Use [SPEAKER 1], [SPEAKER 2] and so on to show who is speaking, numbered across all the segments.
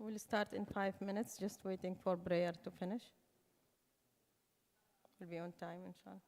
[SPEAKER 1] We'll start in 5 minutes, just waiting for prayer to finish. We'll be on time, inshallah.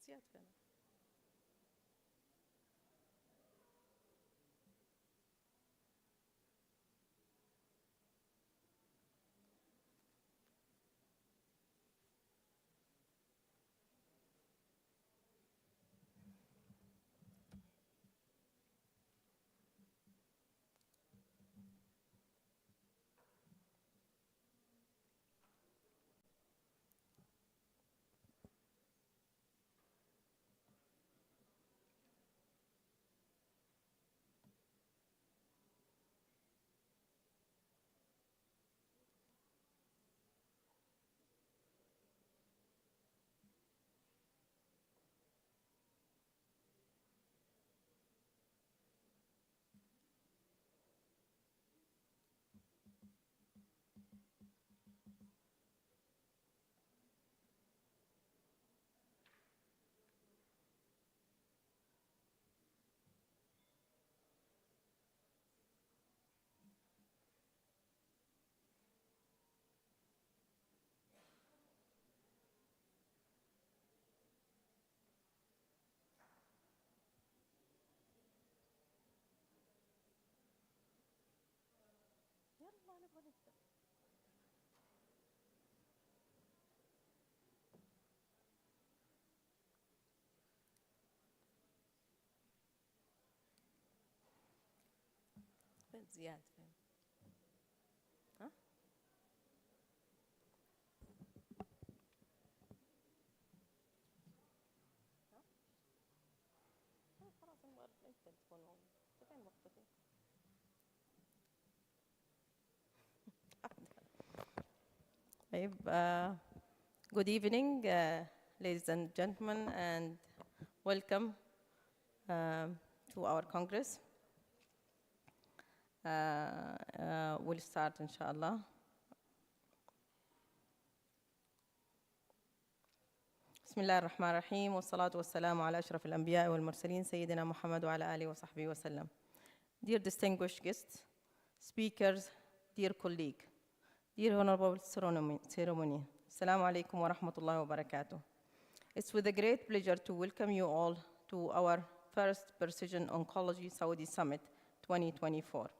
[SPEAKER 1] زياد فين؟ زياد ها؟ خلاص انت تكون فين مختفي؟ طيب good evening ladies and gentlemen and welcome to our Congress. We'll start inshallah. بسم الله الرحمن الرحيم والصلاة والسلام على أشرف الأنبياء والمرسلين سيدنا محمد وعلى آله وصحبه وسلم. Dear distinguished guests, speakers, dear colleague, dear honorable ceremony, Assalamu alaikum wa rahmatullahi wa barakatuh. It's with a great pleasure to welcome you all to our first Precision Oncology Saudi Summit 2024.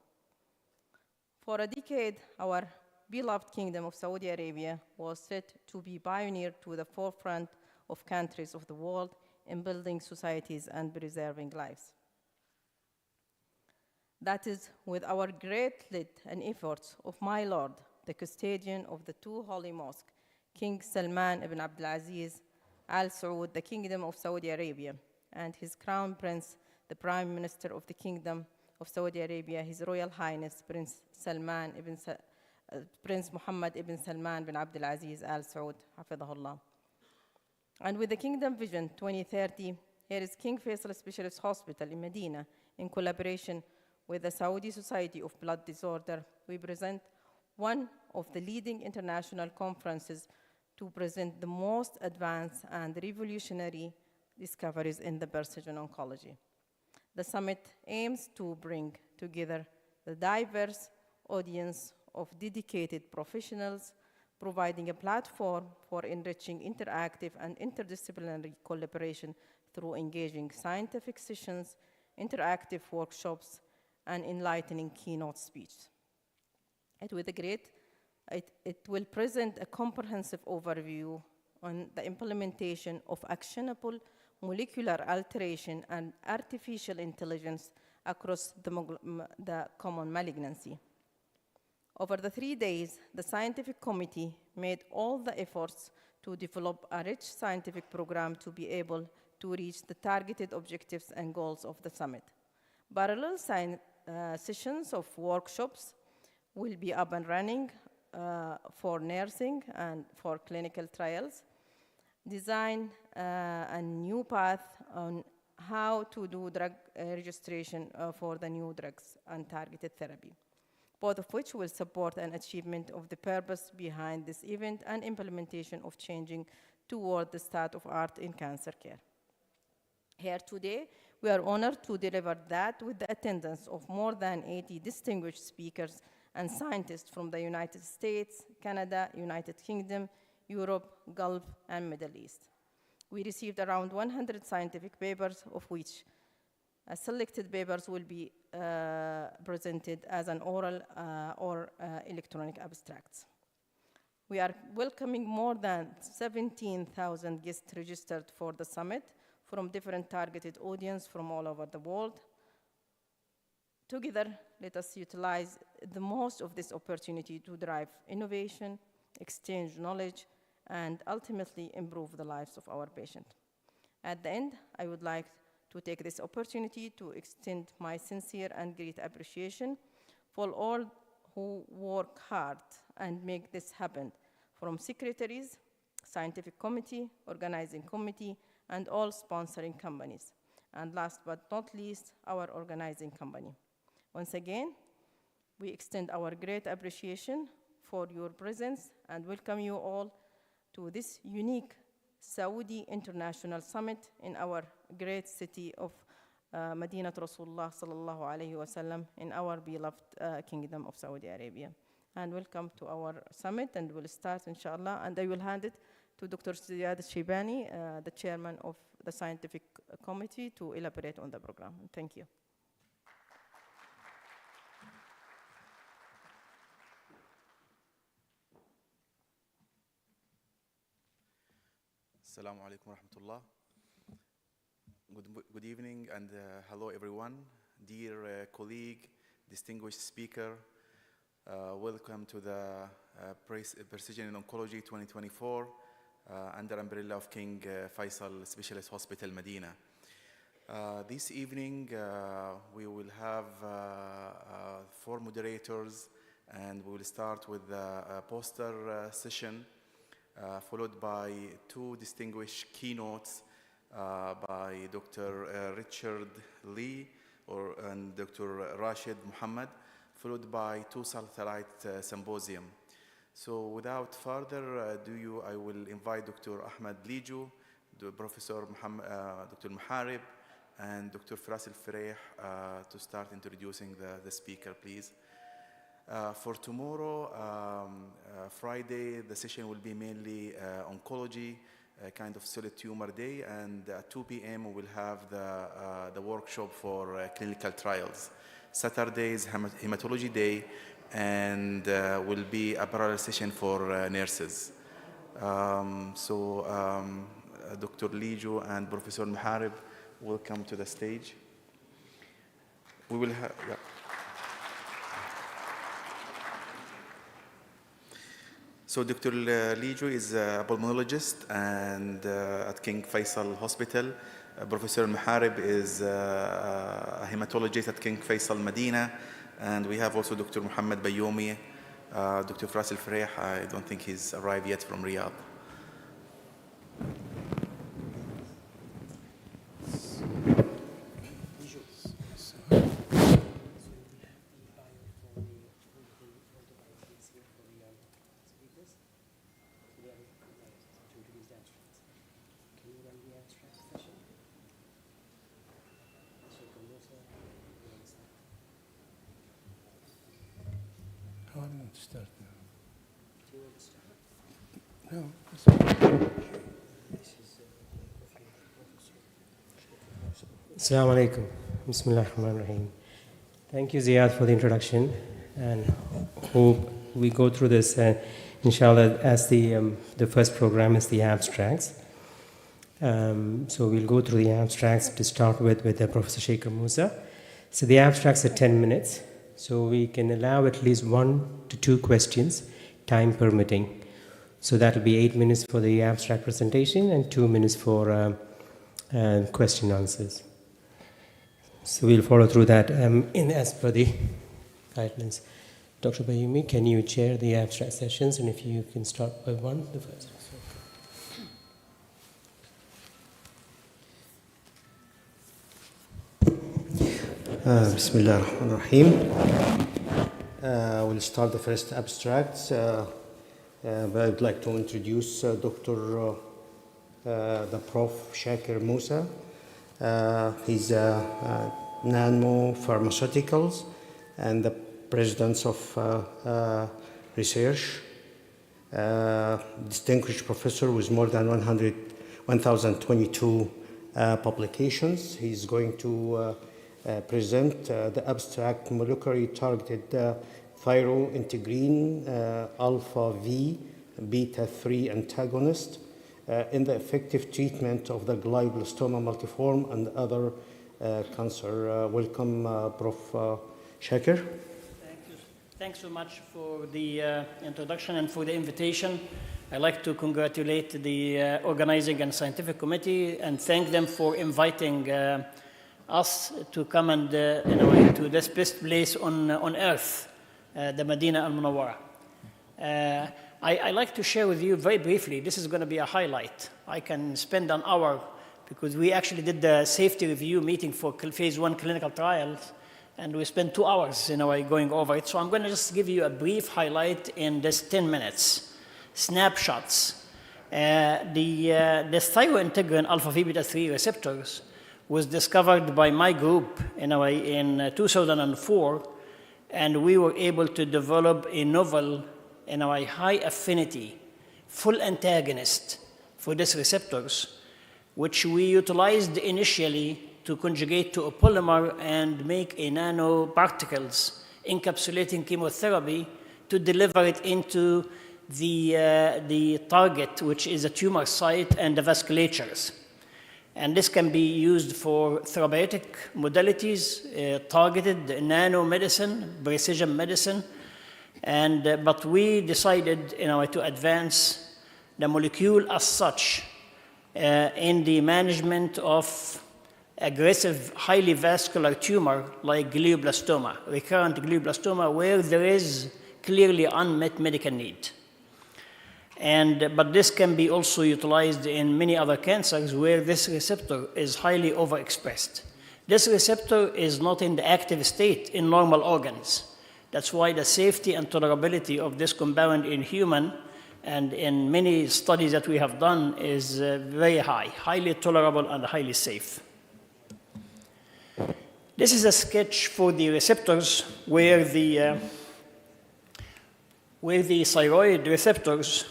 [SPEAKER 1] For a decade, our beloved Kingdom of Saudi Arabia was set to be pioneer to the forefront of countries of the world in building societies and preserving lives. That is with our great lead and efforts of my Lord, the custodian of the two holy mosques, King Salman ibn Abdulaziz Al Saud, the Kingdom of Saudi Arabia, and his Crown Prince, the Prime Minister of the Kingdom of Saudi Arabia, His Royal Highness Prince Muhammad ibn Salman bin Abdulaziz Al Saud, Hafidahullah. And with the Kingdom Vision 2030, here is King Faisal Specialist Hospital in Medina, in collaboration with the Saudi Society of Blood Disorder, we present one of the leading international conferences to present the most advanced and revolutionary discoveries in the precision oncology. The summit aims to bring together the diverse audience of dedicated professionals, providing a platform for enriching interactive and interdisciplinary collaboration through engaging scientific sessions, interactive workshops, and enlightening keynote speech. It will present a comprehensive overview on the implementation of actionable molecular alteration and artificial intelligence across the common malignancy. Over the 3 days, the scientific committee made all the efforts to develop a rich scientific program to be able to reach the targeted objectives and goals of the summit. Parallel sessions of workshops will be up and running for nursing and for clinical trials, design a new path on how to do drug registration for the new drugs and targeted therapy, both of which will support an achievement of the purpose behind this event and implementation of changing toward the state of art in cancer care. Here today, we are honored to deliver that with the attendance of more than 80 distinguished speakers and scientists from the United States, Canada, United Kingdom, Europe, Gulf, and Middle East. We received around 100 scientific papers, of which selected papers will be presented as an oral or electronic abstracts. We are welcoming more than 17,000 guests registered for the summit from different targeted audience from all over the world. Together, let us utilize the most of this opportunity to drive innovation, exchange knowledge, and ultimately improve the lives of our patients. At the end, I would like to take this opportunity to extend my sincere and great appreciation for all who work hard and make this happen, from secretaries, scientific committee, organizing committee, and all sponsoring companies. And last but not least, our organizing company. Once again, we extend our great appreciation for your presence and welcome you all to this unique Saudi International Summit in our great city of Madinat Rasulullah sallallahu alayhi wa sallam in our beloved Kingdom of Saudi Arabia. And welcome to our summit, and we'll start inshallah, and I will hand it to Dr. Ziad Shibani, the chairman of the scientific committee, to elaborate on the program. Thank you.
[SPEAKER 2] Assalamu alaikum wa rahmatullah. Good evening and hello everyone. Dear colleague, distinguished speaker, welcome to the Precision in Oncology 2024 under umbrella of King Faisal Specialist Hospital, Medina. This evening, we will have 4 moderators, and we will start with a poster session, followed by 2 distinguished keynotes by Dr. Richard Lee and Dr. Rashid Muhammad, followed by 2 satellite symposium. So without further ado, I will invite Dr. Ahmed Liju, Professor Dr. Muharib, and Dr. Firas Al-Freih to start introducing the speaker, please. For tomorrow, Friday, the session will be mainly oncology, kind of solid tumor day, and at 2 p.m. we will have the workshop for clinical trials. Saturday is hematology day, and will be a parallel session for nurses. Dr. Liju and Professor Muharib, welcome to the stage. We will have, yeah. So Dr. Liju is a pulmonologist and at King Faisal Hospital. Professor Muharib is a hematologist at King Faisal Medina. And we have also Dr. Muhammad Bayoumi, Dr. Firas Al-Freih. I don't think he's arrived yet from Riyadh.
[SPEAKER 3] Start now. No. Assalamu alaikum. Bismillah ar-Rahman ar-Rahim. Thank you, Ziad, for the introduction, and hope we go through this, inshallah, as the first program is the abstracts. So we'll go through the abstracts to start with Professor Shaker Musa. So the abstracts are 10 minutes. So we can allow at least 1 to 2 questions, time permitting. So that will be 8 minutes for the abstract presentation and 2 minutes for question answers. So we'll follow through that as per the guidelines. Dr. Bayoumi, can you chair the abstract sessions? And if you can start by the first.
[SPEAKER 4] Bismillah ar-Rahman ar-Rahim. We'll start the first abstract. But I'd like to introduce Dr. the Prof. Shaker Musa. He's Nano Pharmaceuticals and the president of research. Distinguished professor with more than 1,022 publications. He's going to present the abstract molecularly targeted thyrointegrin alpha V beta 3 antagonist in the effective treatment of the glioblastoma multiforme and other cancer. Welcome, Prof. Shaker.
[SPEAKER 5] Thank you. Thanks so much for the introduction and for the invitation. I'd like to congratulate the organizing and scientific committee and thank them for inviting us to come and in a way to this best place on earth, the Medina al-Munawwara. I'd like to share with you very briefly, this is going to be a highlight. I can spend an hour because we actually did the safety review meeting for phase 1 clinical trials, and we spent 2 hours in a way going over it. So I'm going to just give you a brief highlight in this 10 minutes, snapshots. The thyrointegrin alpha V beta 3 receptors was discovered by my group in a way in 2004, and we were able to develop a novel, in a way, high affinity, full antagonist for these receptors, which we utilized initially to conjugate to a polymer and make a nanoparticles encapsulating chemotherapy to deliver it into the target, which is a tumor site and the vasculatures. And this can be used for therapeutic modalities, targeted nanomedicine, precision medicine. But we decided to advance the molecule as such in the management of aggressive, highly vascular tumor like glioblastoma, recurrent glioblastoma, where there is clearly unmet medical need. But this can be also utilized in many other cancers where this receptor is highly overexpressed. This receptor is not in the active state in normal organs. That's why the safety and tolerability of this compound in human and in many studies that we have done is very high, highly tolerable and highly safe. This is a sketch for the receptors where the thyroid receptors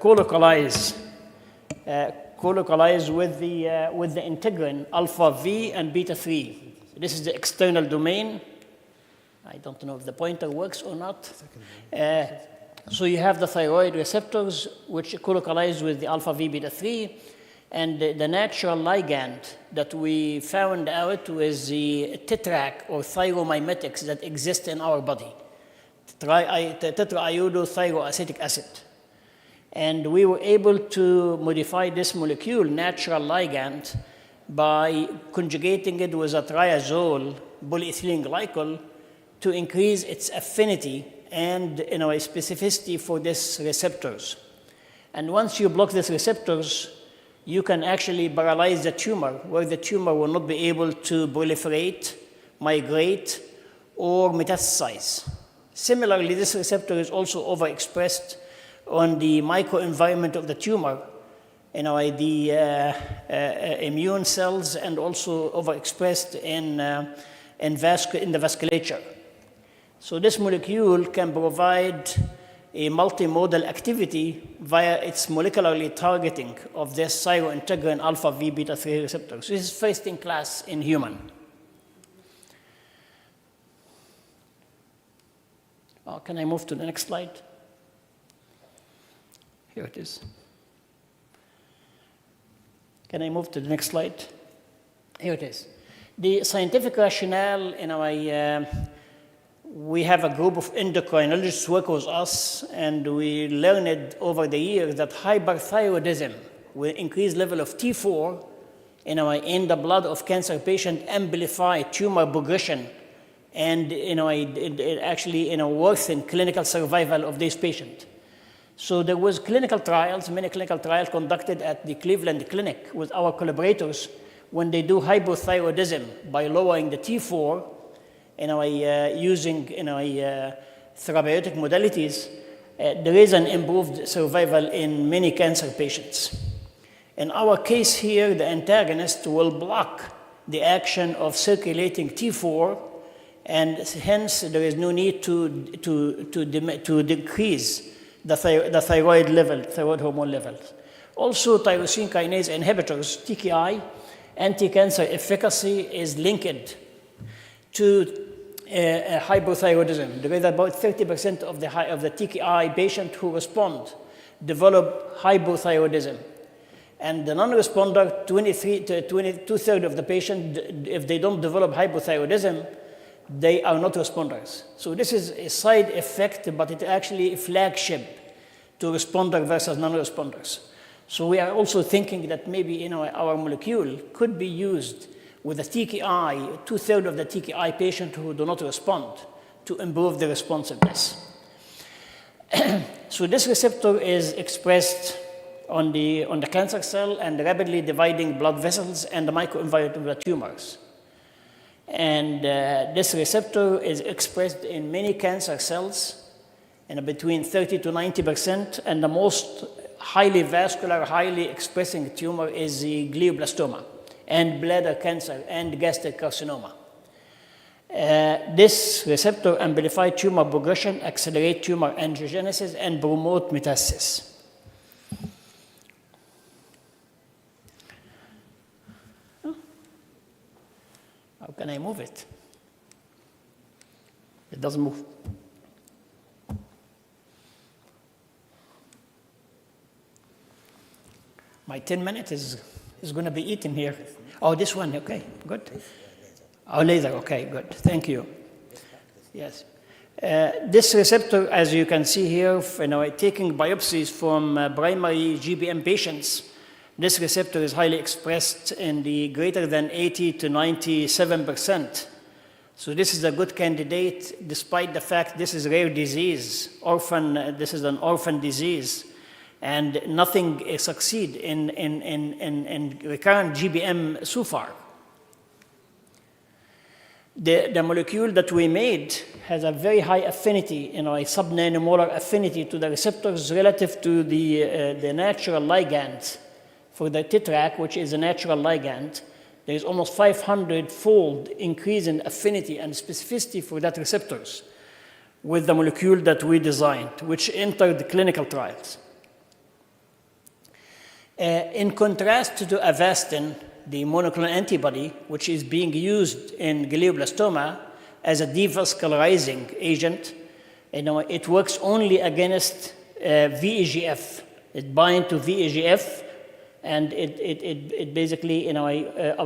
[SPEAKER 5] colocalize with the integrin alpha V and beta 3. This is the external domain. I don't know if the pointer works or not. So you have the thyroid receptors which colocalize with the alpha V beta 3, and the natural ligand that we found out was the tetrac or thyromimetics that exist in our body, tetraiodothyroacetic acid. And we were able to modify this molecule, natural ligand, by conjugating it with a triazole polyethylene glycol to increase its affinity and a specificity for these receptors. And once you block these receptors, you can actually paralyze the tumor, where the tumor will not be able to proliferate, migrate, or metastasize. Similarly, this receptor is also overexpressed on the microenvironment of the tumor, the immune cells, and also overexpressed in the vasculature. So this molecule can provide a multimodal activity via its molecularly targeting of this thyrointegrin alpha V beta 3 receptors. This is first in class in human. Can I move to the next slide? Here it is. Can I move to the next slide? Here it is. The scientific rationale, we have a group of endocrinologists work with us, and we learned over the years that hyperthyroidism with increased level of T4 in the blood of cancer patient amplify tumor progression, and it actually worsen clinical survival of this patient. So there was many clinical trials conducted at the Cleveland Clinic with our collaborators when they do hypothyroidism by lowering the T4, using therapeutic modalities. There is an improved survival in many cancer patients. In our case here, the antagonist will block the action of circulating T4, and hence there is no need to decrease the thyroid hormone levels. Also, tyrosine kinase inhibitors, TKI, anti-cancer efficacy is linked to hypothyroidism. There is about 30% of the TKI patients who respond develop hypothyroidism. And the non-responder, 2/3 of the patient, if they don't develop hypothyroidism, they are not responders. So this is a side effect, but it's actually a flagship to responder versus non-responders. So we are also thinking that maybe our molecule could be used with a TKI, 2/3 of the TKI patients who do not respond, to improve the responsiveness. So this receptor is expressed on the cancer cell and rapidly dividing blood vessels and the microenvironment of the tumors. And this receptor is expressed in many cancer cells, between 30 to 90%, and the most highly vascular, highly expressing tumor is the glioblastoma, and bladder cancer, and gastric carcinoma. This receptor amplifies tumor progression, accelerates tumor angiogenesis, and promote metastasis. How can I move it? It doesn't move. My 10 minutes is is going to be eaten here. Oh, this one, okay, good. Oh, laser, okay, good, thank you. Yes. This receptor, as you can see here, taking biopsies from primary GBM patients, this receptor is highly expressed in the greater than 80 to 97%. So this is a good candidate, despite the fact this is rare disease, this is an orphan disease, and nothing succeed in recurrent GBM so far. The molecule that we made has a very high affinity, a sub-nanomolar affinity to the receptors relative to the natural ligand. For the TTRAC, which is a natural ligand, there is almost 500-fold increase in affinity and specificity for that receptors with the molecule that we designed, which entered the clinical trials. In contrast to Avastin, the monoclonal antibody, which is being used in glioblastoma as a devascularizing agent, it works only against VEGF. It binds to VEGF, and it basically,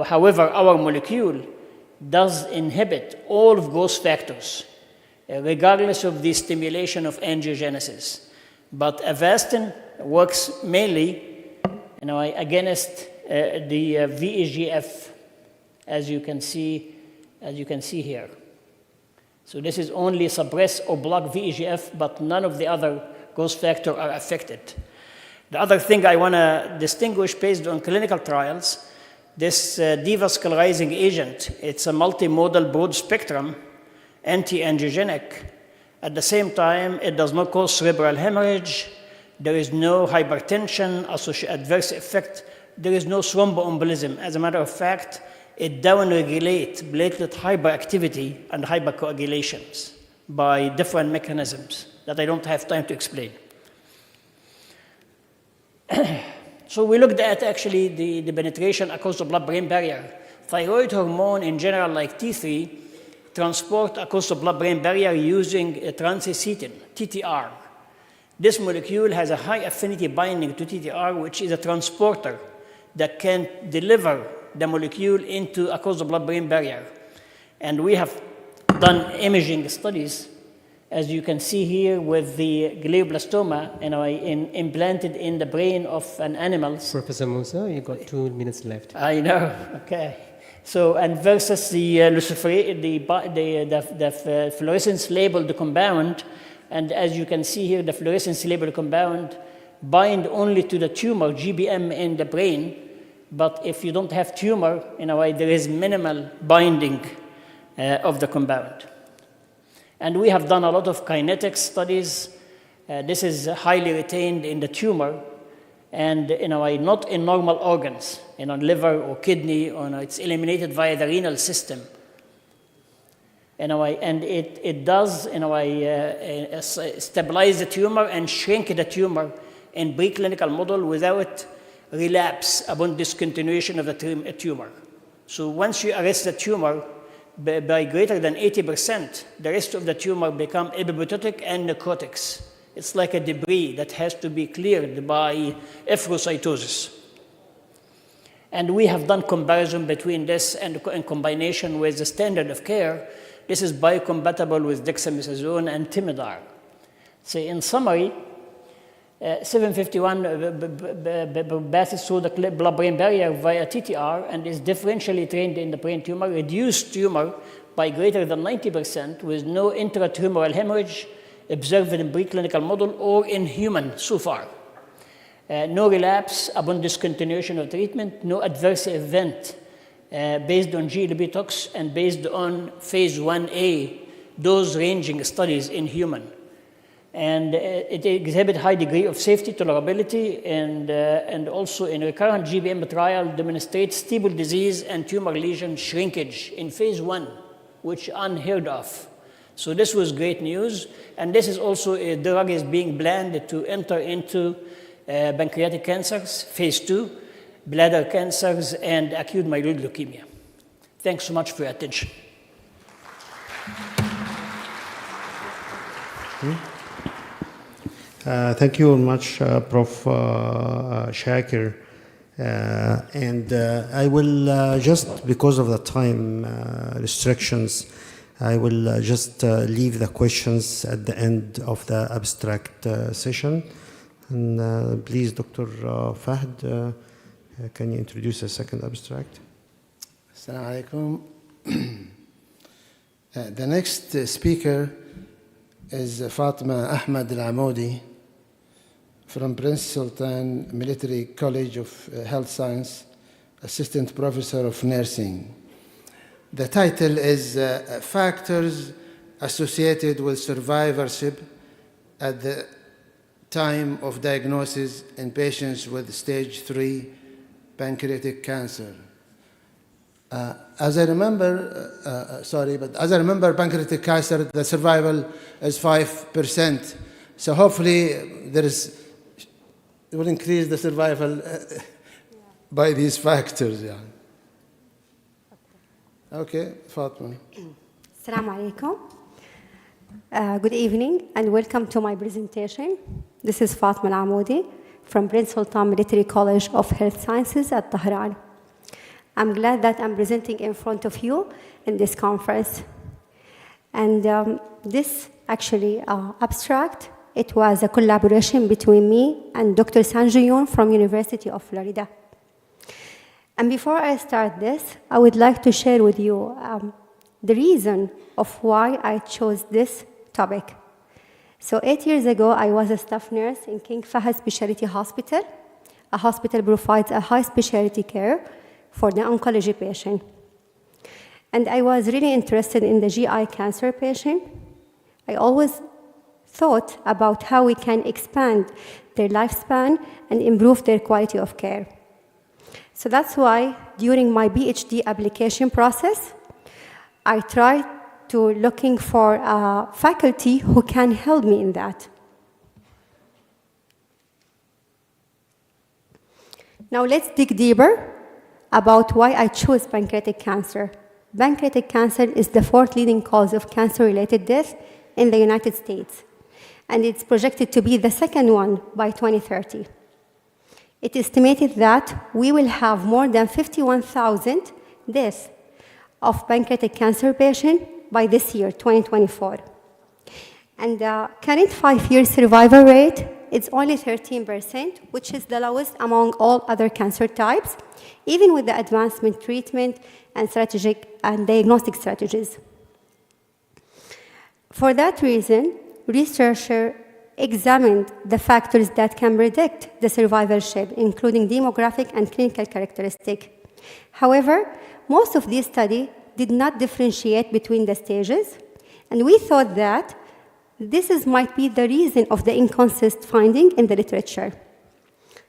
[SPEAKER 5] however, our molecule does inhibit all of those factors, regardless of the stimulation of angiogenesis. But Avastin works mainly, against the VEGF, as you can see here. So this is only suppress or block VEGF, but none of the other growth factors are affected. The other thing I want to distinguish based on clinical trials, this devascularizing agent, it's a multimodal broad spectrum, anti-angiogenic. At the same time, it does not cause cerebral hemorrhage. There is no hypertension, adverse effect. There is no thromboembolism. As a matter of fact, it downregulates platelet hyperactivity and hypercoagulations by different mechanisms that I don't have time to explain. So we looked at actually the penetration across the blood-brain barrier. Thyroid hormone in general, like T3, transport across the blood-brain barrier using transcysteine, TTR. This molecule has a high affinity binding to TTR, which is a transporter that can deliver the molecule across the blood-brain barrier. And we have done imaging studies, as you can see here, with the glioblastoma implanted in the brain of an animal.
[SPEAKER 3] Professor Musa, you got 2 minutes left.
[SPEAKER 5] I know, okay. So, and versus the fluorescence labeled compound, and as you can see here, the fluorescence labeled compound bind only to the tumor, GBM, in the brain, but if you don't have tumor, there is minimal binding of the compound. And we have done a lot of kinetics studies. This is highly retained in the tumor, and not in normal organs, liver or kidney, it's eliminated via the renal system. And it does stabilize the tumor and shrink the tumor in preclinical model without relapse upon discontinuation of the tumor. So once you arrest the tumor by greater than 80%, the rest of the tumor become epiptotic and necrotics. It's like a debris that has to be cleared by efferocytosis. And we have done comparison between this and in combination with the standard of care. This is biocompatible with dexamethasone and Timidar. So in summary, 751 passes through the blood-brain barrier via TTR and is differentially trained in the brain tumor, reduced tumor by greater than 90% with no intratumoral hemorrhage observed in preclinical model or in human so far. No relapse upon discontinuation of treatment, no adverse event based on GLP tox and based on phase 1A dose-ranging studies in human. And it exhibits high degree of safety, tolerability, and also in recurrent GBM trial demonstrates stable disease and tumor lesion shrinkage in phase 1, which unheard of. So this was great news. And this is also a drug is being planned to enter into pancreatic cancers, phase 2, bladder cancers, and acute myeloid leukemia. Thanks so much for your attention.
[SPEAKER 4] Thank you very much, Prof. Shakir. I will just, because of the time restrictions, I will just leave the questions at the end of the abstract session. And please, Dr. Fahd, can you introduce the second abstract?
[SPEAKER 6] Assalamu alaikum. The next speaker is Fatima Ahmad Al-Amoudi from Prince Sultan Military College of Health Science, Assistant Professor of Nursing. The title is Factors Associated with Survivorship at the Time of Diagnosis in Patients with Stage 3 Pancreatic Cancer. As I remember, pancreatic cancer, the survival is 5%. So hopefully it will increase the survival by these factors. Yeah. Okay, Fatima.
[SPEAKER 7] Assalamu alaikum. Good evening and welcome to my presentation. This is Fatima Al-Amoudi from Prince Sultan Military College of Health Sciences at Tehran. I'm glad that I'm presenting in front of you in this conference. And this actually abstract, it was a collaboration between me and Dr. Sanjiyoon from University of Florida. And before I start this, I would like to share with you the reason of why I chose this topic. So 8 years ago, I was a staff nurse in King Fahd Specialty Hospital. A hospital provides a high specialty care for the oncology patient. And I was really interested in the GI cancer patient. I always thought about how we can expand their lifespan and improve their quality of care. So that's why during my PhD application process, I tried to looking for a faculty who can help me in that. Now let's dig deeper about why I chose pancreatic cancer. Pancreatic cancer is the 4th leading cause of cancer-related death in the United States, and it's projected to be the 2nd one by 2030. It is estimated that we will have more than 51,000 deaths of pancreatic cancer patients by this year, 2024. And the current 5-year survival rate is only 13%, which is the lowest among all other cancer types, even with the advancement treatment and strategic and diagnostic strategies. For that reason, researchers examined the factors that can predict the survivorship, including demographic and clinical characteristics. However, most of these studies did not differentiate between the stages, and we thought that this might be the reason of the inconsistent finding in the literature.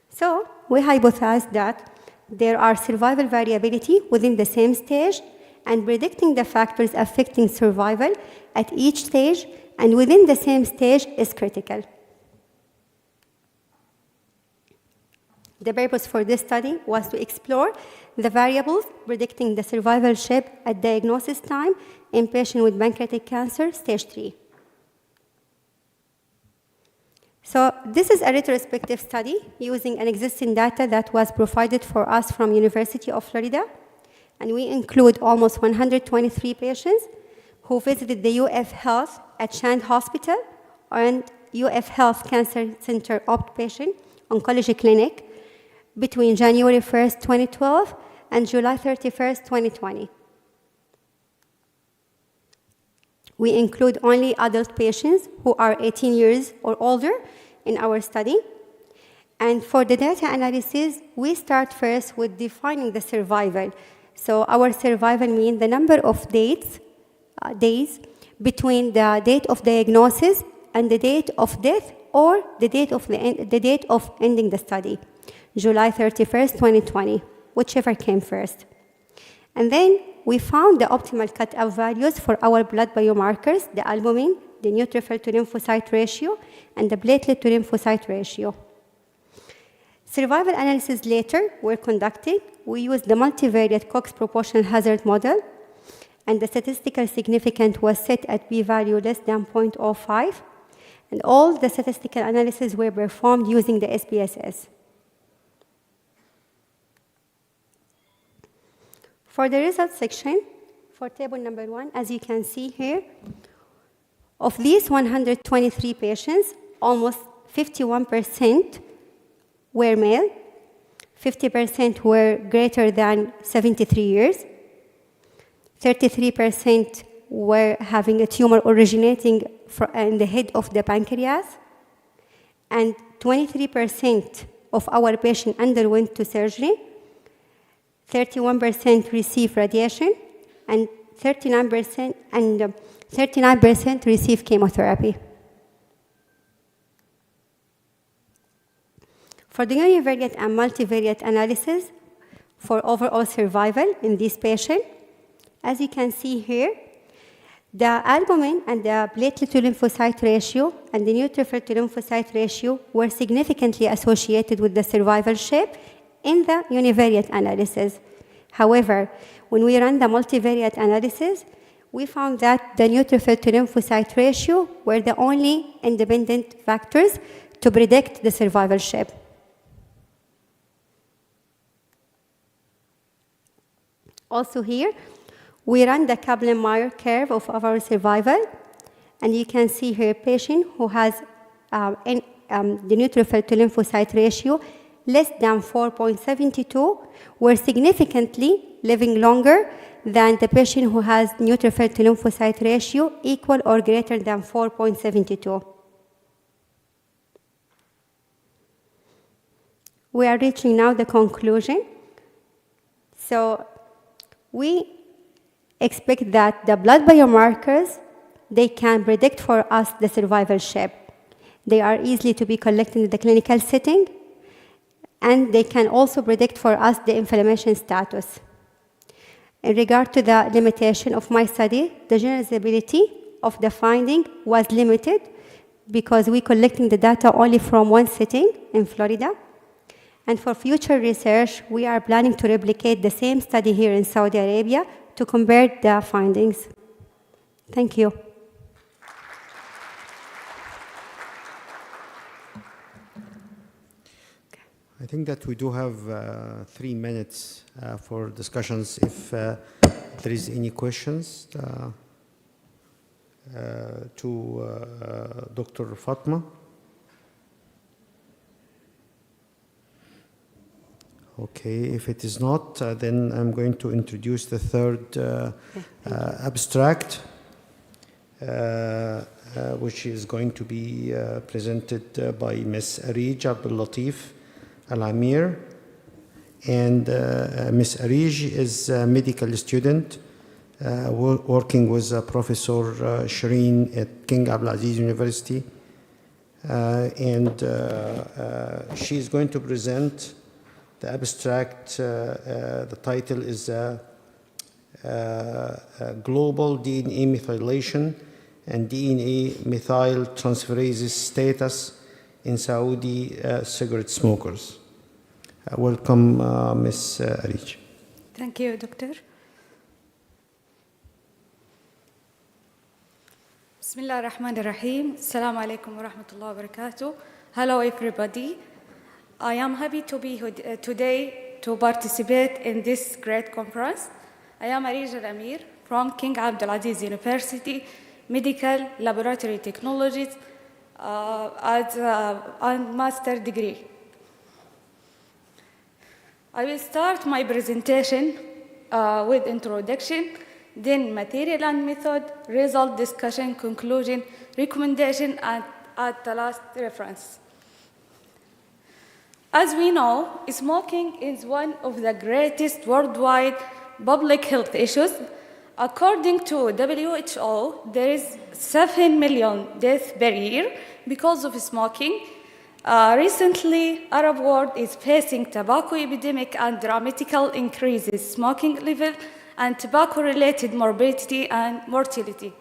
[SPEAKER 7] So we hypothesized that there are survival variability within the same stage, and predicting the factors affecting survival at each stage and within the same stage is critical. The purpose for this study was to explore the variables predicting the survivorship at diagnosis time in patients with pancreatic cancer stage 3. So this is a retrospective study using an existing data that was provided for us from University of Florida, and we include almost 123 patients who visited the UF Health at Shand Hospital and UF Health Cancer Center Outpatient Oncology Clinic between January 1st, 2012 and July 31st, 2020. We include only adult patients who are 18 years or older in our study. And for the data analysis, we start first with defining the survival. So our survival means the number of days between the date of diagnosis and the date of death or the date of ending the study, July 31st, 2020, whichever came first. And then we found the optimal cutoff values for our blood biomarkers, the albumin, the neutrophil to lymphocyte ratio, and the platelet to lymphocyte ratio. Survival analysis later were conducted. We used the multivariate Cox proportional hazard model, and the statistical significance was set at p-value less than 0.05, and all the statistical analyses were performed using the SPSS. For the results section, for table number 1, as you can see here, of these 123 patients, almost 51% were male, 50% were greater than 73 years, 33% were having a tumor originating in the head of the pancreas, and 23% of our patients underwent to surgery, 31% received radiation, and 39% received chemotherapy. For the univariate and multivariate analysis for overall survival in this patient, as you can see here, the albumin and the platelet to lymphocyte ratio and the neutrophil to lymphocyte ratio were significantly associated with the survival shape in the univariate analysis. However, when we ran the multivariate analysis, we found that the neutrophil to lymphocyte ratio were the only independent factors to predict the survival shape. Also here, we ran the Kaplan-Meier curve of our survival, and you can see here a patient who has the neutrophil to lymphocyte ratio less than 4.72 were significantly living longer than the patient who has neutrophil to lymphocyte ratio equal or greater than 4.72. We are reaching now the conclusion. So we expect that the blood biomarkers, they can predict for us the survival shape. They are easily to be collected in the clinical setting, and they can also predict for us the inflammation status. In regard to the limitation of my study, the generalizability of the finding was limited because we're collecting the data only from one setting in Florida. And for future research, we are planning to replicate the same study here in Saudi Arabia to compare the findings. Thank you.
[SPEAKER 4] I think that we do have 3 minutes for discussions. If there is any questions to Dr. Fatma. Okay, if it is not, then I'm going to introduce the third abstract, which is going to be presented by Ms. Arij Abdul Latif Al-Amir. And Ms. Arij is a medical student working with Professor Shireen at King Abdulaziz University. And she is going to present the abstract. The title is Global DNA Methylation and DNA Methyl Transferases Status in Saudi Cigarette Smokers. Welcome, Ms. Arij.
[SPEAKER 8] Thank you, Doctor. Bismillah ar-Rahman ar-Rahim. Assalamu alaikum wa rahmatullahi wa barakatuh. Hello, everybody. I am happy to be here today to participate in this great conference. I am Arij Al-Amir from King Abdulaziz University, Medical Laboratory Technologies, at a master degree. I will start my presentation with introduction, then material and method, result discussion, conclusion, recommendation, and at the last reference. As we know, smoking is one of the greatest worldwide public health issues. According to WHO, there is 7 million deaths per year because of smoking. Recently, Arab world is facing tobacco epidemic and dramatical increases smoking level and tobacco-related morbidity and mortality.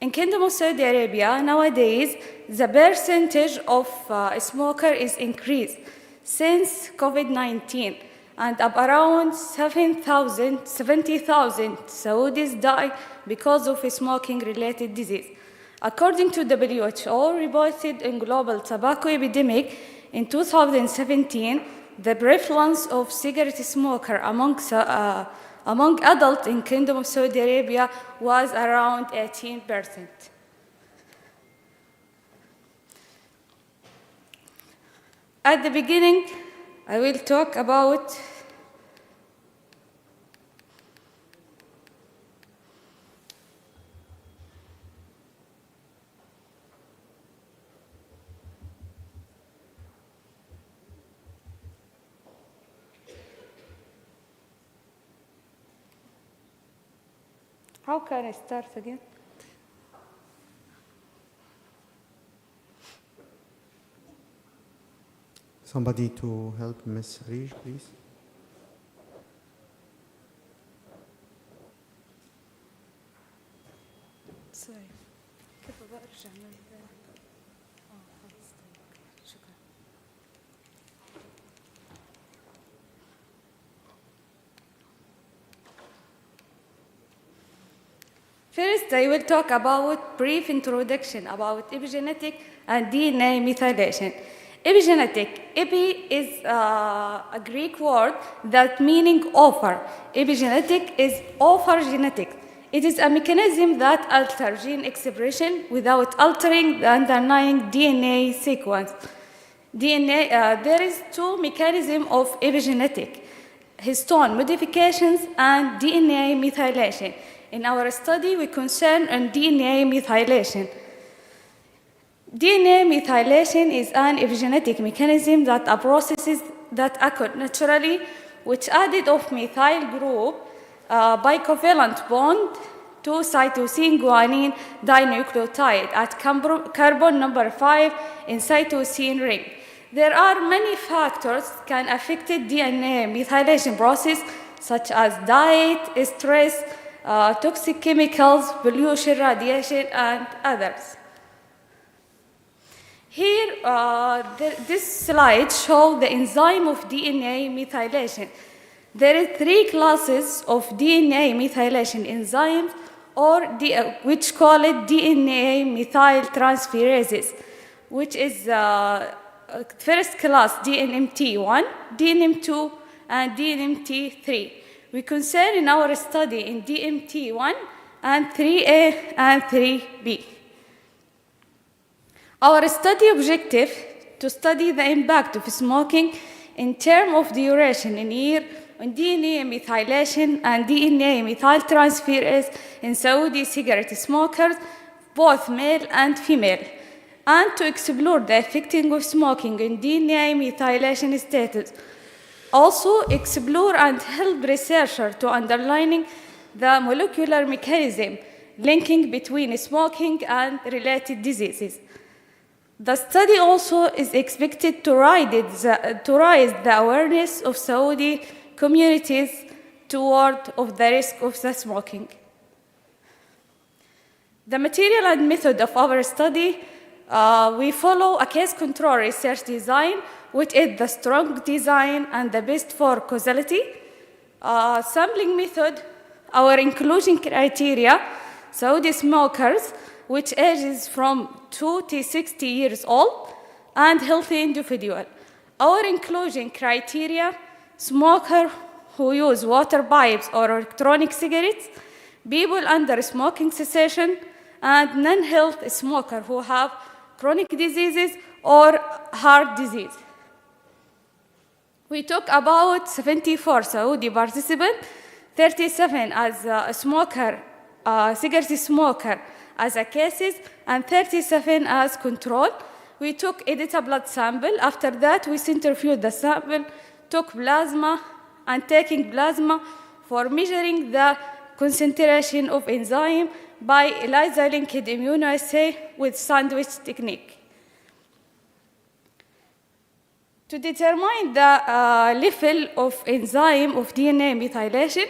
[SPEAKER 8] In Kingdom of Saudi Arabia, nowadays, the percentage of smokers is increased since COVID-19, and around 70,000 Saudis die because of smoking-related disease. According to WHO, reported in global tobacco epidemic in 2017, the prevalence of cigarette smoker among adults in Kingdom of Saudi Arabia was around 18%. At the beginning, I will talk about how can I start again?
[SPEAKER 9] Somebody to help Miss Rish, please.
[SPEAKER 8] Sorry. First, I will talk about brief introduction about epigenetic and DNA methylation. Epigenetic, epi is a Greek word that meaning offer. Epigenetic is offer genetics. It is a mechanism that alters gene expression without altering the underlying DNA sequence. There is two mechanisms of epigenetic: histone modifications and DNA methylation. In our study, we concern on DNA methylation. DNA methylation is an epigenetic mechanism that a process that occur naturally, which added of methyl group bicovalent bond to cytosine guanine dinucleotide at carbon number 5 in cytosine ring. There are many factors can affect the DNA methylation process, such as diet, stress, toxic chemicals, pollution, radiation, and others. Here, this slide shows the enzyme of DNA methylation. There are three classes of DNA methylation enzymes, which call it DNA methyltransferases, which is first class DNMT1, DNMT2, and DNMT3. We concern in our study in DNMT1 and 3A and 3B. Our study objective to study the impact of smoking in terms of duration in year on DNA methylation and DNA methyltransferase in Saudi cigarette smokers, both male and female, and to explore the effecting of smoking in DNA methylation status. Also explore and help researchers to underlining the molecular mechanism linking between smoking and related diseases. The study also is expected to raise the awareness of Saudi communities toward of the risk of the smoking. The material and method of our study, we follow a case control research design, which is the strong design and the best for causality. Sampling method, our inclusion criteria, Saudi smokers, which ages from 2 to 60 years old, and healthy individual. Our inclusion criteria, smoker who use water pipes or electronic cigarettes, people under smoking cessation, and non-health smoker who have chronic diseases or heart disease. We took about 74 Saudi participants, 37 as a smoker, cigarette smoker as a cases, and 37 as control. We took edita blood sample. After that, we centrifuged the sample, took plasma, and taking plasma for measuring the concentration of enzyme by ELISA-linked immunoassay with sandwich technique. To determine the level of enzyme of DNA methylation,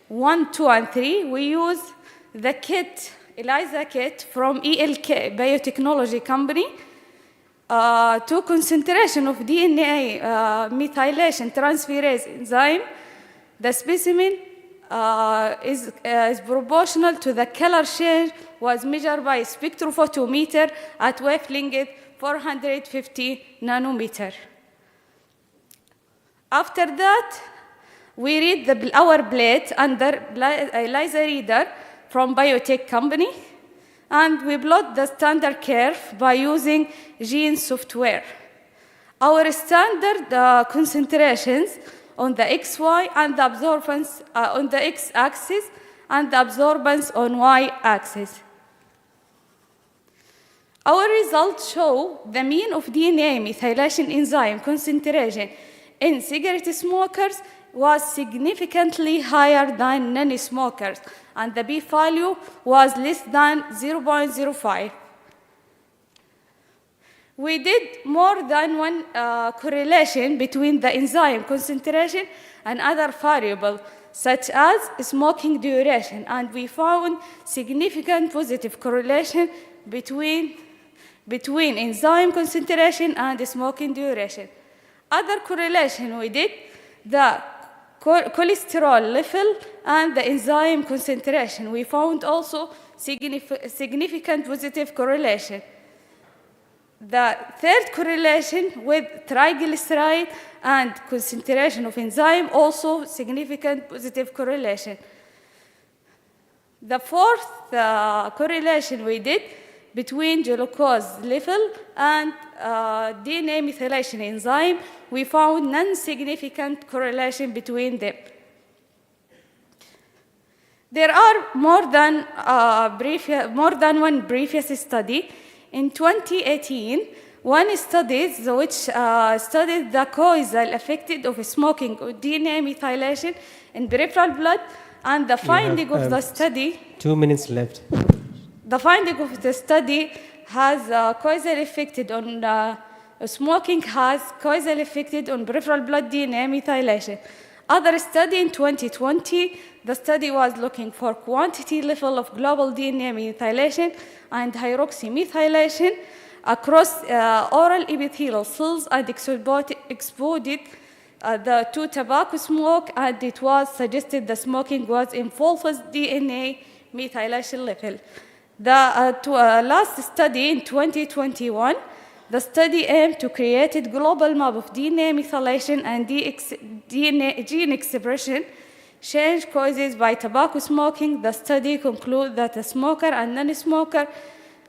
[SPEAKER 8] 1, 2, and 3, we use the kit, ELISA kit from ELK Biotechnology Company, to concentration of DNA methylation transferase enzyme. The specimen is proportional to the color change, was measured by spectrophotometer at wavelength 450 nanometer. After that, we read our plate under ELISA reader from biotech company, and we plot the standard curve by using gene software. Our standard concentrations on the XY and the absorbance on the X-axis and the absorbance on Y-axis. Our results show the mean of DNA methylation enzyme concentration in cigarette smokers was significantly higher than non-smokers, and the p-value was less than 0.05. We did more than one correlation between the enzyme concentration and other variables, such as smoking duration, and we found significant positive correlation between enzyme concentration and smoking duration. Other correlation we did, the cholesterol level and the enzyme concentration. We found also significant positive correlation. The third correlation with triglyceride and concentration of enzyme, also significant positive correlation. The fourth correlation we did between glucose level and DNA methylation enzyme, we found non-significant correlation between them. There are more than one previous study. In 2018, one study which studied the causal effect of smoking or DNA methylation in peripheral blood, and the finding of the study.
[SPEAKER 3] 2 minutes left.
[SPEAKER 8] The finding of the study has causal effect on smoking has causal effect on peripheral blood DNA methylation. Other study in 2020, the study was looking for quantity level of global DNA methylation and hydroxymethylation across oral epithelial cells and exposed to tobacco smoke, and it was suggested the smoking was involved DNA methylation level. The last study in 2021, the study aimed to create a global map of DNA methylation and gene expression change causes by tobacco smoking. The study concluded that a smoker and non-smoker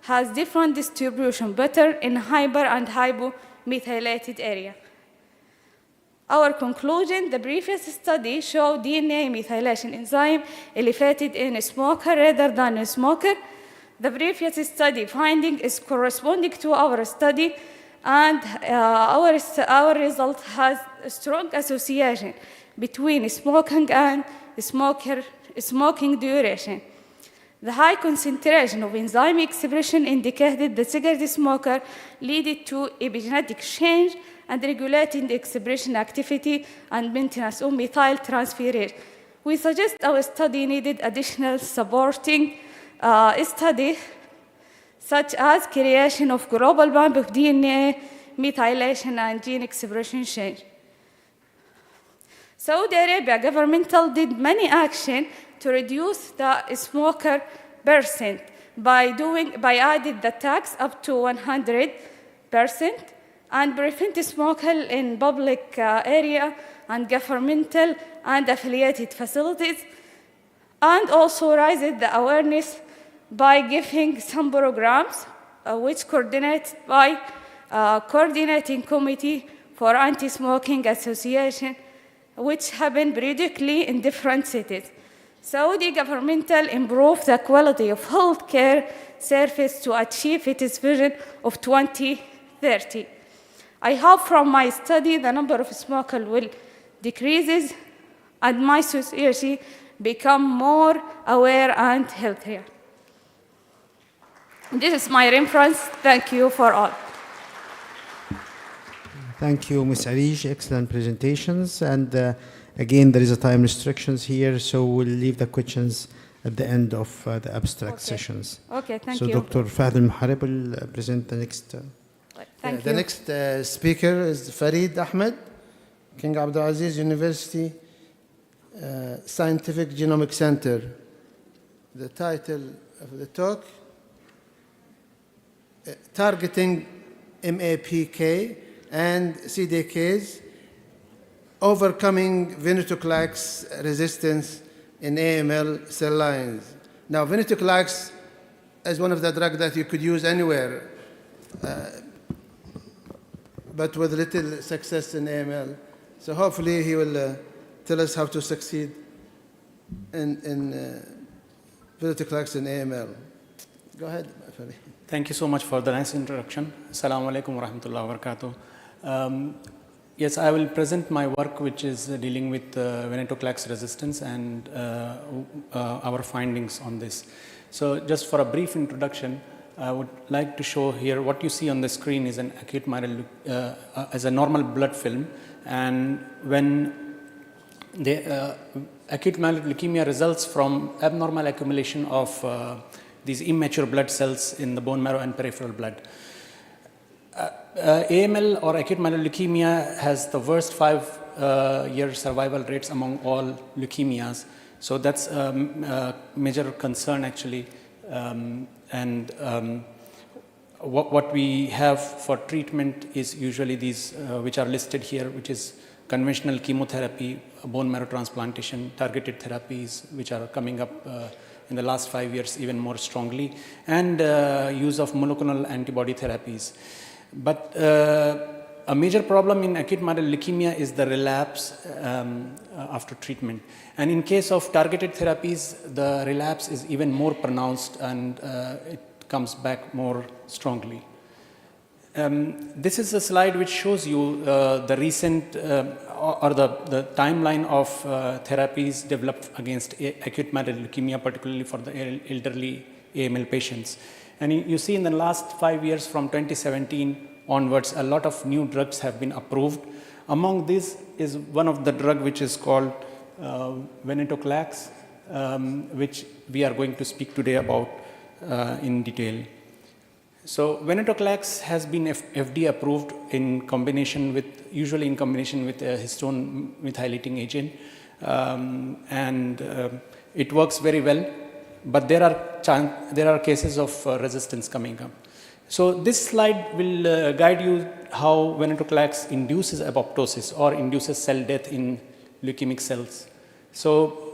[SPEAKER 8] has different distribution, better in hyper and hypomethylated area. Our conclusion, the previous study showed DNA methylation enzyme elevated in a smoker rather than a smoker. The previous study finding is corresponding to our study, and our result has a strong association between smoking and smoking duration. The high concentration of enzyme expression indicated the cigarette smoker led to epigenetic change and regulating the expression activity and maintenance of methyltransferase. We suggest our study needed additional supporting study, such as creation of global map of DNA methylation and gene expression change. Saudi Arabia governmental did many action to reduce the smoker percent by adding the tax up to 100% and prevent smoking in public area and governmental and affiliated facilities, and also raised the awareness by giving some programs which coordinated by Coordinating Committee for Anti-Smoking Association, which happened periodically in different cities. Saudi governmental improved the quality of healthcare service to achieve its vision of 2030. I hope from my study the number of smokers will decrease and my society become more aware and healthier. This is my reference. Thank you for all.
[SPEAKER 9] Thank you, Ms. Arish. Excellent presentations. And again, there is a time restrictions here, so we'll leave the questions at the end of the abstract sessions.
[SPEAKER 8] Okay, thank
[SPEAKER 9] so
[SPEAKER 8] you.
[SPEAKER 9] Dr. Fahd Al-Muharib will present the next.
[SPEAKER 8] Thank
[SPEAKER 6] The
[SPEAKER 8] you.
[SPEAKER 6] next speaker is Farid Ahmed, King Abdulaziz University Scientific Genomic Center. The title of the talk, Targeting MAPK and CDKs overcoming venetoclax resistance in AML cell lines. Now, venetoclax is one of the drugs that you could use anywhere, but with little success in AML. So hopefully he will tell us how to succeed in venetoclax in AML. Go ahead, Fali.
[SPEAKER 10] Thank you so much for the nice introduction. Assalamu alaikum wa rahmatullahi wa barakatuh. Yes, I will present my work, which is dealing with venetoclax resistance and our findings on this. So just for a brief introduction, I would like to show here what you see on the screen is an acute myeloid as a normal blood film, and when the acute myeloid leukemia results from abnormal accumulation of these immature blood cells in the bone marrow and peripheral blood. AML or acute myeloid leukemia has the worst 5-year survival rates among all leukemias. So that's a major concern actually. What we have for treatment is usually these which are listed here, which is conventional chemotherapy, bone marrow transplantation, targeted therapies, which are coming up in the last 5 years even more strongly, and use of monoclonal antibody therapies. But a major problem in acute myeloid leukemia is the relapse after treatment. And in case of targeted therapies, the relapse is even more pronounced and it comes back more strongly. This is a slide which shows you the recent or the timeline of therapies developed against acute myeloid leukemia, particularly for the elderly AML patients. And you see in the last 5 years from 2017 onwards, a lot of new drugs have been approved. Among these is one of the drug which is called venetoclax, which we are going to speak today about in detail. So venetoclax has been FDA approved in combination with, usually in combination with a histone methylating agent, and it works very well. But there are cases of resistance coming up. So this slide will guide you how venetoclax induces apoptosis or induces cell death in leukemic cells. So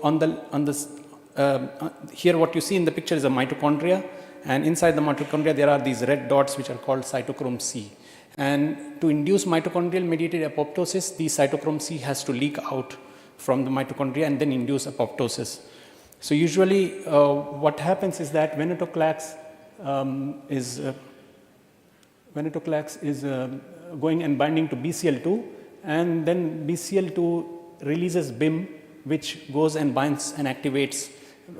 [SPEAKER 10] here what you see in the picture is a mitochondria, and inside the mitochondria there are these red dots which are called cytochrome C. And to induce mitochondrial mediated apoptosis, the cytochrome C has to leak out from the mitochondria and then induce apoptosis. So usually what happens is that venetoclax is going and binding to BCL2, and then BCL2 releases BIM, which goes and binds and activates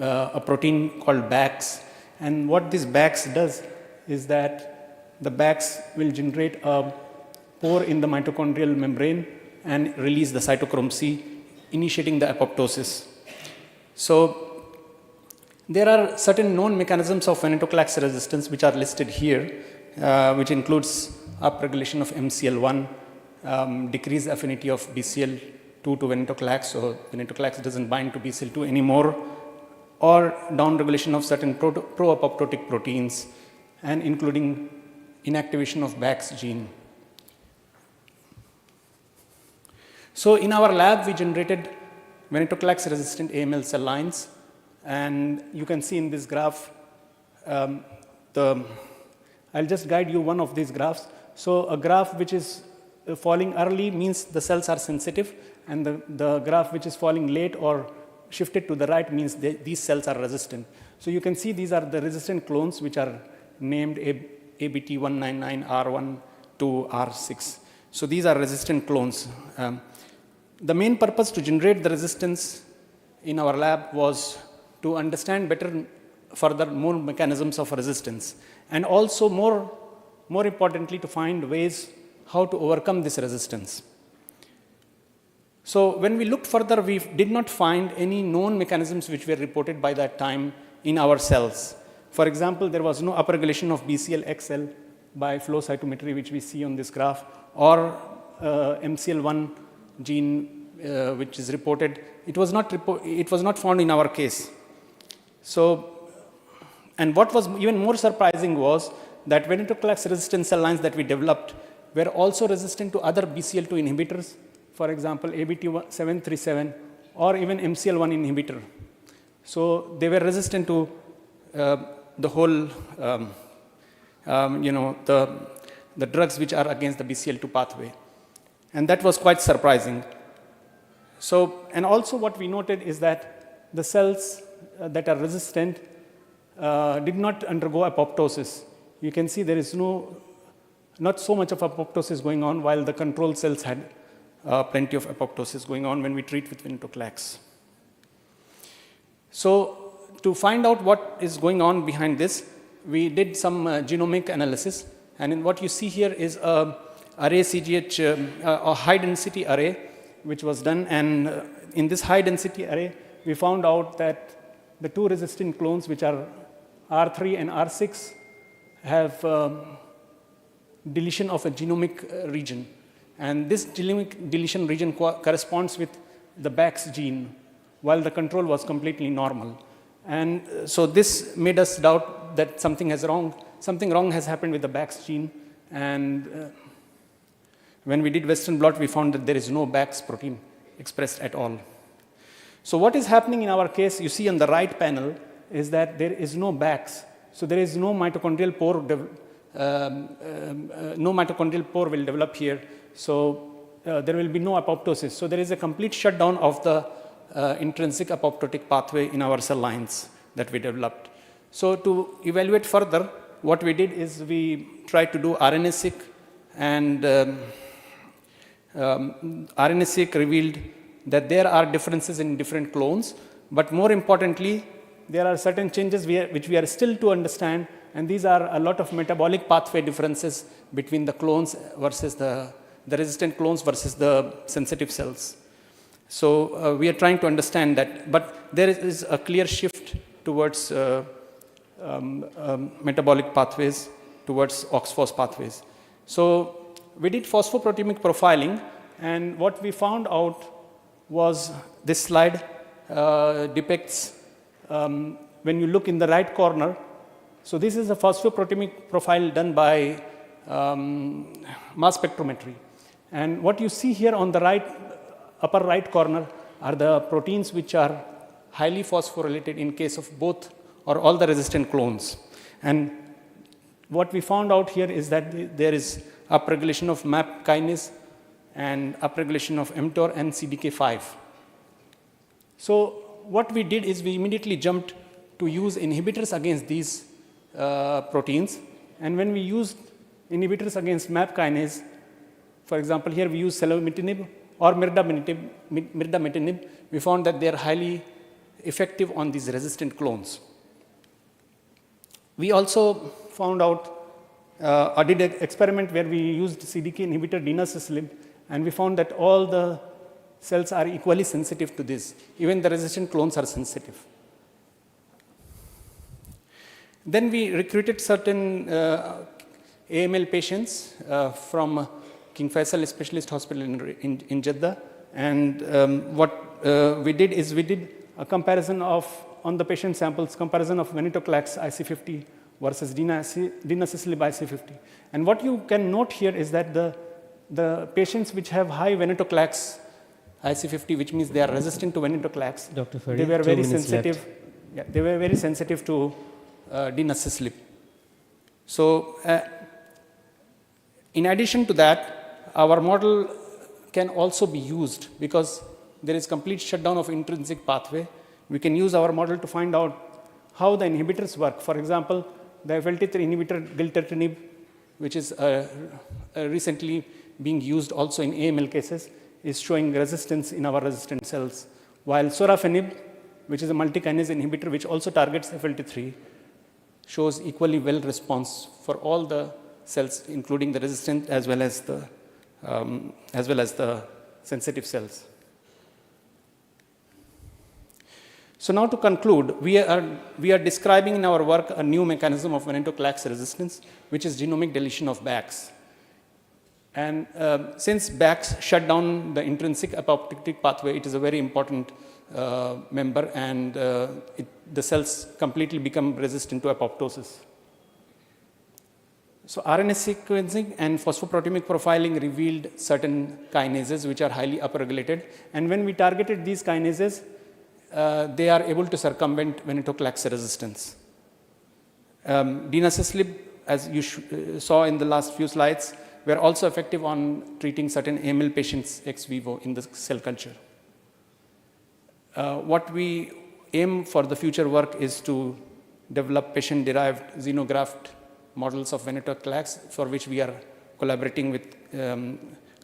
[SPEAKER 10] a protein called BAX. And what this BAX does is that the BAX will generate a pore in the mitochondrial membrane and release the cytochrome C, initiating the apoptosis. So there are certain known mechanisms of venetoclax resistance which are listed here, which includes upregulation of MCL1, decreased affinity of BCL2 to venetoclax, so venetoclax doesn't bind to BCL2 anymore, or downregulation of certain pro-apoptotic proteins, and including inactivation of BAX gene. So in our lab, we generated venetoclax resistant AML cell lines, and you can see in this graph, I'll just guide you one of these graphs. So a graph which is falling early means the cells are sensitive, and the graph which is falling late or shifted to the right means these cells are resistant. So you can see these are the resistant clones which are named ABT199R1 to R6. So these are resistant clones. The main purpose to generate the resistance in our lab was to understand better further more mechanisms of resistance, and also more importantly to find ways how to overcome this resistance. So when we looked further, we did not find any known mechanisms which were reported by that time in our cells. For example, there was no upregulation of BCL-XL by flow cytometry, which we see on this graph, or MCL1 gene which is reported. It was not found in our case. So, and what was even more surprising was that venetoclax resistant cell lines that we developed were also resistant to other BCL2 inhibitors, for example, ABT737 or even MCL1 inhibitor. So they were resistant to the whole, the drugs which are against the BCL2 pathway. And that was quite surprising. So, and also what we noted is that the cells that are resistant did not undergo apoptosis. You can see there is not so much of apoptosis going on, while the control cells had plenty of apoptosis going on when we treat with venetoclax. So to find out what is going on behind this, we did some genomic analysis. And in what you see here is a array CGH, a high density array, which was done. And in this high density array, we found out that the two resistant clones, which are R3 and R6, have deletion of a genomic region. And this genomic deletion region corresponds with the BAX gene, while the control was completely normal. And so this made us doubt that something wrong has happened with the BAX gene. And when we did Western blot, we found that there is no BAX protein expressed at all. So what is happening in our case, you see on the right panel, is that there is no BAX. So there is no mitochondrial pore, no mitochondrial pore will develop here. So there will be no apoptosis. So there is a complete shutdown of the intrinsic apoptotic pathway in our cell lines that we developed. So to evaluate further, what we did is we tried to do RNA-seq, and RNA-seq revealed that there are differences in different clones, but more importantly, there are certain changes which we are still to understand, and these are a lot of metabolic pathway differences between the clones versus the resistant clones versus the sensitive cells. So we are trying to understand that, but there is a clear shift towards metabolic pathways, towards OXPHOS pathways. So we did phosphoproteomic profiling, and what we found out was this slide depicts, when you look in the right corner, so this is a phosphoproteomic profile done by mass spectrometry. And what you see here on the right, upper right corner are the proteins which are highly phosphorylated in case of both or all the resistant clones. And what we found out here is that there is upregulation of MAP kinase and upregulation of mTOR and CDK5. So what we did is we immediately jumped to use inhibitors against these proteins. And when we used inhibitors against MAP kinase, for example, here we use selumetinib or mirdametinib, we found that they are highly effective on these resistant clones. We also found out, did an experiment where we used CDK inhibitor dinaciclib, and we found that all the cells are equally sensitive to this. Even the resistant clones are sensitive. Then we recruited certain AML patients from King Faisal Specialist Hospital in Jeddah. And what we did is we did a comparison of, on the patient samples, comparison of venetoclax IC50 versus dinaciclib IC50. And what you can note here is that the patients which have high venetoclax IC50, which means they are resistant to venetoclax,
[SPEAKER 3] Dr. Farid,
[SPEAKER 10] they were
[SPEAKER 3] 2
[SPEAKER 10] very
[SPEAKER 3] minutes
[SPEAKER 10] sensitive.
[SPEAKER 3] left.
[SPEAKER 10] Yeah, they were very sensitive to dinaciclib. So in addition to that, our model can also be used because there is complete shutdown of intrinsic pathway. We can use our model to find out how the inhibitors work. For example, the FLT3 inhibitor gilteritinib, which is recently being used also in AML cases, is showing resistance in our resistant cells, while sorafenib, which is a multikinase inhibitor which also targets FLT3, shows equally well response for all the cells, including the resistant as well as the sensitive cells. So now to conclude, we are describing in our work a new mechanism of venetoclax resistance, which is genomic deletion of BAX. And since BAX shut down the intrinsic apoptotic pathway, it is a very important member, and the cells completely become resistant to apoptosis. So RNA sequencing and phosphoproteomic profiling revealed certain kinases which are highly upregulated. And when we targeted these kinases, they are able to circumvent venetoclax resistance. Dinacislib, as you saw in the last few slides, were also effective on treating certain AML patients ex vivo in the cell culture. What we aim for the future work is to develop patient-derived xenograft models of venetoclax, for which we are collaborating with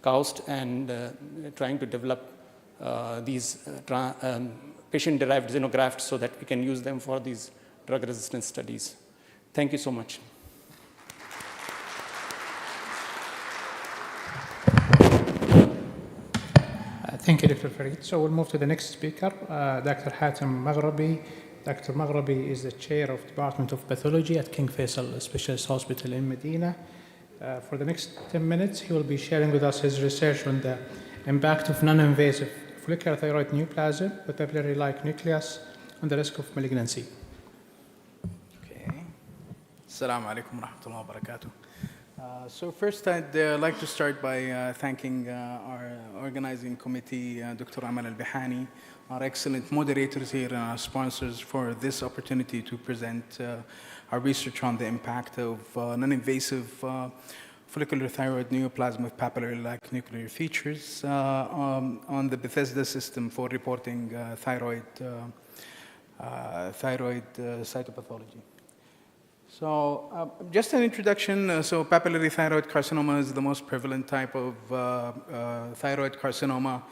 [SPEAKER 10] KAUST and trying to develop these patient-derived xenografts so that we can use them for these drug resistance studies. Thank you so much.
[SPEAKER 11] Thank you, Dr. Farid. So we'll move to the next speaker, Dr. Hatem Maghrabi. Dr. Maghrabi is the chair of Department of Pathology at King Faisal Specialist Hospital in Medina. For the next 10 minutes, he will be sharing with us his research on the impact of non-invasive follicular thyroid neoplasm with papillary-like nucleus on the risk of malignancy.
[SPEAKER 12] Okay. Assalamu alaikum wa rahmatullahi wa barakatuh. So first, I'd like to start by thanking our organizing committee, Dr. Amal Al-Bihani, our excellent moderators here, and our sponsors for this opportunity to present our research on the impact of non-invasive follicular thyroid neoplasm with papillary-like nuclear features on the Bethesda system for reporting thyroid cytopathology. So just an introduction. So papillary thyroid carcinoma is the most prevalent type of thyroid carcinoma.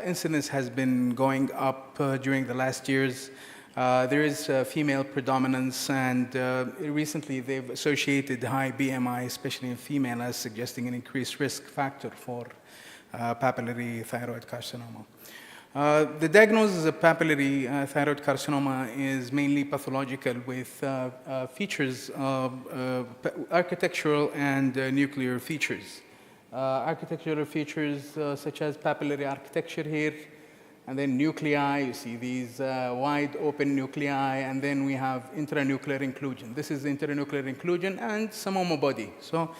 [SPEAKER 12] Incidence has been going up during the last years. There is female predominance, and recently they've associated high BMI, especially in female, as suggesting an increased risk factor for papillary thyroid carcinoma. The diagnosis of papillary thyroid carcinoma is mainly pathological with features of architectural and nuclear features. Architectural features such as papillary architecture here, and then nuclei. You see these wide open nuclei, and then we have intranuclear inclusion. This is intranuclear inclusion and some homobody. So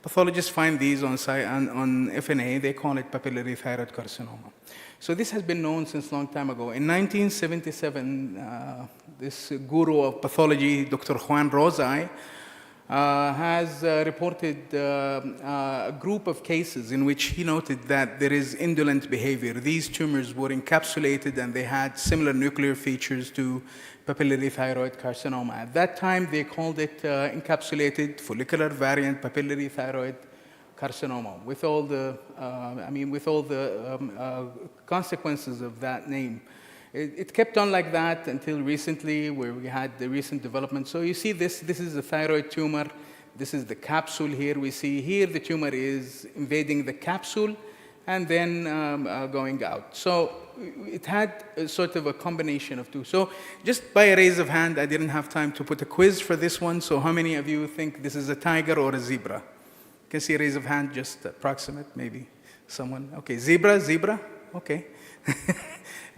[SPEAKER 12] pathologists find these on FNA. They call it papillary thyroid carcinoma. So this has been known since a long time ago. In 1977, this guru of pathology, Dr. Juan Rosay, has reported a group of cases in which he noted that there is indolent behavior. These tumors were encapsulated and they had similar nuclear features to papillary thyroid carcinoma. At that time, they called it encapsulated follicular variant papillary thyroid carcinoma, with all the, consequences of that name. It kept on like that until recently, where we had the recent development. So you see this is a thyroid tumor. This is the capsule here. We see here the tumor is invading the capsule and then going out. So it had a sort of a combination of two. So just by a raise of hand, I didn't have time to put a quiz for this one. So how many of you think this is a tiger or a zebra? Can see a raise of hand, just approximate, maybe someone. Okay, zebra, okay.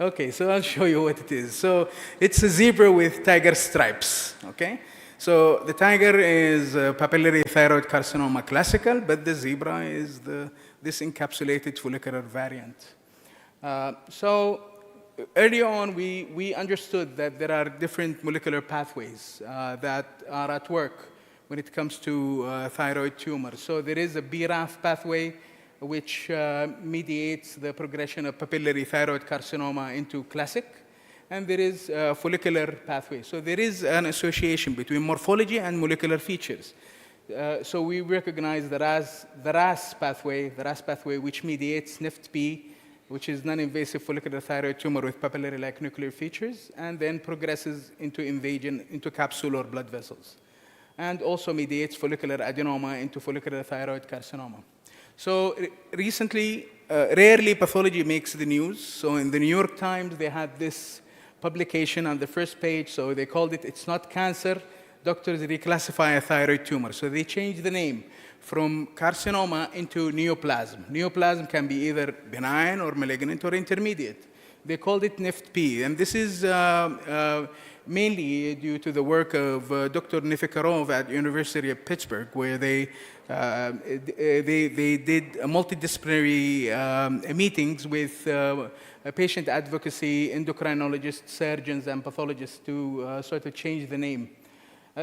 [SPEAKER 12] Okay, so I'll show you what it is. So it's a zebra with tiger stripes, okay? So the tiger is papillary thyroid carcinoma classical, but the zebra is this encapsulated follicular variant. So early on, we understood that there are different molecular pathways that are at work when it comes to thyroid tumor. So there is a BRAF pathway, which mediates the progression of papillary thyroid carcinoma into classic, and there is a follicular pathway. So there is an association between morphology and molecular features. So we recognize the RAS pathway, which mediates NIFT-B, which is non-invasive follicular thyroid tumor with papillary-like nuclear features, and then progresses into invasion into capsule or blood vessels, and also mediates follicular adenoma into follicular thyroid carcinoma. So recently, rarely pathology makes the news. So in the New York Times, they had this publication on the first page. So they called it, "It's Not Cancer, Doctors Reclassify a Thyroid Tumor." So they changed the name from carcinoma into neoplasm. Neoplasm can be either benign or malignant or intermediate. They called it NIFT-P, and this is mainly due to the work of Dr. Nifikarov at University of Pittsburgh, where they did multidisciplinary meetings with patient advocacy, endocrinologists, surgeons, and pathologists to sort of change the name.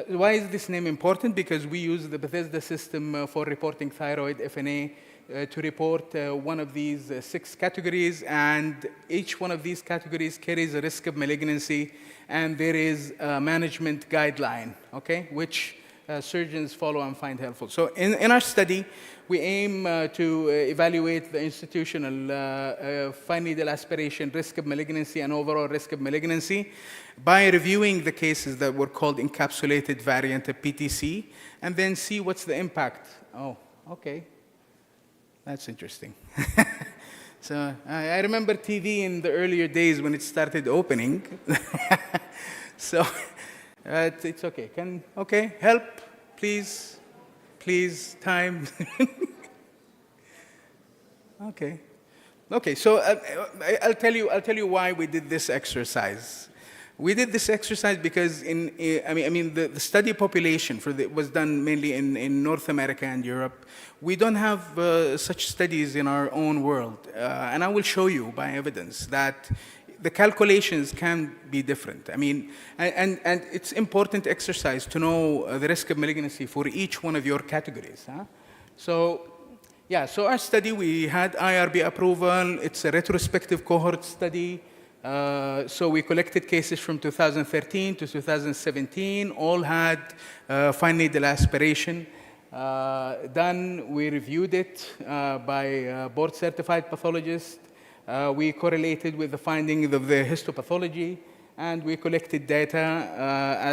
[SPEAKER 12] Why is this name important? Because we use the Bethesda system for reporting thyroid FNA to report one of these 6 categories, and each one of these categories carries a risk of malignancy, and there is a management guideline, okay, which surgeons follow and find helpful. So in our study, we aim to evaluate the institutional fine needle aspiration risk of malignancy and overall risk of malignancy by reviewing the cases that were called encapsulated variant of PTC, and then see what's the impact. Oh, okay. That's interesting. So I remember TV in the earlier days when it started opening. So it's okay. Okay, help, please, time. Okay. So I'll tell you why we did this exercise. We did this exercise because the study population was done mainly in North America and Europe. We don't have such studies in our own world. And I will show you by evidence that the calculations can be different. And it's important exercise to know the risk of malignancy for each one of your categories. Huh? So our study, we had IRB approval. It's a retrospective cohort study. So we collected cases from 2013 to 2017, all had fine needle aspiration done. We reviewed it by board-certified pathologists. We correlated with the findings of the histopathology, and we collected data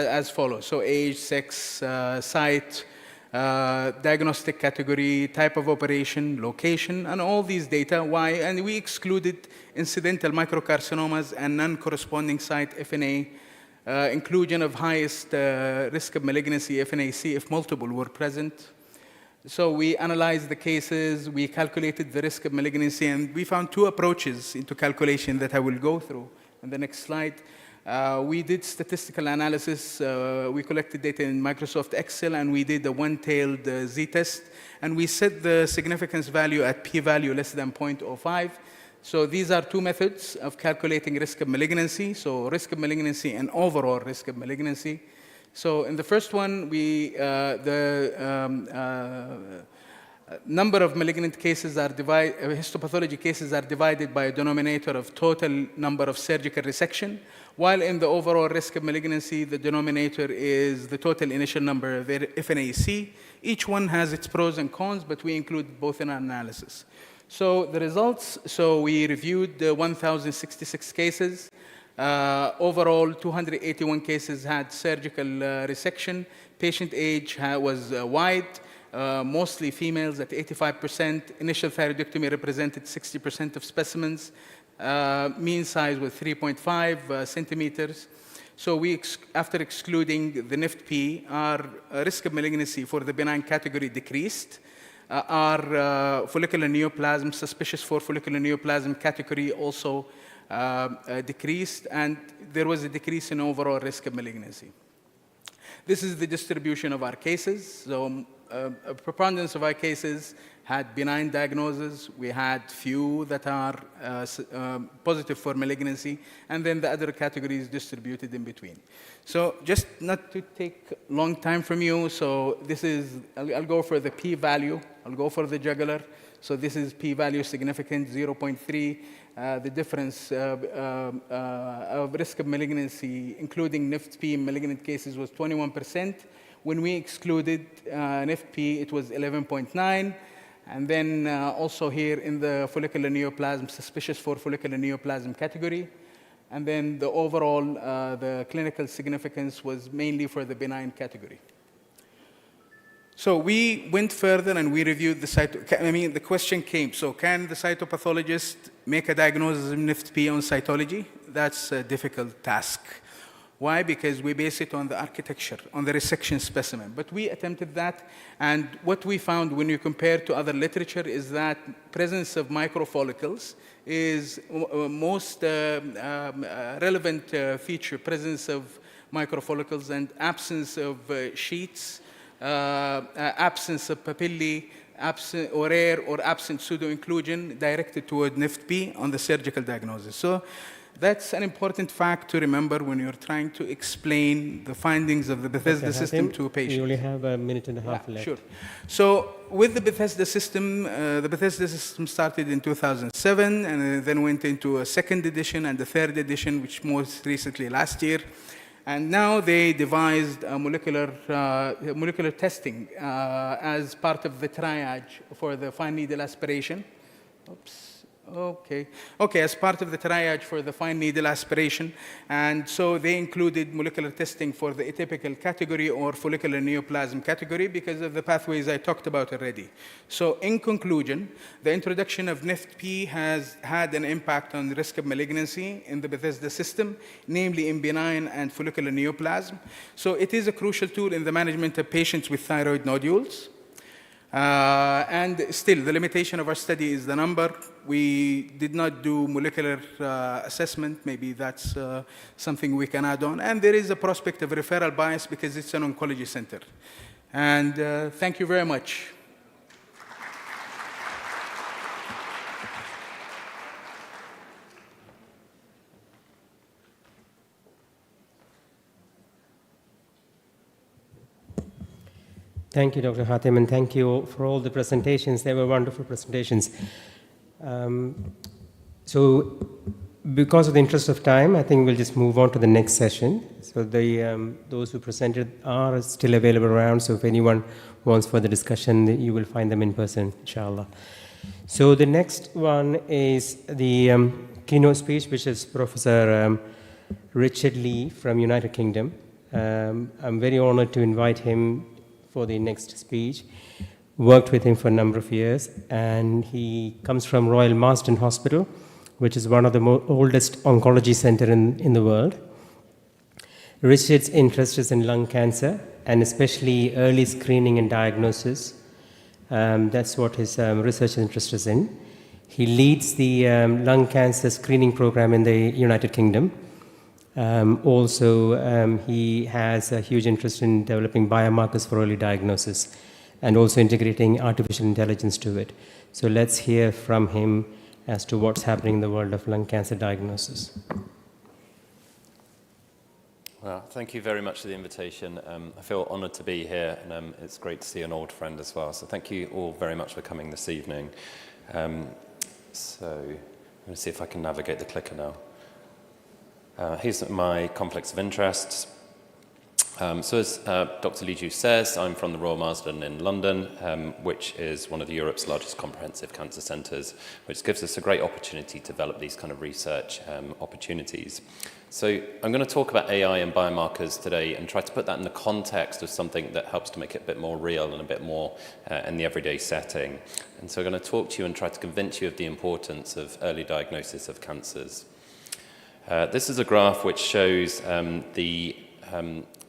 [SPEAKER 12] as follows. So age, sex, site, diagnostic category, type of operation, location, and all these data. Why? And we excluded incidental microcarcinomas and non-corresponding site FNA, inclusion of highest risk of malignancy FNAC if multiple were present. So we analyzed the cases, we calculated the risk of malignancy, and we found 2 approaches into calculation that I will go through in the next slide. We did statistical analysis. We collected data in Microsoft Excel, and we did a one-tailed z-test, and we set the significance value at p-value less than 0.05. So these are 2 methods of calculating risk of malignancy, so risk of malignancy and overall risk of malignancy. So in the first one, number of malignant cases are histopathology cases are divided by a denominator of total number of surgical resection, while in the overall risk of malignancy, the denominator is the total initial number of FNAC. Each one has its pros and cons, but we include both in our analysis. So the results, we reviewed 1,066 cases. Overall, 281 cases had surgical resection. Patient age was wide, mostly females at 85%. Initial thyroidectomy represented 60% of specimens. Mean size was 3.5 centimeters. So after excluding the NIFT-P, our risk of malignancy for the benign category decreased. Our follicular neoplasm, suspicious for follicular neoplasm category also decreased, and there was a decrease in overall risk of malignancy. This is the distribution of our cases. So a preponderance of our cases had benign diagnosis. We had few that are positive for malignancy, and then the other categories distributed in between. So just not to take a long time from you, so this is, I'll go for the p-value. I'll go for the jugular. So this is p-value significant, 0.3. The difference of risk of malignancy, including NIFT-P in malignant cases, was 21%. When we excluded NIFT-P, it was 11.9. And then also here in the follicular neoplasm, suspicious for follicular neoplasm category. And then the overall, the clinical significance was mainly for the benign category. So we went further and we reviewed the question came, so can the cytopathologist make a diagnosis of NIFT-P on cytology? That's a difficult task. Why? Because we base it on the architecture, on the resection specimen. But we attempted that, and what we found when you compare to other literature is that presence of microfollicles is most relevant feature, presence of microfollicles and absence of sheets, absence of papillae, or rare or absent pseudo-inclusion directed toward NIFT-P on the surgical diagnosis. So that's an important fact to remember when you're trying to explain the findings of the Bethesda system to a patient.
[SPEAKER 3] You only have a minute and a half left.
[SPEAKER 12] Sure. So with the Bethesda system started in 2007 and then went into a second edition and the third edition, which most recently last year. And now they devised a molecular testing as part of the triage for the fine needle aspiration. Oops. Okay, as part of the triage for the fine needle aspiration. And so they included molecular testing for the atypical category or follicular neoplasm category because of the pathways I talked about already. So in conclusion, the introduction of NIFT-P has had an impact on the risk of malignancy in the Bethesda system, namely in benign and follicular neoplasm. So it is a crucial tool in the management of patients with thyroid nodules. And still, the limitation of our study is the number. We did not do molecular assessment. Maybe that's something we can add on. And there is a prospect of referral bias because it's an oncology center. And thank you very much.
[SPEAKER 3] Thank you, Dr. Hatem, and thank you for all the presentations. They were wonderful presentations. So because of the interest of time, I think we'll just move on to the next session. So those who presented are still available around, so if anyone wants further discussion, you will find them in person, inshallah. So the next one is the keynote speech, which is Professor Richard Lee from United Kingdom. I'm very honored to invite him for the next speech. Worked with him for a number of years, and he comes from Royal Marsden Hospital, which is one of the oldest oncology centers in the world. Richard's interest is in lung cancer, and especially early screening and diagnosis. That's what his research interest is in. He leads the lung cancer screening program in the United Kingdom. Also, he has a huge interest in developing biomarkers for early diagnosis and also integrating artificial intelligence to it. So let's hear from him as to what's happening in the world of lung cancer diagnosis.
[SPEAKER 13] Well, thank you very much for the invitation. I feel honored to be here, and it's great to see an old friend as well. So thank you all very much for coming this evening. So I'm going to see if I can navigate the clicker now. Here's my complex of interests. So as Dr. Liju says, I'm from the Royal Marsden in London, which is one of Europe's largest comprehensive cancer centres, which gives us a great opportunity to develop these kind of research opportunities. So I'm going to talk about AI and biomarkers today and try to put that in the context of something that helps to make it a bit more real and a bit more in the everyday setting. And so I'm going to talk to you and try to convince you of the importance of early diagnosis of cancers. This is a graph which shows the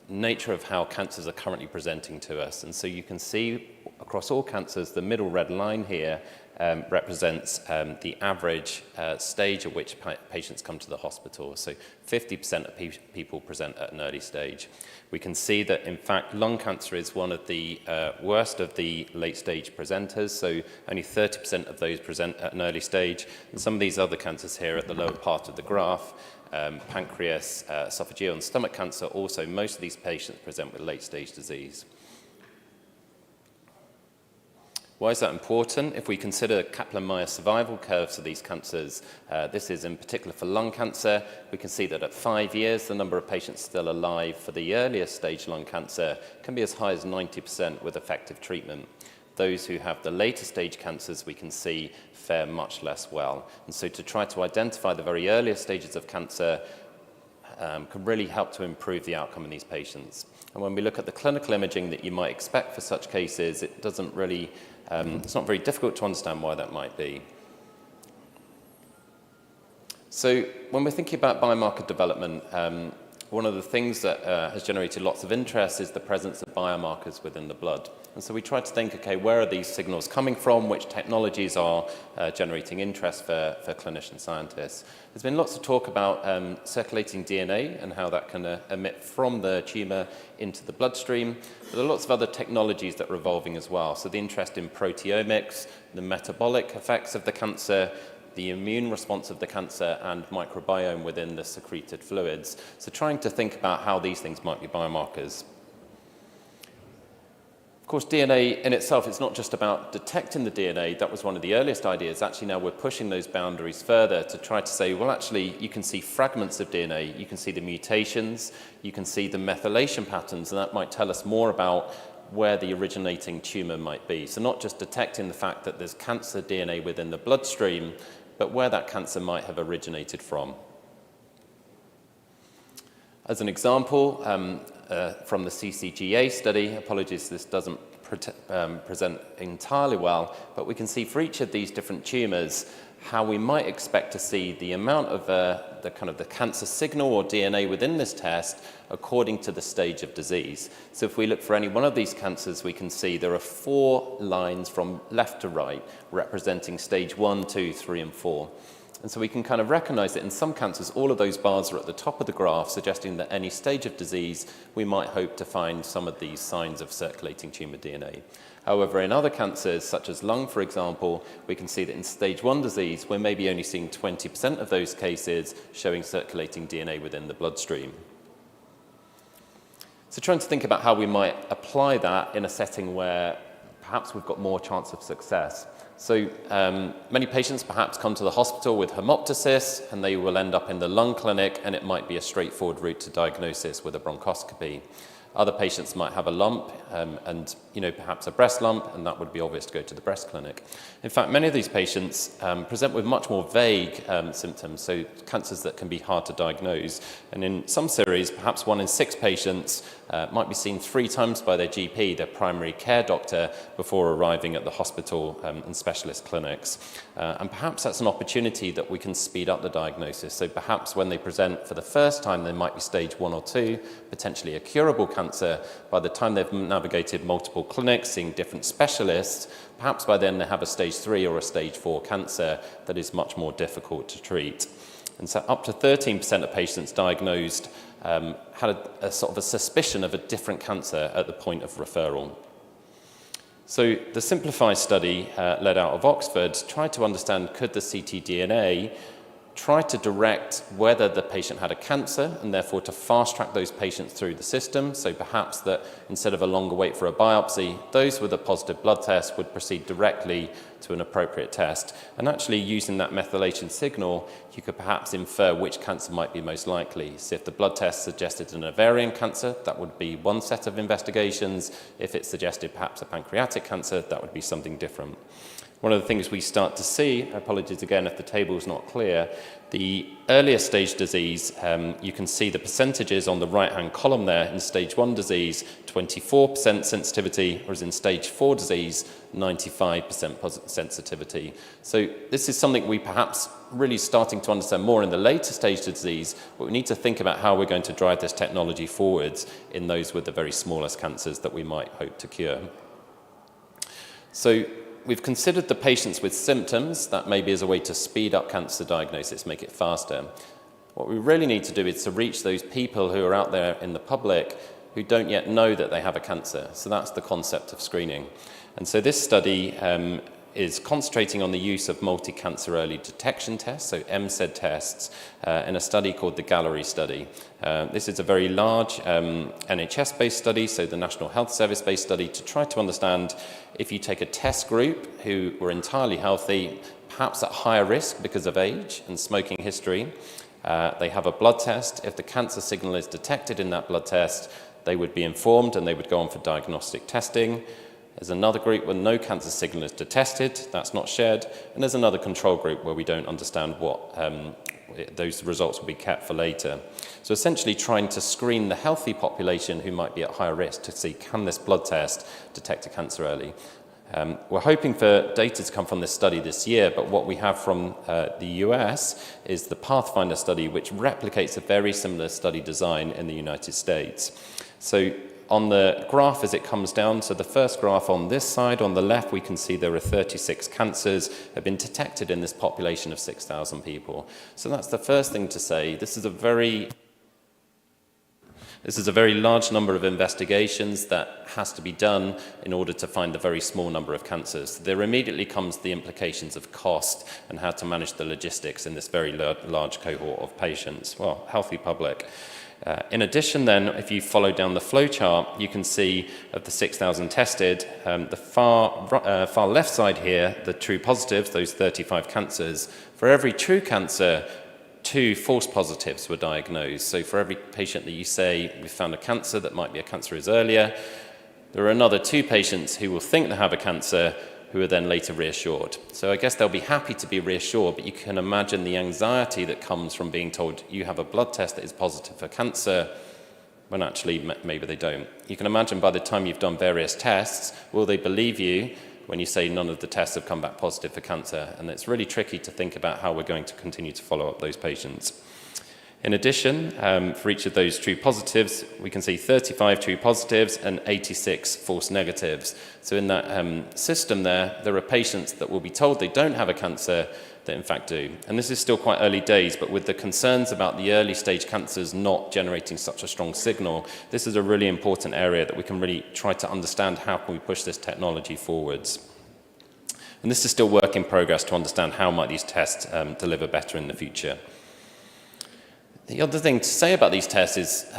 [SPEAKER 13] nature of how cancers are currently presenting to us. And so you can see across all cancers, the middle red line here represents the average stage at which patients come to the hospital. So 50% of people present at an early stage. We can see that, in fact, lung cancer is one of the worst of the late-stage presenters, so only 30% of those present at an early stage. And some of these other cancers here at the lower part of the graph, pancreas, esophageal and stomach cancer, also most of these patients present with late-stage disease. Why is that important? If we consider Kaplan-Meier survival curves of these cancers, this is in particular for lung cancer, we can see that at 5 years, the number of patients still alive for the earlier stage lung cancer can be as high as 90% with effective treatment. Those who have the later stage cancers, we can see, fare much less well. And so to try to identify the very earliest stages of cancer can really help to improve the outcome in these patients. And when we look at the clinical imaging that you might expect for such cases, it doesn't really, it's not very difficult to understand why that might be. So when we're thinking about biomarker development, one of the things that has generated lots of interest is the presence of biomarkers within the blood. And so we tried to think, okay, where are these signals coming from? Which technologies are generating interest for clinician scientists? There's been lots of talk about circulating DNA and how that can emit from the tumor into the bloodstream. But there are lots of other technologies that are evolving as well. So the interest in proteomics, the metabolic effects of the cancer, the immune response of the cancer, and microbiome within the secreted fluids. So trying to think about how these things might be biomarkers. Of course, DNA in itself, it's not just about detecting the DNA. That was one of the earliest ideas. Actually, now we're pushing those boundaries further to try to say, well, actually, you can see fragments of DNA. You can see the mutations. You can see the methylation patterns, and that might tell us more about where the originating tumor might be. So not just detecting the fact that there's cancer DNA within the bloodstream, but where that cancer might have originated from. As an example, from the CCGA study, apologies, this doesn't present entirely well, but we can see for each of these different tumors how we might expect to see the amount of the cancer signal or DNA within this test according to the stage of disease. So if we look for any one of these cancers, we can see there are 4 lines from left to right representing stage 1, 2, 3, and 4. And so we can kind of recognize that in some cancers, all of those bars are at the top of the graph, suggesting that any stage of disease, we might hope to find some of these signs of circulating tumor DNA. However, in other cancers, such as lung, for example, we can see that in stage 1 disease, we're maybe only seeing 20% of those cases showing circulating DNA within the bloodstream. So trying to think about how we might apply that in a setting where perhaps we've got more chance of success. So many patients perhaps come to the hospital with hemoptysis, and they will end up in the lung clinic, and it might be a straightforward route to diagnosis with a bronchoscopy. Other patients might have a lump and perhaps a breast lump, and that would be obvious to go to the breast clinic. In fact, many of these patients present with much more vague symptoms, so cancers that can be hard to diagnose. And in some series, perhaps 1 in 6 patients might be seen 3 times by their GP, their primary care doctor, before arriving at the hospital and specialist clinics. And perhaps that's an opportunity that we can speed up the diagnosis. So perhaps when they present for the first time, they might be stage 1 or 2, potentially a curable cancer. By the time they've navigated multiple clinics, seeing different specialists, perhaps by then they have a stage 3 or a stage 4 cancer that is much more difficult to treat. And so up to 13% of patients diagnosed had a sort of a suspicion of a different cancer at the point of referral. So the Simplify study led out of Oxford tried to understand, could the ctDNA try to direct whether the patient had a cancer and therefore to fast track those patients through the system. So perhaps that instead of a longer wait for a biopsy, those with a positive blood test would proceed directly to an appropriate test. And actually using that methylation signal, you could perhaps infer which cancer might be most likely. So if the blood test suggested an ovarian cancer, that would be one set of investigations. If it suggested perhaps a pancreatic cancer, that would be something different. One of the things we start to see, apologies again if the table is not clear, the earlier stage disease, you can see the percentages on the right-hand column there. In stage 1 disease, 24% sensitivity, whereas in stage 4 disease, 95% sensitivity. So this is something we perhaps really starting to understand more in the later stage of disease, but we need to think about how we're going to drive this technology forwards in those with the very smallest cancers that we might hope to cure. So we've considered the patients with symptoms. That maybe is a way to speed up cancer diagnosis, make it faster. What we really need to do is to reach those people who are out there in the public who don't yet know that they have a cancer. So that's the concept of screening. And so this study is concentrating on the use of multi-cancer early detection tests, so MCED tests, in a study called the Gallery study. This is a very large NHS-based study, so the National Health Service-based study, to try to understand if you take a test group who were entirely healthy, perhaps at higher risk because of age and smoking history, they have a blood test. If the cancer signal is detected in that blood test, they would be informed and they would go on for diagnostic testing. There's another group where no cancer signal is detected, that's not shared, and there's another control group where we don't understand what those results will be kept for later. So essentially trying to screen the healthy population who might be at higher risk to see, can this blood test detect a cancer early? We're hoping for data to come from this study this year, but what we have from the US is the Pathfinder study, which replicates a very similar study design in the United States. So on the graph as it comes down, so the first graph on this side, on the left, we can see there are 36 cancers have been detected in this population of 6,000 people. So that's the first thing to say. This is a very large number of investigations that has to be done in order to find the very small number of cancers. There immediately comes the implications of cost and how to manage the logistics in this very large cohort of patients. Well, healthy public. In addition then, if you follow down the flow chart, you can see of the 6,000 tested, the far left side here, the true positives, those 35 cancers. For every true cancer, 2 false positives were diagnosed. So for every patient that you say, we found a cancer that might be a cancerous earlier, there are another 2 patients who will think they have a cancer who are then later reassured. So I guess they'll be happy to be reassured, but you can imagine the anxiety that comes from being told you have a blood test that is positive for cancer, when actually maybe they don't. You can imagine by the time you've done various tests, will they believe you when you say none of the tests have come back positive for cancer? And it's really tricky to think about how we're going to continue to follow up those patients. In addition, for each of those true positives, we can see 35 true positives and 86 false negatives. So in that system there are patients that will be told they don't have a cancer that in fact do. And this is still quite early days, but with the concerns about the early stage cancers not generating such a strong signal, this is a really important area that we can really try to understand how can we push this technology forwards. And this is still work in progress to understand how might these tests deliver better in the future. The other thing to say about these tests is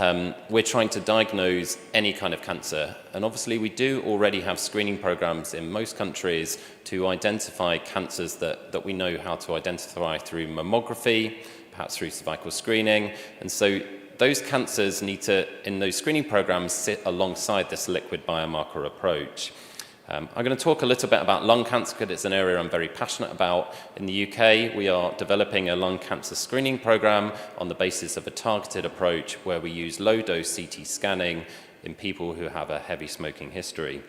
[SPEAKER 13] we're trying to diagnose any kind of cancer. And obviously we do already have screening programs in most countries to identify cancers that we know how to identify through mammography, perhaps through cervical screening. And so those cancers need to, in those screening programs, sit alongside this liquid biomarker approach. I'm going to talk a little bit about lung cancer because it's an area I'm very passionate about. In the UK, we are developing a lung cancer screening program on the basis of a targeted approach where we use low-dose CT scanning in people who have a heavy smoking history.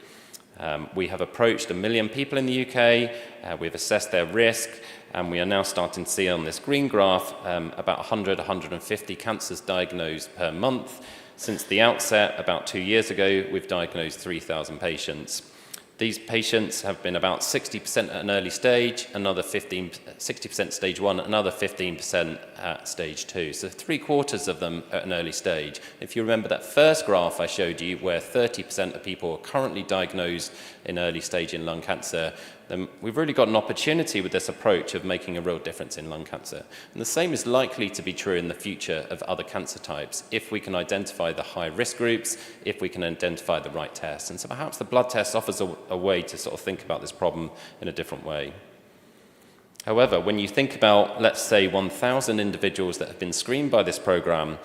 [SPEAKER 13] We have approached 1 million people in the UK, we've assessed their risk, and we are now starting to see on this green graph about 100, 150 cancers diagnosed per month. Since the outset, about 2 years ago, we've diagnosed 3,000 patients. These patients have been about 60% at an early stage, another 60% stage 1, another 15% at stage 2. So 3/4 of them at an early stage. If you remember that first graph I showed you where 30% of people are currently diagnosed in early stage in lung cancer, then we've really got an opportunity with this approach of making a real difference in lung cancer. And the same is likely to be true in the future of other cancer types if we can identify the high risk groups, if we can identify the right tests. And so perhaps the blood test offers a way to sort of think about this problem in a different way. However, when you think about, let's say, 1,000 individuals that have been screened by this program,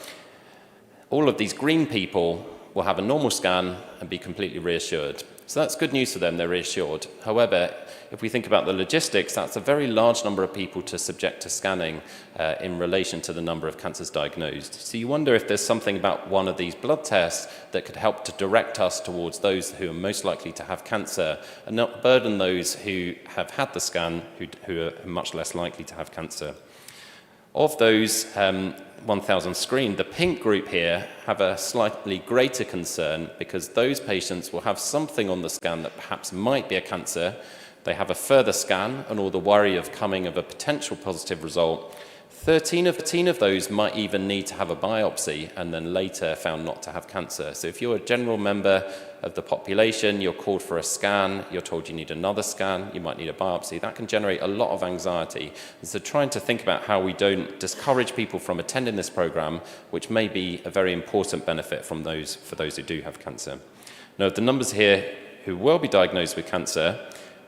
[SPEAKER 13] all of these green people will have a normal scan and be completely reassured. So that's good news for them, they're reassured. However, if we think about the logistics, that's a very large number of people to subject to scanning in relation to the number of cancers diagnosed. So you wonder if there's something about one of these blood tests that could help to direct us towards those who are most likely to have cancer and not burden those who have had the scan who are much less likely to have cancer. Of those 1,000 screened, the pink group here have a slightly greater concern because those patients will have something on the scan that perhaps might be a cancer. They have a further scan and all the worry of coming of a potential positive result. 13 of those might even need to have a biopsy and then later found not to have cancer. So if you're a general member of the population, you're called for a scan, you're told you need another scan, you might need a biopsy, that can generate a lot of anxiety. And so trying to think about how we don't discourage people from attending this program, which may be a very important benefit for those who do have cancer. Now, the numbers here who will be diagnosed with cancer,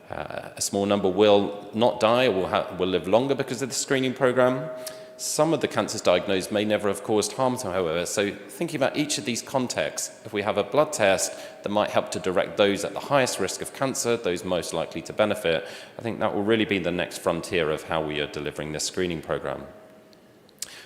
[SPEAKER 13] a small number will not die or will live longer because of the screening program. Some of the cancers diagnosed may never have caused harm, however. So thinking about each of these contexts, if we have a blood test that might help to direct those at the highest risk of cancer, those most likely to benefit, I think that will really be the next frontier of how we are delivering this screening program.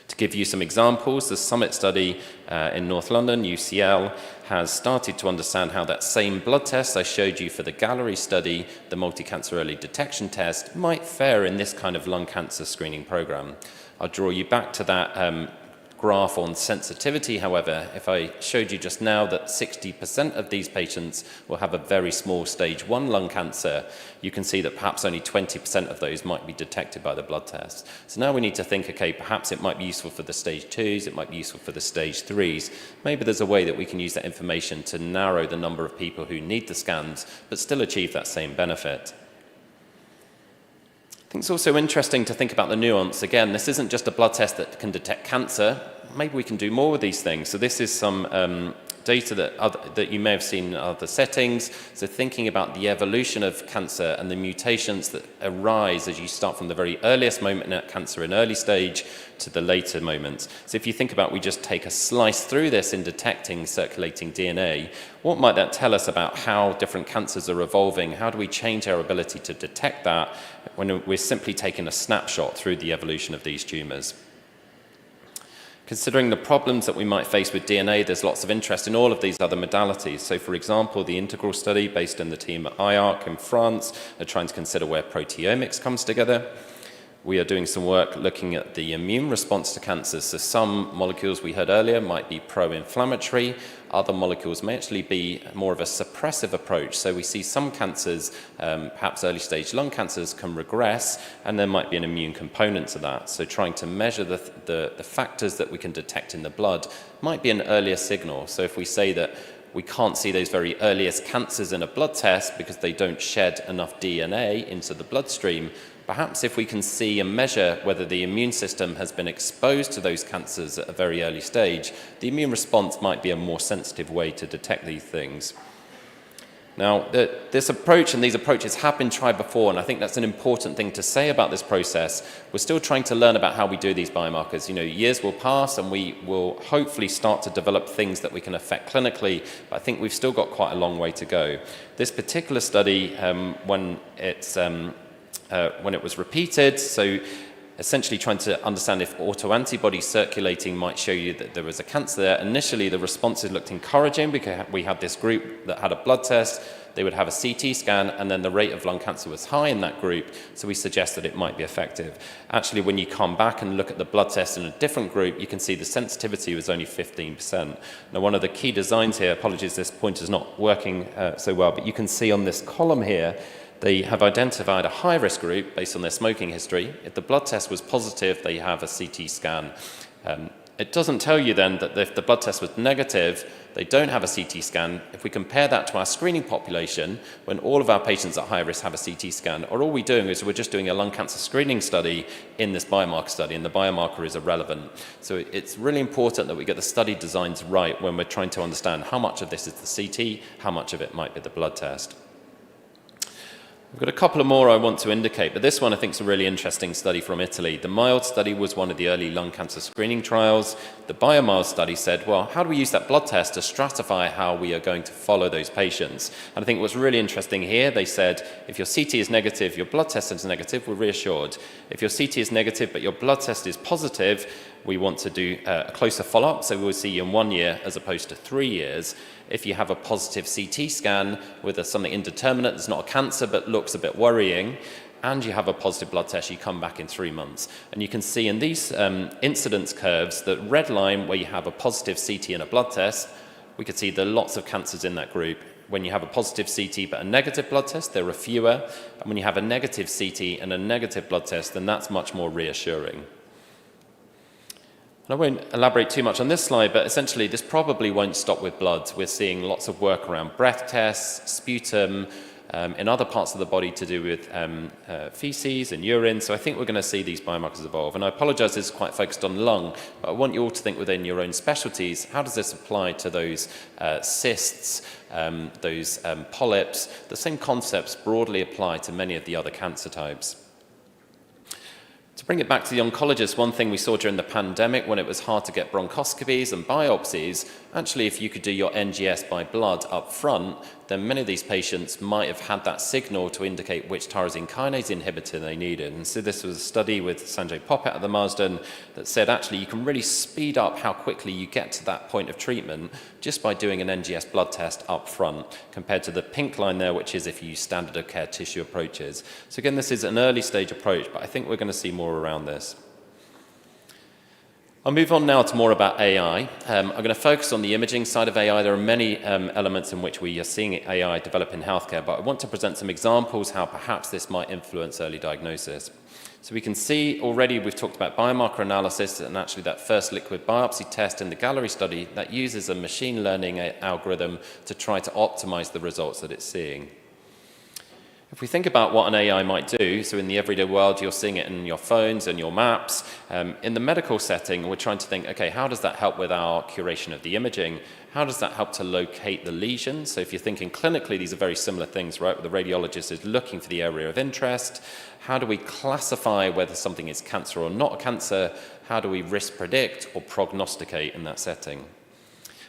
[SPEAKER 13] To give you some examples, the Summit study in North London, UCL, has started to understand how that same blood test I showed you for the Gallery study, the multi-cancer early detection test, might fare in this kind of lung cancer screening program. I'll draw you back to that graph on sensitivity. However, if I showed you just now that 60% of these patients will have a very small stage 1 lung cancer, you can see that perhaps only 20% of those might be detected by the blood test. So now we need to think, okay, perhaps it might be useful for the stage 2s, it might be useful for the stage 3s. Maybe there's a way that we can use that information to narrow the number of people who need the scans, but still achieve that same benefit. I think it's also interesting to think about the nuance. Again, this isn't just a blood test that can detect cancer. Maybe we can do more with these things. So this is some data that you may have seen in other settings. So thinking about the evolution of cancer and the mutations that arise as you start from the very earliest moment in cancer in early stage to the later moments. So if you think about, we just take a slice through this in detecting circulating DNA, what might that tell us about how different cancers are evolving? How do we change our ability to detect that when we're simply taking a snapshot through the evolution of these tumors? Considering the problems that we might face with DNA, there's lots of interest in all of these other modalities. So for example, the Integral study based in the team at IARC in France are trying to consider where proteomics comes together. We are doing some work looking at the immune response to cancers. So some molecules we heard earlier might be pro-inflammatory. Other molecules may actually be more of a suppressive approach. So we see some cancers, perhaps early stage lung cancers, can regress, and there might be an immune component to that. So trying to measure the factors that we can detect in the blood might be an earlier signal. So if we say that we can't see those very earliest cancers in a blood test because they don't shed enough DNA into the bloodstream, perhaps if we can see and measure whether the immune system has been exposed to those cancers at a very early stage, the immune response might be a more sensitive way to detect these things. Now, this approach and these approaches have been tried before, and I think that's an important thing to say about this process. We're still trying to learn about how we do these biomarkers. You know, years will pass and we will hopefully start to develop things that we can affect clinically, but I think we've still got quite a long way to go. This particular study, when it was repeated, so essentially trying to understand if autoantibodies circulating might show you that there was a cancer there. Initially, the responses looked encouraging because we had this group that had a blood test, they would have a CT scan, and then the rate of lung cancer was high in that group, so we suggested it might be effective. Actually, when you come back and look at the blood test in a different group, you can see the sensitivity was only 15%. Now, one of the key designs here, apologies, this pointer is not working so well, but you can see on this column here, they have identified a high-risk group based on their smoking history. If the blood test was positive, they have a CT scan. It doesn't tell you then that if the blood test was negative, they don't have a CT scan. If we compare that to our screening population, when all of our patients at high risk have a CT scan, or all we're doing is we're just doing a lung cancer screening study in this biomarker study, and the biomarker is irrelevant. So it's really important that we get the study designs right when we're trying to understand how much of this is the CT, how much of it might be the blood test. I've got a couple of more I want to indicate, but this one I think is a really interesting study from Italy. The MILD study was one of the early lung cancer screening trials. The BioMILD study said, well, how do we use that blood test to stratify how we are going to follow those patients? And I think what's really interesting here, they said, if your CT is negative, your blood test is negative, we're reassured. If your CT is negative, but your blood test is positive, we want to do a closer follow-up, so we'll see you in 1 year as opposed to 3 years. If you have a positive CT scan with something indeterminate, it's not a cancer but looks a bit worrying, and you have a positive blood test, you come back in 3 months. And you can see in these incidence curves, the red line where you have a positive CT and a blood test, we could see there are lots of cancers in that group. When you have a positive CT but a negative blood test, there are fewer. And when you have a negative CT and a negative blood test, then that's much more reassuring. I won't elaborate too much on this slide, but essentially this probably won't stop with blood. We're seeing lots of work around breath tests, sputum, in other parts of the body to do with feces and urine. So I think we're going to see these biomarkers evolve. And I apologize, this is quite focused on lung, but I want you all to think within your own specialties, how does this apply to those cysts, those polyps? The same concepts broadly apply to many of the other cancer types. To bring it back to the oncologists, one thing we saw during the pandemic when it was hard to get bronchoscopies and biopsies, actually if you could do your NGS by blood up front, then many of these patients might have had that signal to indicate which tyrosine kinase inhibitor they needed. And so this was a study with Sanjay Poppet at the Marsden that said actually you can really speed up how quickly you get to that point of treatment just by doing an NGS blood test up front, compared to the pink line there, which is if you use standard of care tissue approaches. So again, this is an early stage approach, but I think we're going to see more around this. I'll move on now to more about AI. I'm going to focus on the imaging side of AI. There are many elements in which we are seeing AI develop in healthcare, but I want to present some examples how perhaps this might influence early diagnosis. So we can see already we've talked about biomarker analysis, and actually that first liquid biopsy test in the Gallery study that uses a machine learning algorithm to try to optimize the results that it's seeing. If we think about what an AI might do, so in the everyday world, you're seeing it in your phones and your maps. In the medical setting, we're trying to think, okay, how does that help with our curation of the imaging? How does that help to locate the lesion? So if you're thinking clinically, these are very similar things, right? The radiologist is looking for the area of interest. How do we classify whether something is cancer or not a cancer? How do we risk predict or prognosticate in that setting?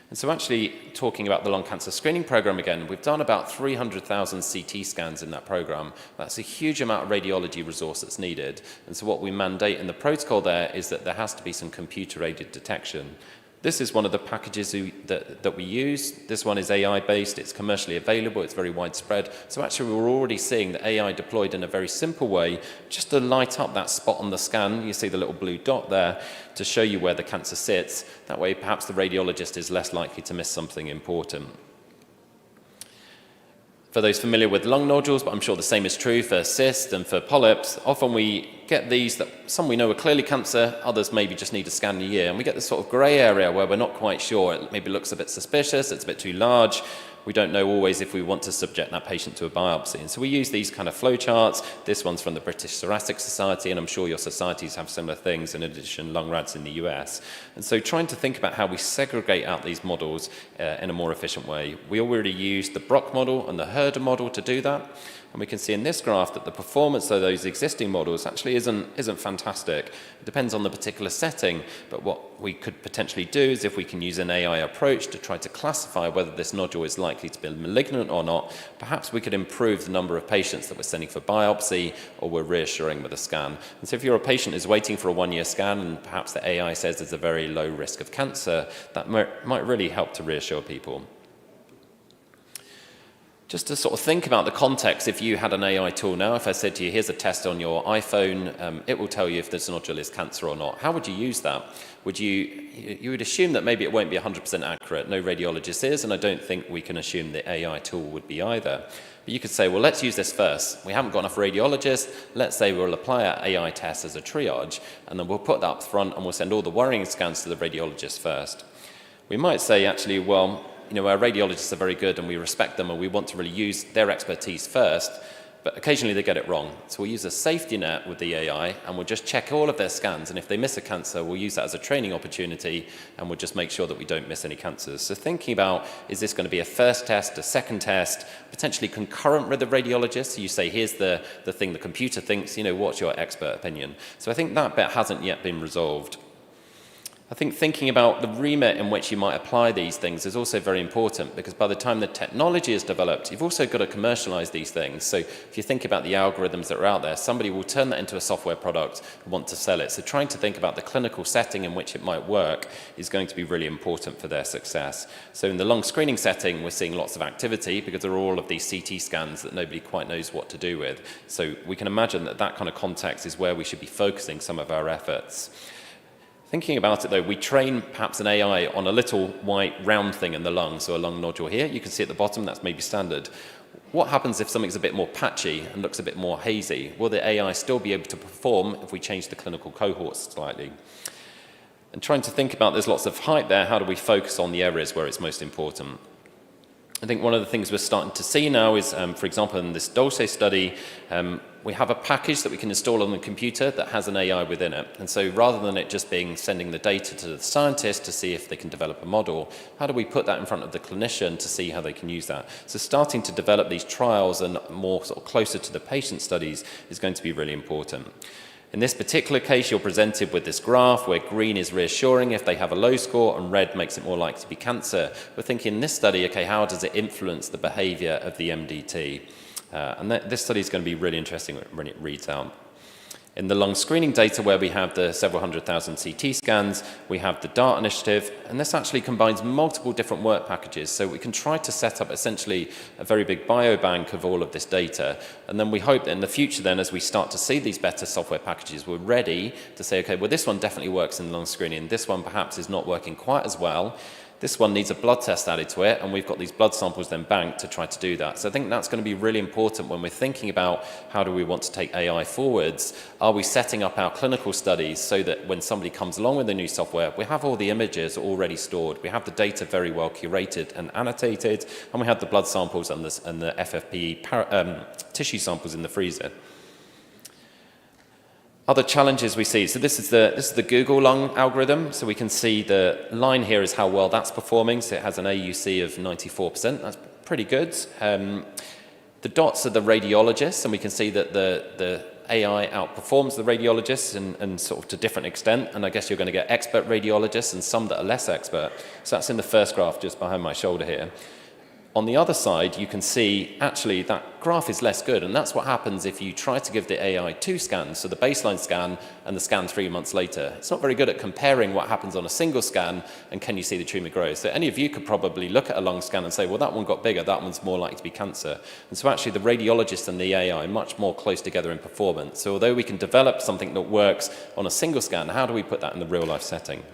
[SPEAKER 13] And so actually, talking about the lung cancer screening program again, we've done about 300,000 CT scans in that program. That's a huge amount of radiology resource that's needed. And so what we mandate in the protocol there is that there has to be some computer-aided detection. This is one of the packages that we use. This one is AI-based, it's commercially available, it's very widespread. So actually we're already seeing the AI deployed in a very simple way, just to light up that spot on the scan. You see the little blue dot there to show you where the cancer sits. That way perhaps the radiologist is less likely to miss something important. For those familiar with lung nodules, but I'm sure the same is true for cysts and for polyps, often we get these that some we know are clearly cancer, others maybe just need a scan a year, and we get this sort of grey area where we're not quite sure. It maybe looks a bit suspicious, it's a bit too large. We don't know always if we want to subject that patient to a biopsy. And so we use these kind of flow charts. This one's from the British Thoracic Society, and I'm sure your societies have similar things, in addition, lung rads in the US. And so trying to think about how we segregate out these models in a more efficient way. We already used the Brock model and the Herder model to do that. And we can see in this graph that the performance of those existing models actually isn't fantastic. It depends on the particular setting, but what we could potentially do is if we can use an AI approach to try to classify whether this nodule is likely to be malignant or not, perhaps we could improve the number of patients that we're sending for biopsy or we're reassuring with a scan. And so if you're a patient who's waiting for a one-year scan and perhaps the AI says there's a very low risk of cancer, that might really help to reassure people. Just to sort of think about the context, if you had an AI tool now, if I said to you, here's a test on your iPhone, it will tell you if this nodule is cancer or not. How would you use that? You would assume that maybe it won't be 100% accurate. No radiologist is, and I don't think we can assume the AI tool would be either. But you could say, well, let's use this first. We haven't got enough radiologists. Let's say we'll apply our AI test as a triage, and then we'll put that up front, and we'll send all the worrying scans to the radiologist first. We might say, actually, well, our radiologists are very good and we respect them and we want to really use their expertise first, but occasionally they get it wrong. So we'll use a safety net with the AI and we'll just check all of their scans, and if they miss a cancer, we'll use that as a training opportunity and we'll just make sure that we don't miss any cancers. So thinking about, is this going to be a first test, a second test, potentially concurrent with the radiologist? So you say, here's the thing the computer thinks, what's your expert opinion? So I think that bit hasn't yet been resolved. I think thinking about the remit in which you might apply these things is also very important, because by the time the technology is developed, you've also got to commercialize these things. So if you think about the algorithms that are out there, somebody will turn that into a software product and want to sell it. So trying to think about the clinical setting in which it might work is going to be really important for their success. So in the lung screening setting, we're seeing lots of activity because there are all of these CT scans that nobody quite knows what to do with. So we can imagine that that kind of context is where we should be focusing some of our efforts. Thinking about it though, we train perhaps an AI on a little white round thing in the lung, so a lung nodule here. You can see at the bottom, that's maybe standard. What happens if something's a bit more patchy and looks a bit more hazy? Will the AI still be able to perform if we change the clinical cohorts slightly? And trying to think about, there's lots of hype there, how do we focus on the areas where it's most important? I think one of the things we're starting to see now is, for example, in this Dulce study, we have a package that we can install on the computer that has an AI within it. And so rather than it just being sending the data to the scientist to see if they can develop a model, how do we put that in front of the clinician to see how they can use that? So starting to develop these trials and more sort of closer to the patient studies is going to be really important. In this particular case, you're presented with this graph where green is reassuring if they have a low score and red makes it more likely to be cancer. We're thinking in this study, okay, how does it influence the behavior of the MDT? And this study is going to be really interesting when it reads out. In the lung screening data where we have the several 100,000 CT scans, we have the DART initiative, and this actually combines multiple different work packages. So we can try to set up essentially a very big biobank of all of this data. And then we hope that in the future then, as we start to see these better software packages, we're ready to say, okay, well, this one definitely works in lung screening. This one perhaps is not working quite as well. This one needs a blood test added to it, and we've got these blood samples then banked to try to do that. So I think that's going to be really important when we're thinking about how do we want to take AI forwards. Are we setting up our clinical studies so that when somebody comes along with the new software, we have all the images already stored, we have the data very well curated and annotated, and we have the blood samples and the FFPE tissue samples in the freezer. Other challenges we see, so this is the Google lung algorithm, so we can see the line here is how well that's performing, so it has an AUC of 94%, that's pretty good. The dots are the radiologists, and we can see that the AI outperforms the radiologists and sort of to different extent, and I guess you're going to get expert radiologists and some that are less expert, so that's in the first graph just behind my shoulder here. On the other side, you can see actually that graph is less good, and that's what happens if you try to give the AI two scans, so the baseline scan and the scan 3 months later. It's not very good at comparing what happens on a single scan and can you see the tumour grow. So any of you could probably look at a lung scan and say, well, that one got bigger, that one's more likely to be cancer. And so actually the radiologist and the AI are much more close together in performance. So although we can develop something that works on a single scan, how do we put that in the real life setting?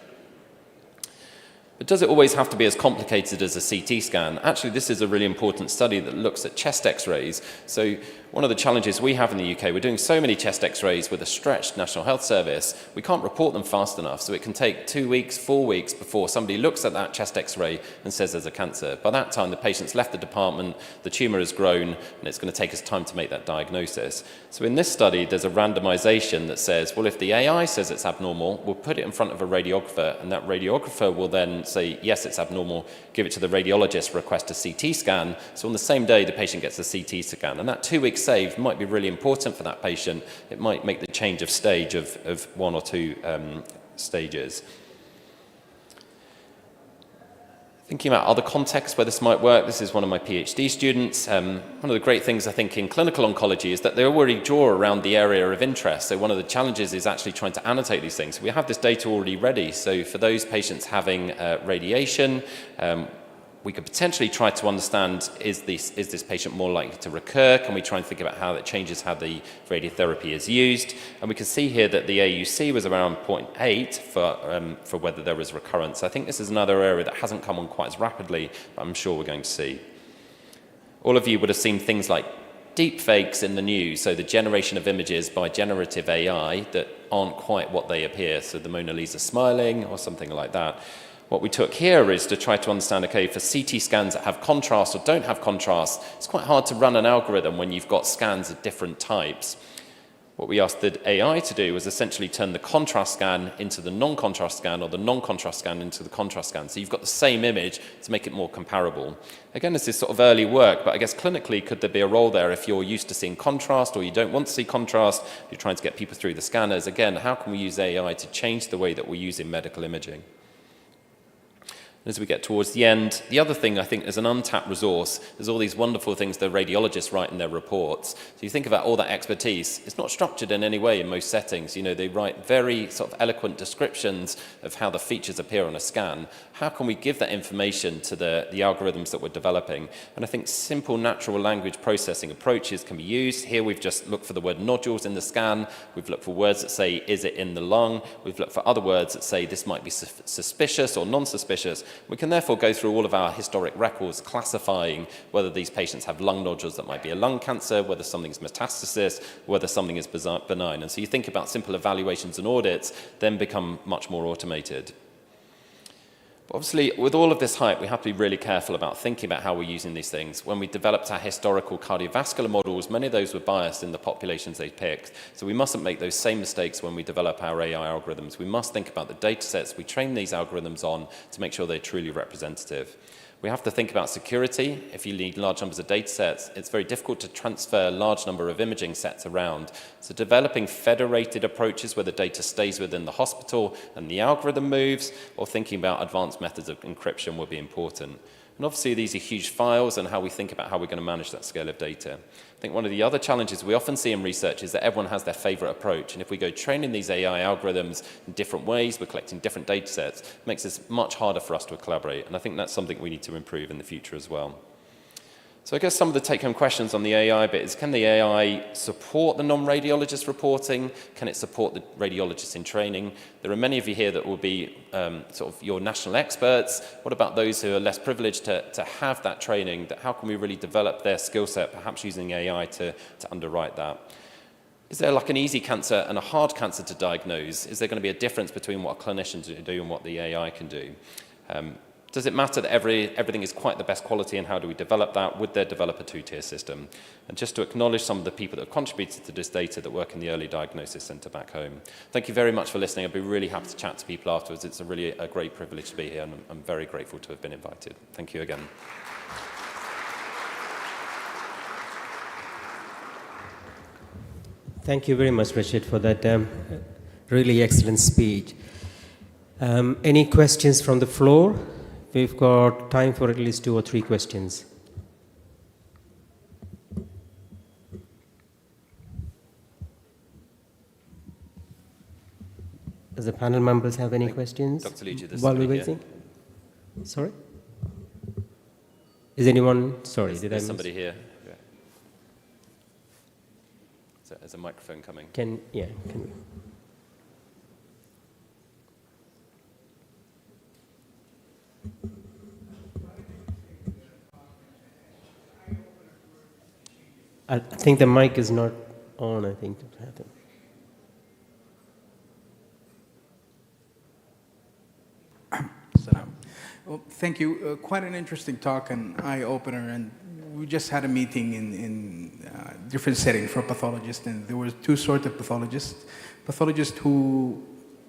[SPEAKER 13] But does it always have to be as complicated as a CT scan? Actually, this is a really important study that looks at chest x-rays. So one of the challenges we have in the UK, we're doing so many chest x-rays with a stretched National Health Service, we can't report them fast enough. So it can take 2 weeks, 4 weeks before somebody looks at that chest x-ray and says there's a cancer. By that time, the patient's left the department, the tumour has grown, and it's going to take us time to make that diagnosis. So in this study, there's a randomization that says, well, if the AI says it's abnormal, we'll put it in front of a radiographer, and that radiographer will then say, yes, it's abnormal, give it to the radiologist, request a CT scan. So on the same day, the patient gets a CT scan. And that 2 weeks saved might be really important for that patient. It might make the change of stage of 1 or 2 stages. Thinking about other contexts where this might work, this is one of my PhD students. One of the great things I think in clinical oncology is that they already draw around the area of interest. So one of the challenges is actually trying to annotate these things. We have this data already ready. So for those patients having radiation, we could potentially try to understand, is this patient more likely to recur? Can we try and think about how that changes how the radiotherapy is used? And we can see here that the AUC was around 0.8 for whether there was recurrence. I think this is another area that hasn't come on quite as rapidly, but I'm sure we're going to see. All of you would have seen things like deep fakes in the news, so the generation of images by generative AI that aren't quite what they appear, so the Mona Lisa smiling or something like that. What we took here is to try to understand, okay, for CT scans that have contrast or don't have contrast, it's quite hard to run an algorithm when you've got scans of different types. What we asked the AI to do was essentially turn the contrast scan into the non-contrast scan or the non-contrast scan into the contrast scan. So you've got the same image to make it more comparable. Again, this is sort of early work, but I guess clinically, could there be a role there if you're used to seeing contrast or you don't want to see contrast, you're trying to get people through the scanners? Again, how can we use AI to change the way that we're using medical imaging? As we get towards the end, the other thing I think is an untapped resource. There's all these wonderful things the radiologists write in their reports. So you think about all that expertise. It's not structured in any way in most settings. You know, they write very sort of eloquent descriptions of how the features appear on a scan. How can we give that information to the algorithms that we're developing? And I think simple natural language processing approaches can be used. Here we've just looked for the word nodules in the scan. We've looked for words that say, is it in the lung? We've looked for other words that say this might be suspicious or non-suspicious. We can therefore go through all of our historic records, classifying whether these patients have lung nodules that might be a lung cancer, whether something's metastasis, whether something is benign. And so you think about simple evaluations and audits, then become much more automated. But obviously, with all of this hype, we have to be really careful about thinking about how we're using these things. When we developed our historical cardiovascular models, many of those were biased in the populations they picked. So we mustn't make those same mistakes when we develop our AI algorithms. We must think about the data sets we train these algorithms on to make sure they're truly representative. We have to think about security. If you need large numbers of data sets, it's very difficult to transfer a large number of imaging sets around. So developing federated approaches where the data stays within the hospital and the algorithm moves, or thinking about advanced methods of encryption will be important. And obviously these are huge files, and how we think about how we're going to manage that scale of data. I think one of the other challenges we often see in research is that everyone has their favorite approach. And if we go training these AI algorithms in different ways, we're collecting different data sets, it makes it much harder for us to collaborate. And I think that's something we need to improve in the future as well. So I guess some of the take-home questions on the AI bit is, can the AI support the non-radiologist reporting? Can it support the radiologists in training? There are many of you here that will be sort of your national experts. What about those who are less privileged to have that training? How can we really develop their skill set, perhaps using AI to underwrite that? Is there like an easy cancer and a hard cancer to diagnose? Is there going to be a difference between what a clinician can do and what the AI can do? Does it matter that everything is quite the best quality, and how do we develop that? Would there develop a two-tier system? And just to acknowledge some of the people that have contributed to this data that work in the early diagnosis centre back home. Thank you very much for listening. I'd be really happy to chat to people afterwards. It's really a great privilege to be here, and I'm very grateful to have been invited. Thank you again.
[SPEAKER 3] Thank you very much, Richard, for that really excellent speech. Any questions from the floor? We've got time for at least 2 or 3 questions. Does the panel members have any questions?
[SPEAKER 13] Dr. Luigi, this
[SPEAKER 3] while we're waiting? Sorry? Is anyone? Sorry, did I miss?
[SPEAKER 13] Somebody here. Yeah. There's a microphone coming.
[SPEAKER 3] Can we? I think the mic is not on, I think.
[SPEAKER 12] Well, thank you. Quite an interesting talk and eye-opener. And we just had a meeting in different setting for pathologists, and there were 2 sorts of pathologists. Pathologists who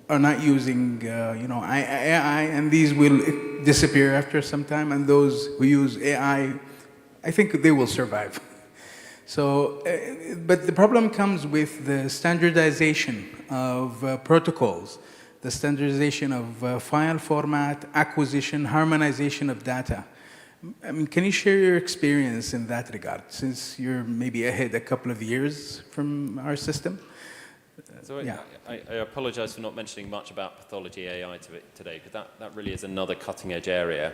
[SPEAKER 12] are not using, AI, and these will disappear after some time, and those who use AI, I think they will survive. So, but the problem comes with the standardization of protocols, the standardization of file format, acquisition, harmonization of data. I mean, can you share your experience in that regard, since you're maybe ahead a couple of years from our system?
[SPEAKER 13] So
[SPEAKER 12] yeah.
[SPEAKER 13] I apologize for not mentioning much about pathology AI today, because that really is another cutting-edge area.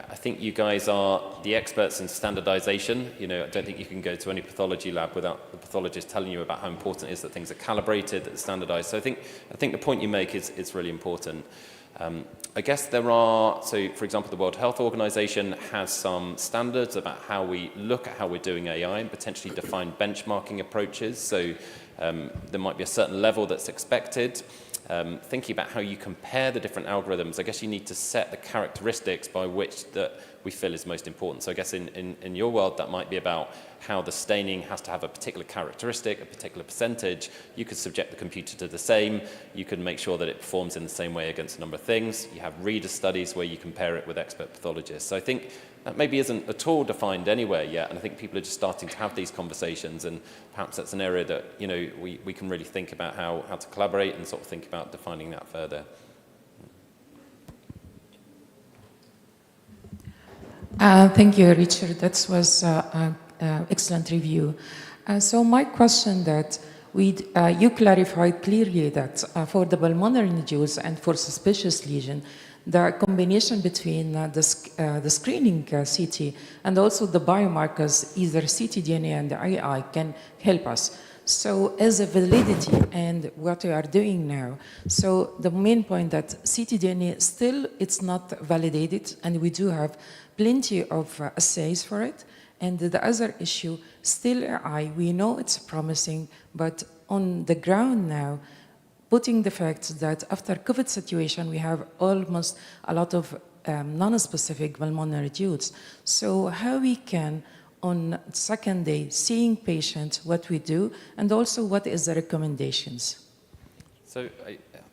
[SPEAKER 13] I think you guys are the experts in standardization. I don't think you can go to any pathology lab without the pathologist telling you about how important it is that things are calibrated, that are standardized. So I think the point you make is really important. I guess there are, so for example, the World Health Organization has some standards about how we look at how we're doing AI and potentially define benchmarking approaches. So there might be a certain level that's expected. Thinking about how you compare the different algorithms, I guess you need to set the characteristics by which that we feel is most important. So I guess in your world, that might be about how the staining has to have a particular characteristic, a particular percentage. You could subject the computer to the same. You can make sure that it performs in the same way against a number of things. You have reader studies where you compare it with expert pathologists. So I think that maybe isn't at all defined anywhere yet, and I think people are just starting to have these conversations, and perhaps that's an area that we can really think about how to collaborate and sort of think about defining that further.
[SPEAKER 14] Thank you, Richard. That was an excellent review. So my question that you clarified clearly that for the pulmonary nodules and for suspicious lesion, the combination between the screening CT and also the biomarkers, either ctDNA and the AI, can help us. So as a validity and what we are doing now, so the main point that ctDNA still it's not validated, and we do have plenty of assays for it. And the other issue, still AI, we know it's promising, but on the ground now, putting the fact that after COVID situation, we have almost a lot of non-specific pulmonary nodules. So how we can, on second day, seeing patients, what we do, and also what is the recommendations?
[SPEAKER 13] So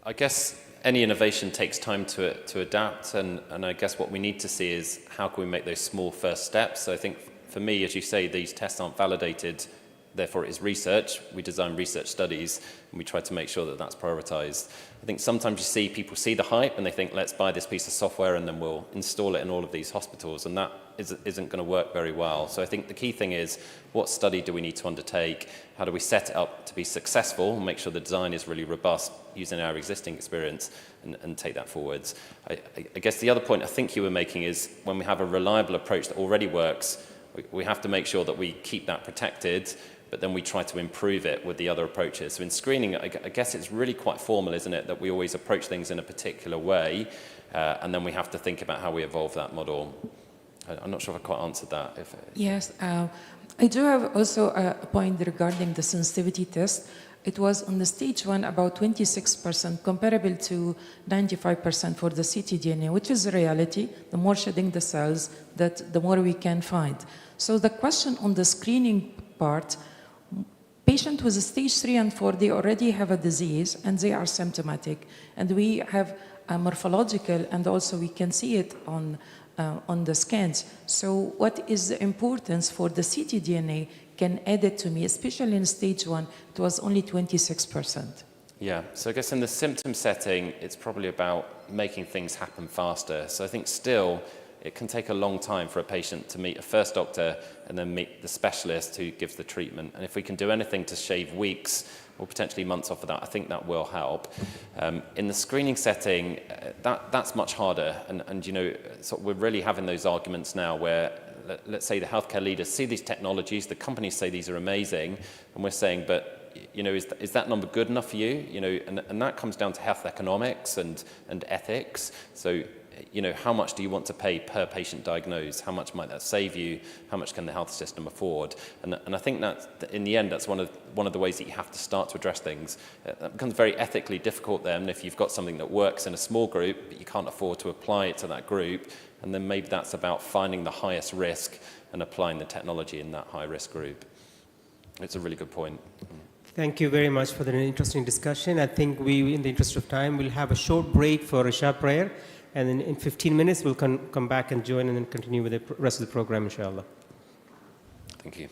[SPEAKER 13] I guess any innovation takes time to adapt, and I guess what we need to see is how can we make those small first steps. So I think for me, as you say, these tests aren't validated, therefore it is research. We design research studies and we try to make sure that that's prioritized. I think sometimes you see people see the hype and they think, let's buy this piece of software and then we'll install it in all of these hospitals, and that isn't going to work very well. So I think the key thing is, what study do we need to undertake? How do we set it up to be successful and make sure the design is really robust using our existing experience and take that forwards? I guess the other point I think you were making is, when we have a reliable approach that already works, we have to make sure that we keep that protected, but then we try to improve it with the other approaches. So in screening, I guess it's really quite formal, isn't it, that we always approach things in a particular way, and then we have to think about how we evolve that model. I'm not sure if I quite answered that.
[SPEAKER 14] Yes, I do have also a point regarding the sensitivity test. It was on the stage 1 about 26%, comparable to 95% for the ctDNA, which is a reality. The more shedding the cells, the more we can find. So the question on the screening part, patient with stage 3 and 4, they already have a disease and they are symptomatic. And we have a morphological, and also we can see it on the scans. So what is the importance for the ctDNA can add it to me, especially in stage 1, it was only 26%.
[SPEAKER 13] Yeah, so I guess in the symptom setting, it's probably about making things happen faster. So I think still, it can take a long time for a patient to meet a first doctor and then meet the specialist who gives the treatment. And if we can do anything to shave weeks or potentially months off of that, I think that will help. In the screening setting, that's much harder. And you know, so we're really having those arguments now where, let's say the healthcare leaders see these technologies, the companies say these are amazing, and we're saying, but you know, is that number good enough for you? You know, and that comes down to health economics and ethics. So, you know, how much do you want to pay per patient diagnosed? How much might that save you? How much can the health system afford? And I think that in the end, that's one of the ways that you have to start to address things. That becomes very ethically difficult then if you've got something that works in a small group, but you can't afford to apply it to that group. And then maybe that's about finding the highest risk and applying the technology in that high risk group. It's a really good point.
[SPEAKER 3] Thank you very much for the interesting discussion. I think we, in the interest of time, will have a short break for Isha prayer. And then in 15 minutes, we'll come back and join and then continue with the rest of the program, inshallah.
[SPEAKER 13] Thank you.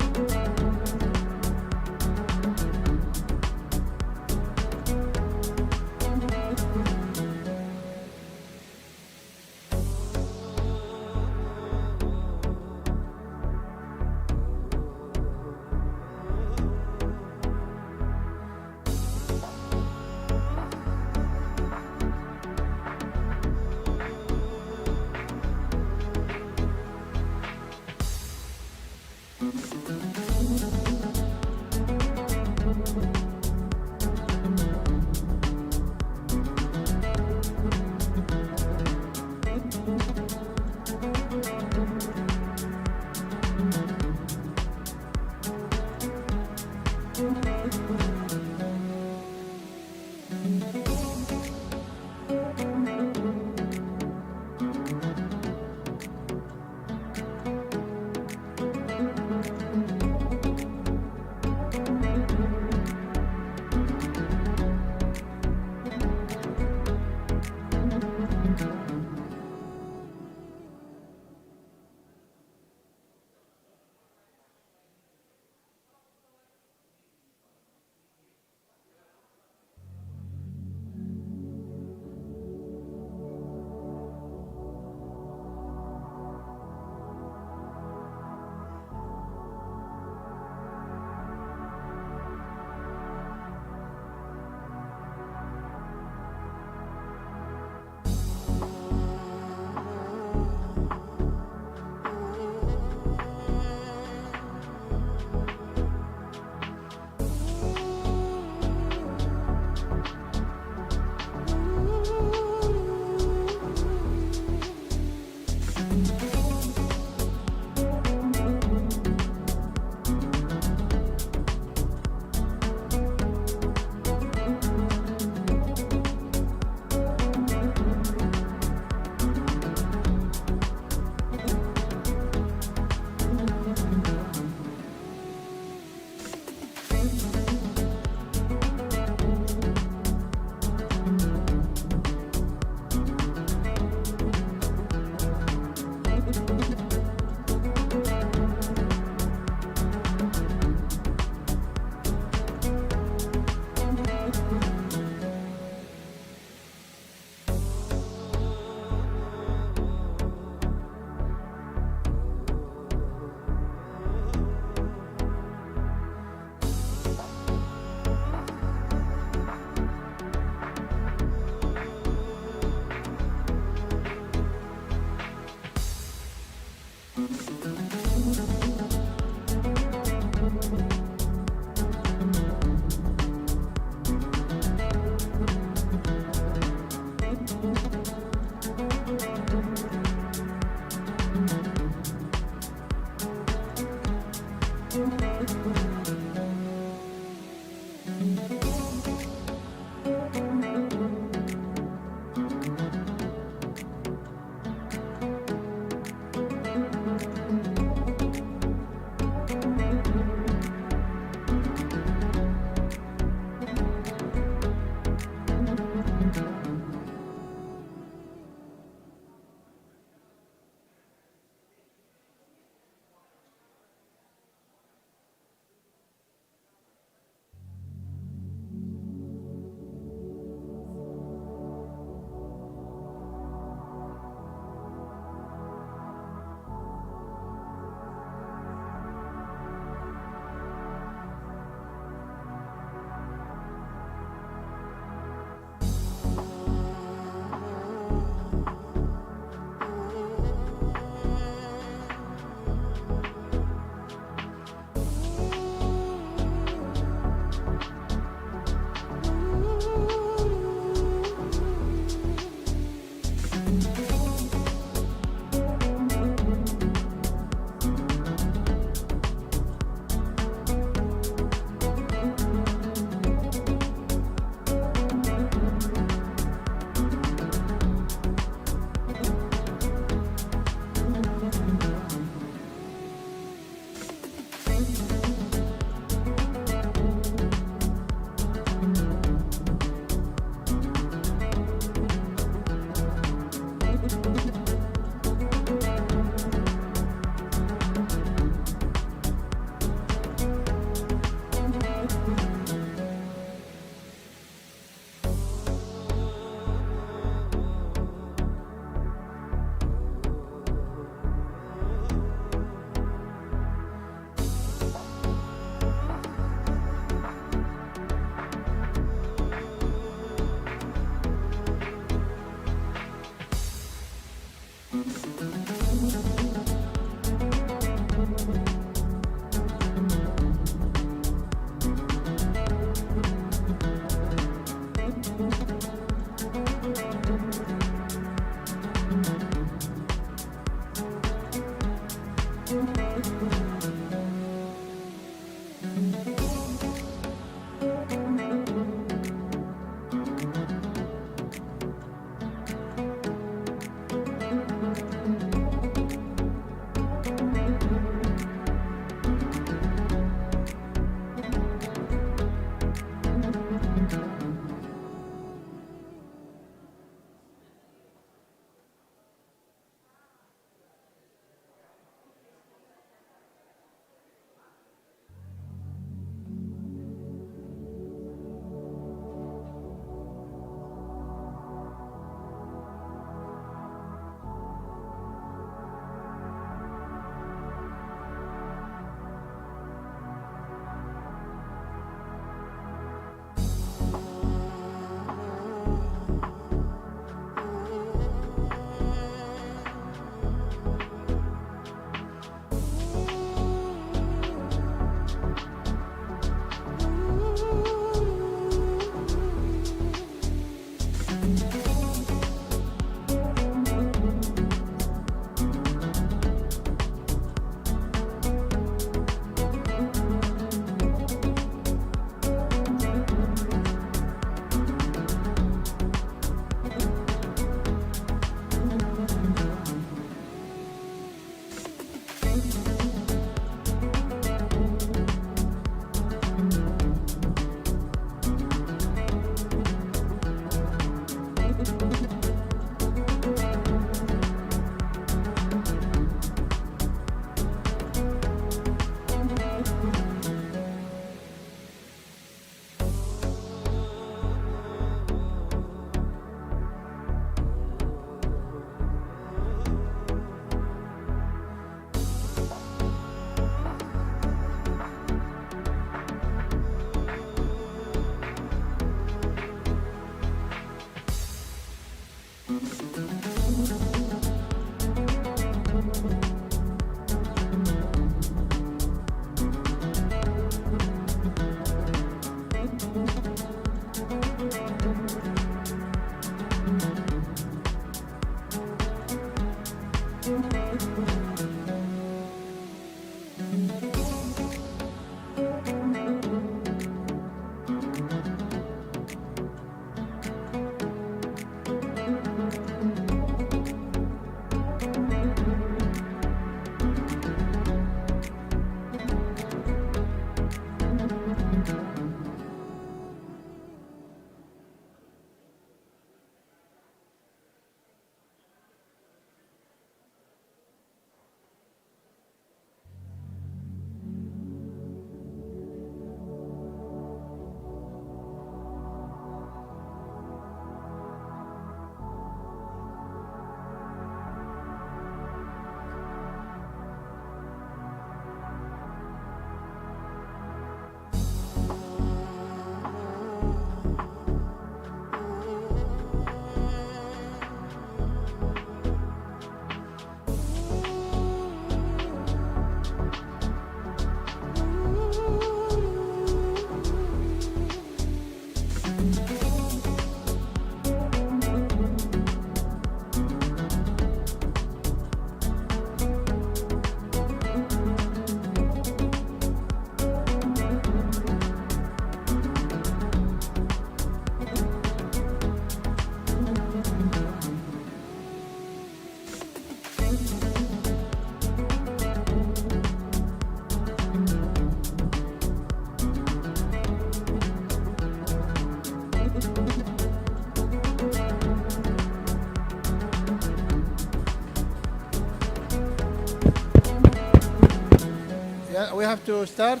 [SPEAKER 6] Yeah, we have to start.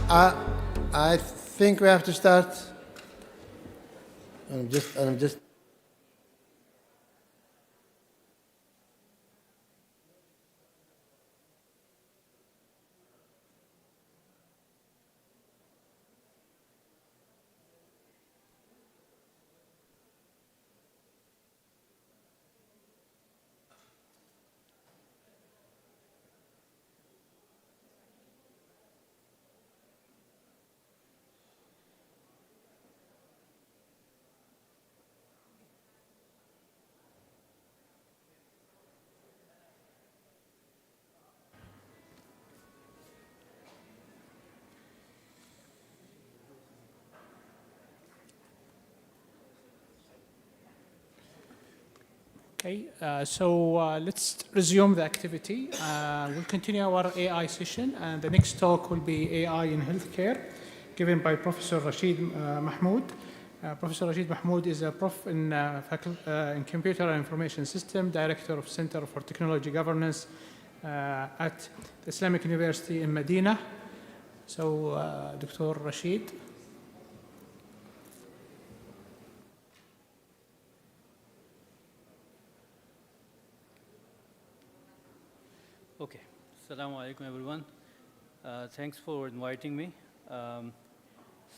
[SPEAKER 6] I think we have to start. I'm just.
[SPEAKER 11] Okay, let's resume the activity. We'll continue our AI session, and the next talk will be AI in healthcare, given by Professor Rashid Mahmoud. Professor Rashid Mahmoud is a prof in Computer and Information System, Director of Center for Technology Governance at the Islamic University in Medina. So, Dr. Rashid.
[SPEAKER 15] Okay, Assalamu alaikum everyone. Thanks for inviting me.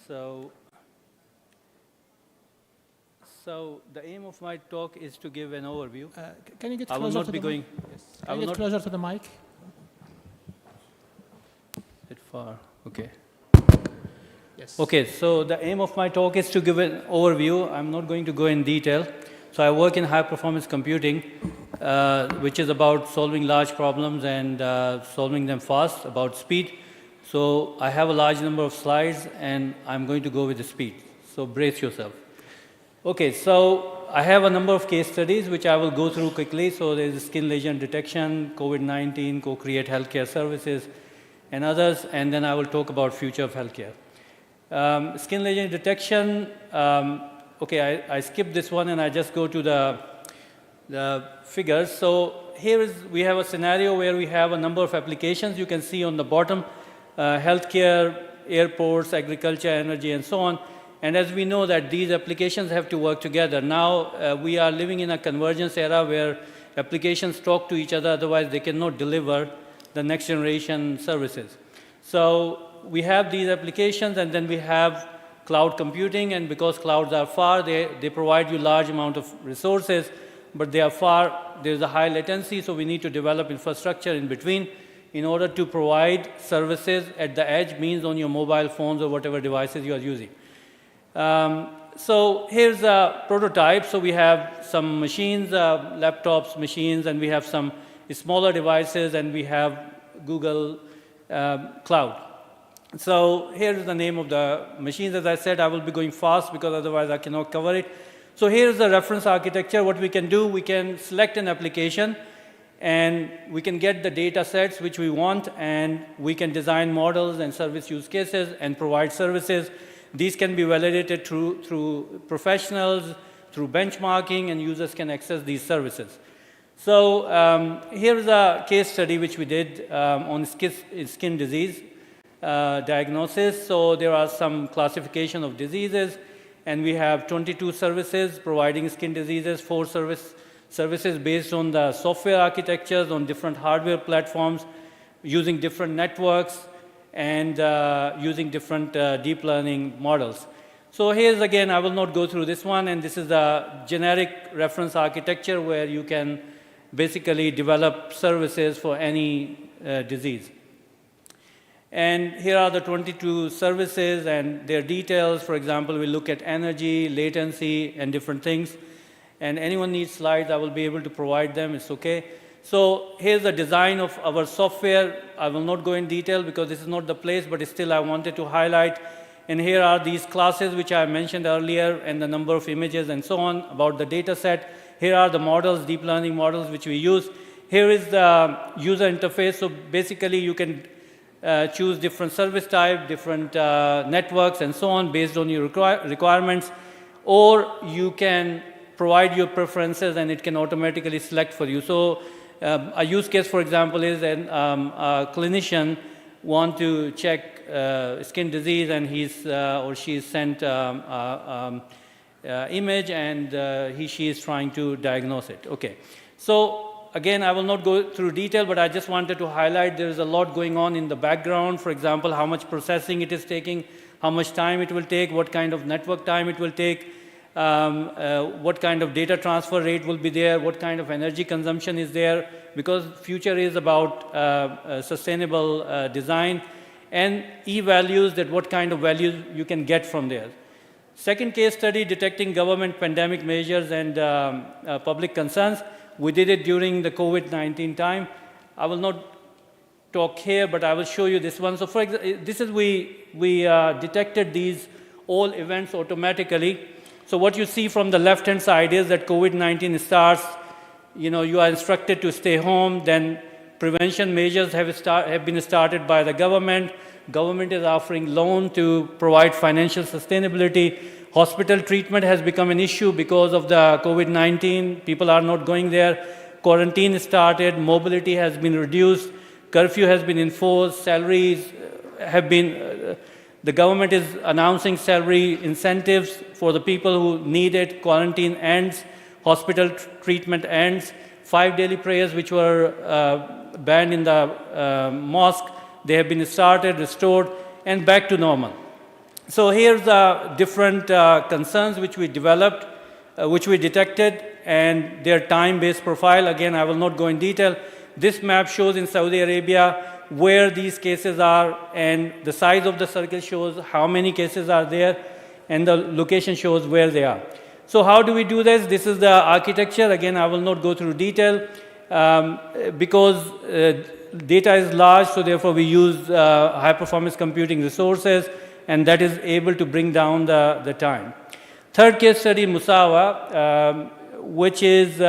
[SPEAKER 15] So the aim of my talk is to give an overview.
[SPEAKER 11] Can you get
[SPEAKER 15] I will
[SPEAKER 11] closer
[SPEAKER 15] not
[SPEAKER 11] to
[SPEAKER 15] be
[SPEAKER 11] the
[SPEAKER 15] going.
[SPEAKER 11] mic? Yes.
[SPEAKER 15] I
[SPEAKER 11] Can
[SPEAKER 15] will
[SPEAKER 11] you get
[SPEAKER 15] not
[SPEAKER 11] closer to the mic?
[SPEAKER 15] bit far. Okay.
[SPEAKER 11] Yes.
[SPEAKER 15] Okay, so the aim of my talk is to give an overview. I'm not going to go in detail. So I work in high performance computing, which is about solving large problems and solving them fast, about speed. So I have a large number of slides, and I'm going to go with the speed. So brace yourself. Okay, so I have a number of case studies, which I will go through quickly. So there's skin lesion detection, COVID-19, co-create healthcare services, and others. And then I will talk about future of healthcare. Skin lesion detection, okay, I skipped this one and I just go to the figures. So here we have a scenario where we have a number of applications. You can see on the bottom, healthcare, airports, agriculture, energy, and so on. And as we know that these applications have to work together. Now we are living in a convergence era where applications talk to each other, otherwise they cannot deliver the next generation services. So we have these applications, and then we have cloud computing, and because clouds are far, they provide you large amount of resources, but they are far, there's a high latency, so we need to develop infrastructure in between in order to provide services at the edge, means on your mobile phones or whatever devices you are using. So here's a prototype. So we have some machines, laptops, machines, and we have some smaller devices, and we have Google Cloud. So here's the name of the machines. As I said, I will be going fast because otherwise I cannot cover it. So here's the reference architecture. What we can do, we can select an application, and we can get the data sets which we want, and we can design models and service use cases and provide services. These can be validated through professionals, through benchmarking, and users can access these services. So here's a case study which we did on skin disease diagnosis. So there are some classification of diseases, and we have 22 services providing skin diseases, 4 services based on the software architectures on different hardware platforms, using different networks, and using different deep learning models. So here's again, I will not go through this one, and this is a generic reference architecture where you can basically develop services for any disease. And here are the 22 services and their details. For example, we look at energy, latency, and different things. And anyone needs slides, I will be able to provide them. It's okay. So here's the design of our software. I will not go in detail because this is not the place, but still I wanted to highlight. And here are these classes which I mentioned earlier, and the number of images and so on about the data set. Here are the models, deep learning models, which we use. Here is the user interface. So basically, you can choose different service type, different networks, and so on based on your requirements. Or you can provide your preferences, and it can automatically select for you. So a use case, for example, is a clinician want to check skin disease, and he's or she is sent image, and she is trying to diagnose it. Okay. So again, I will not go through detail, but I just wanted to highlight there is a lot going on in the background. For example, how much processing it is taking, how much time it will take, what kind of network time it will take, what kind of data transfer rate will be there, what kind of energy consumption is there, because future is about sustainable design, and E-values, that what kind of values you can get from there. Second case study, detecting government pandemic measures and public concerns. We did it during the COVID-19 time. I will not talk here, but I will show you this one. So for example, this is we detected these all events automatically. So what you see from the left-hand side is that COVID-19 starts, you are instructed to stay home, then prevention measures have been started by the government. Government is offering loan to provide financial sustainability. Hospital treatment has become an issue because of the COVID-19. People are not going there. Quarantine started, mobility has been reduced, curfew has been enforced, salaries have been, the government is announcing salary incentives for the people who need it. Quarantine ends, hospital treatment ends. 5 daily prayers which were banned in the mosque, they have been started, restored, and back to normal. So here's the different concerns which we developed, which we detected, and their time-based profile. Again, I will not go in detail. This map shows in Saudi Arabia where these cases are, and the size of the circle shows how many cases are there, and the location shows where they are. So how do we do this? This is the architecture. Again, I will not go through detail because data is large, so therefore we use high-performance computing resources, and that is able to bring down the time. Third case study, Musawa, which is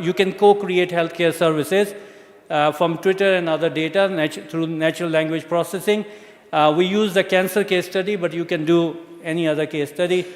[SPEAKER 15] you can co-create healthcare services from Twitter and other data through natural language processing. We use the cancer case study, but you can do any other case study.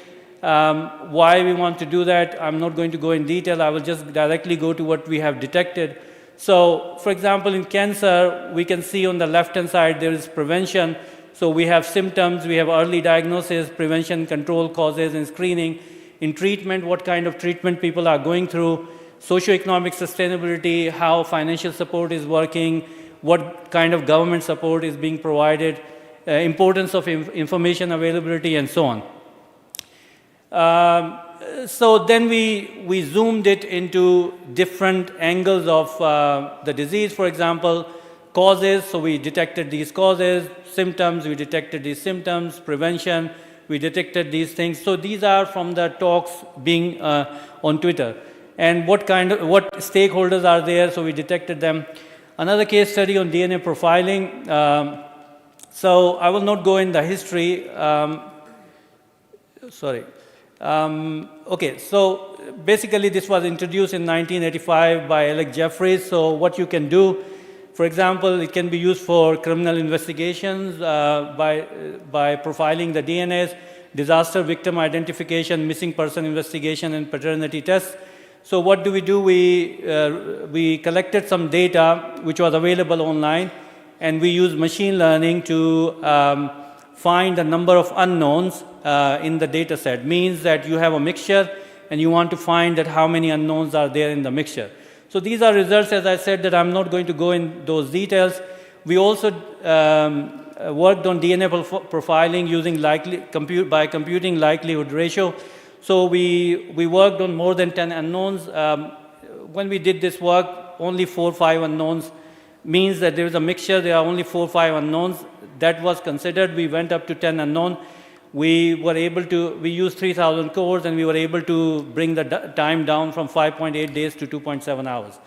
[SPEAKER 15] Why we want to do that, I'm not going to go in detail. I will just directly go to what we have detected. So, for example, in cancer, we can see on the left-hand side there is prevention. So we have symptoms, we have early diagnosis, prevention, control, causes, and screening. In treatment, what kind of treatment people are going through, socioeconomic sustainability, how financial support is working, what kind of government support is being provided, importance of information availability, and so on. So then we zoomed it into different angles of the disease. For example, causes, so we detected these causes. Symptoms, we detected these symptoms. Prevention, we detected these things. So these are from the talks being on Twitter. And what stakeholders are there, so we detected them. Another case study on DNA profiling. So I will not go in the history. Okay, so basically this was introduced in 1985 by Alec Jeffries. So what you can do, for example, it can be used for criminal investigations by profiling the DNAs, disaster victim identification, missing person investigation, and paternity tests. So what do? We collected some data which was available online, and we used machine learning to find the number of unknowns in the data set. Means that you have a mixture and you want to find that how many unknowns are there in the mixture. So these are results, as I said, that I'm not going to go in those details. We also worked on DNA profiling using by computing likelihood ratio. So we worked on more than 10 unknowns. When we did this work, only 4 or 5 unknowns means that there is a mixture, there are only 4 or 5 unknowns. That was considered. We went up to 10 unknown. We used 3,000 cores, and we were able to bring the time down from 5.8 days to 2.7 hours.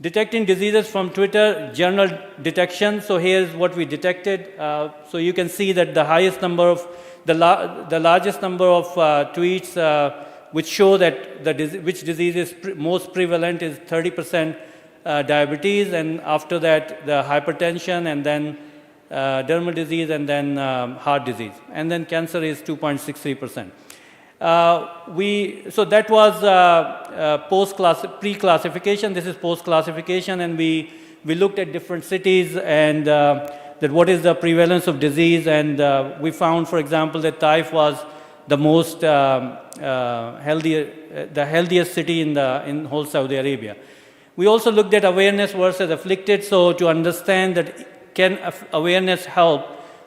[SPEAKER 15] Detecting diseases from Twitter, general detection. So here's what we detected. So you can see that the highest number of, the largest number of tweets which show that which disease is most prevalent is 30% diabetes, and after that the hypertension, and then dermal disease, and then heart disease, and then cancer is 2.63%. So that was pre-classification. This is post-classification, and we looked at different cities and that what is the prevalence of disease, and we found, for example, that Taif was the most healthiest city in whole Saudi Arabia. We also looked at awareness versus afflicted, so to understand that can awareness help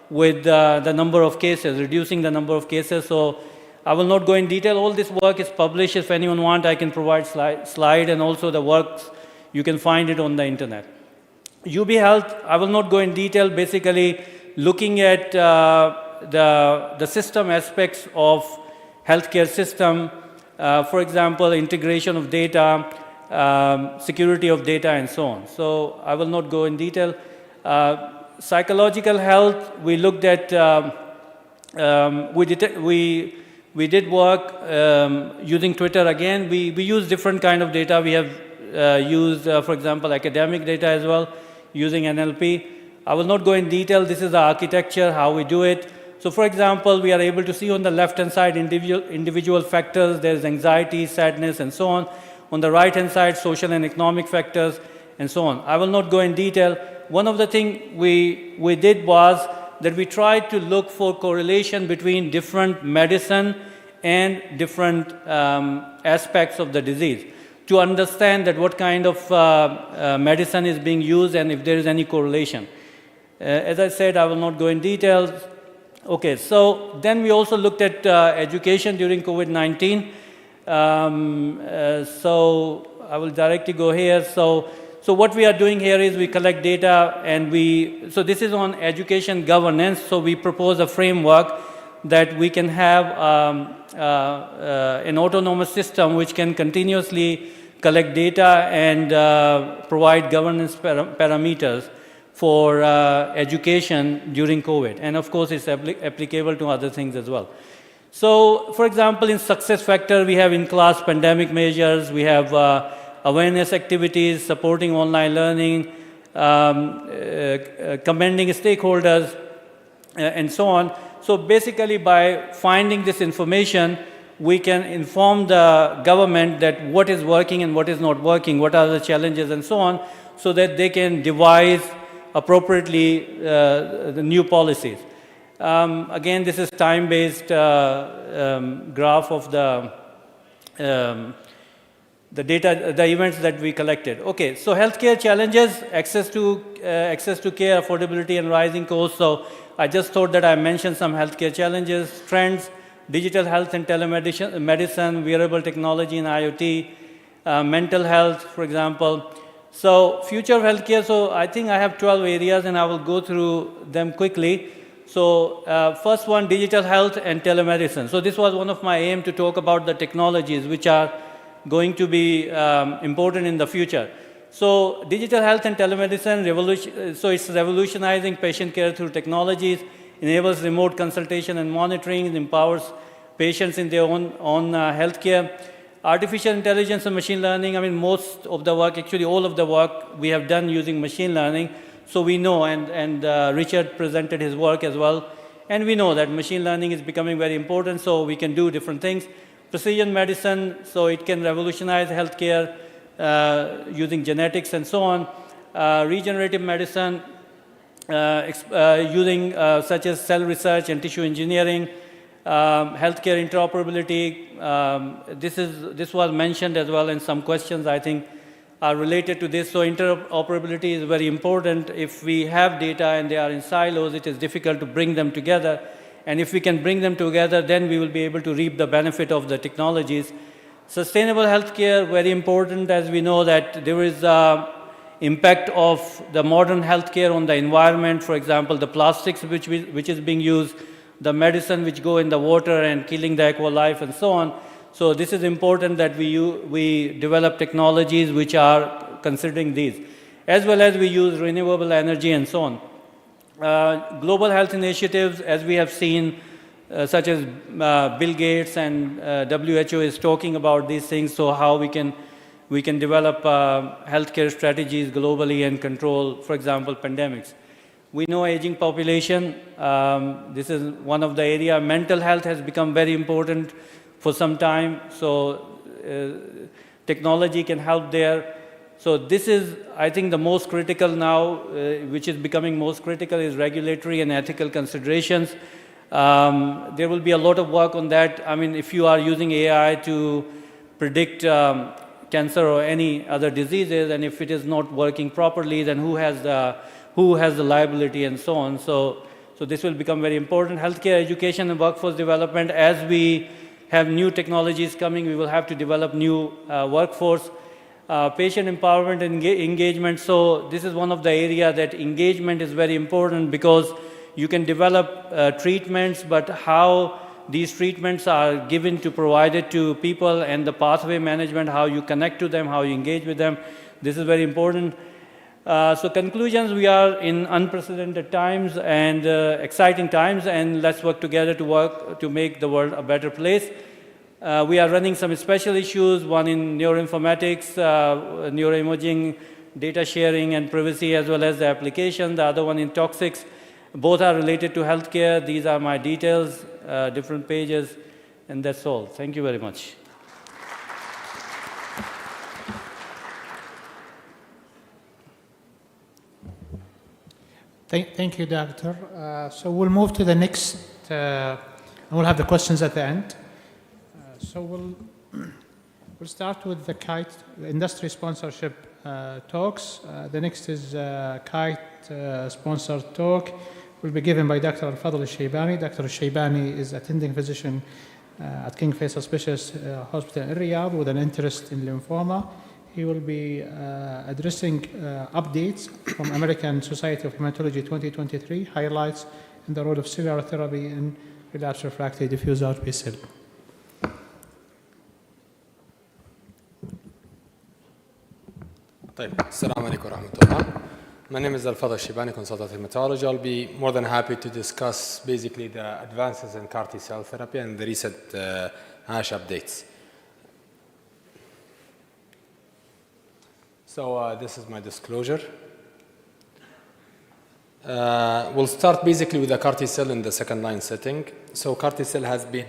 [SPEAKER 15] with the number of cases, reducing the number of cases. So I will not go in detail. All this work is published. If anyone wants, I can provide slide, and also the works, you can find it on the internet. UB Health, I will not go in detail, basically looking at the system aspects of healthcare system, for example, integration of data, security of data, and so on. So I will not go in detail. Psychological health, we looked at, we did work using Twitter again. We use different kind of data. We have used, for example, academic data as well, using NLP. I will not go in detail. This is the architecture, how we do it. So for example, we are able to see on the left-hand side individual factors. There's anxiety, sadness, and so on. On the right-hand side, social and economic factors, and so on. I will not go in detail. One of the things we did was that we tried to look for correlation between different medicine and different aspects of the disease to understand that what kind of medicine is being used and if there is any correlation. As I said, I will not go in details. Okay, so then we also looked at education during COVID-19. So I will directly go here. So what we are doing here is we collect data, and so this is on education governance. So we propose a framework that we can have an autonomous system which can continuously collect data and provide governance parameters for education during COVID. And of course, it's applicable to other things as well. So, for example, in success factor, we have in-class pandemic measures, we have awareness activities, supporting online learning, commending stakeholders, and so on. So basically, by finding this information, we can inform the government that what is working and what is not working, what are the challenges, and so on, so that they can devise appropriately the new policies. Again, this is time-based graph of the data, the events that we collected. Okay, so healthcare challenges, access to care, affordability, and rising costs. So I just thought that I mentioned some healthcare challenges, trends, digital health and telemedicine, wearable technology and IoT, mental health, for example. So future of healthcare, so I think I have 12 areas and I will go through them quickly. So first one, digital health and telemedicine. So this was one of my aim to talk about the technologies which are going to be important in the future. So digital health and telemedicine, so it's revolutionizing patient care through technologies, enables remote consultation and monitoring, empowers patients in their own healthcare. Artificial intelligence and machine learning, I mean, most of the work, actually all of the work we have done using machine learning. So we know, and Richard presented his work as well, and we know that machine learning is becoming very important, so we can do different things. Precision medicine, so it can revolutionize healthcare using genetics and so on. Regenerative medicine, using such as cell research and tissue engineering. Healthcare interoperability, this was mentioned as well in some questions, I think, are related to this. So interoperability is very important. If we have data and they are in silos, it is difficult to bring them together. And if we can bring them together, then we will be able to reap the benefit of the technologies. Sustainable healthcare, very important, as we know that there is impact of the modern healthcare on the environment. For example, the plastics which is being used, the medicine which go in the water and killing the aqua life and so on. So this is important that we develop technologies which are considering these, as well as we use renewable energy and so on. Global health initiatives, as we have seen, such as Bill Gates and WHO is talking about these things, so how we can develop healthcare strategies globally and control, for example, pandemics. We know aging population, this is one of the areas. Mental health has become very important for some time, so technology can help there. So this is, I think, the most critical now, which is becoming most critical, is regulatory and ethical considerations. There will be a lot of work on that. I mean, if you are using AI to predict cancer or any other diseases, and if it is not working properly, then who has the liability and so on. So this will become very important. Healthcare education and workforce development, as we have new technologies coming, we will have to develop new workforce. Patient empowerment and engagement. So this is one of the areas that engagement is very important, because you can develop treatments, but how these treatments are given to provided to people, and the pathway management, how you connect to them, how you engage with them, this is very important. So conclusions, we are in unprecedented times and exciting times, and let's work together to make the world a better place. We are running some special issues, one in neuroinformatics, neuroimaging, data sharing and privacy, as well as the application, the other one in toxics. Both are related to healthcare. These are my details, different pages, and that's all. Thank you very much.
[SPEAKER 11] Thank you, Doctor. So we'll move to the next, and we'll have the questions at the end. So we'll start with the KITE, the industry sponsorship talks. The next is KITE sponsored talk. Will be given by Dr. Al-Fadl Al-Shaybani. Dr. Al-Shaybani is attending physician at King Faisal Specialist Hospital in Riyadh with an interest in lymphoma. He will be addressing updates from American Society of Hematology 2023, highlights in the role of cellular therapy in relapsed refractory diffuse large B-cell.
[SPEAKER 16] Assalamu alaikum wa rahmatullah. My name is Al-Fadl Al-Shaybani, consultant hematology. I'll be more than happy to discuss basically the advances in CAR T-cell therapy and the recent ASH updates. So this is my disclosure. We'll start basically with the CAR T-cell in the second line setting. So CAR T-cell has been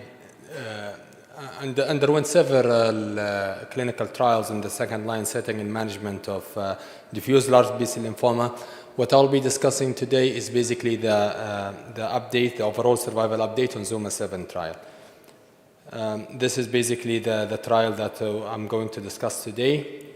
[SPEAKER 16] underwent several clinical trials in the second line setting in management of diffuse large B-cell lymphoma. What I'll be discussing today is basically the update, the overall survival update on ZUMA-7 trial. This is basically the trial that I'm going to discuss today.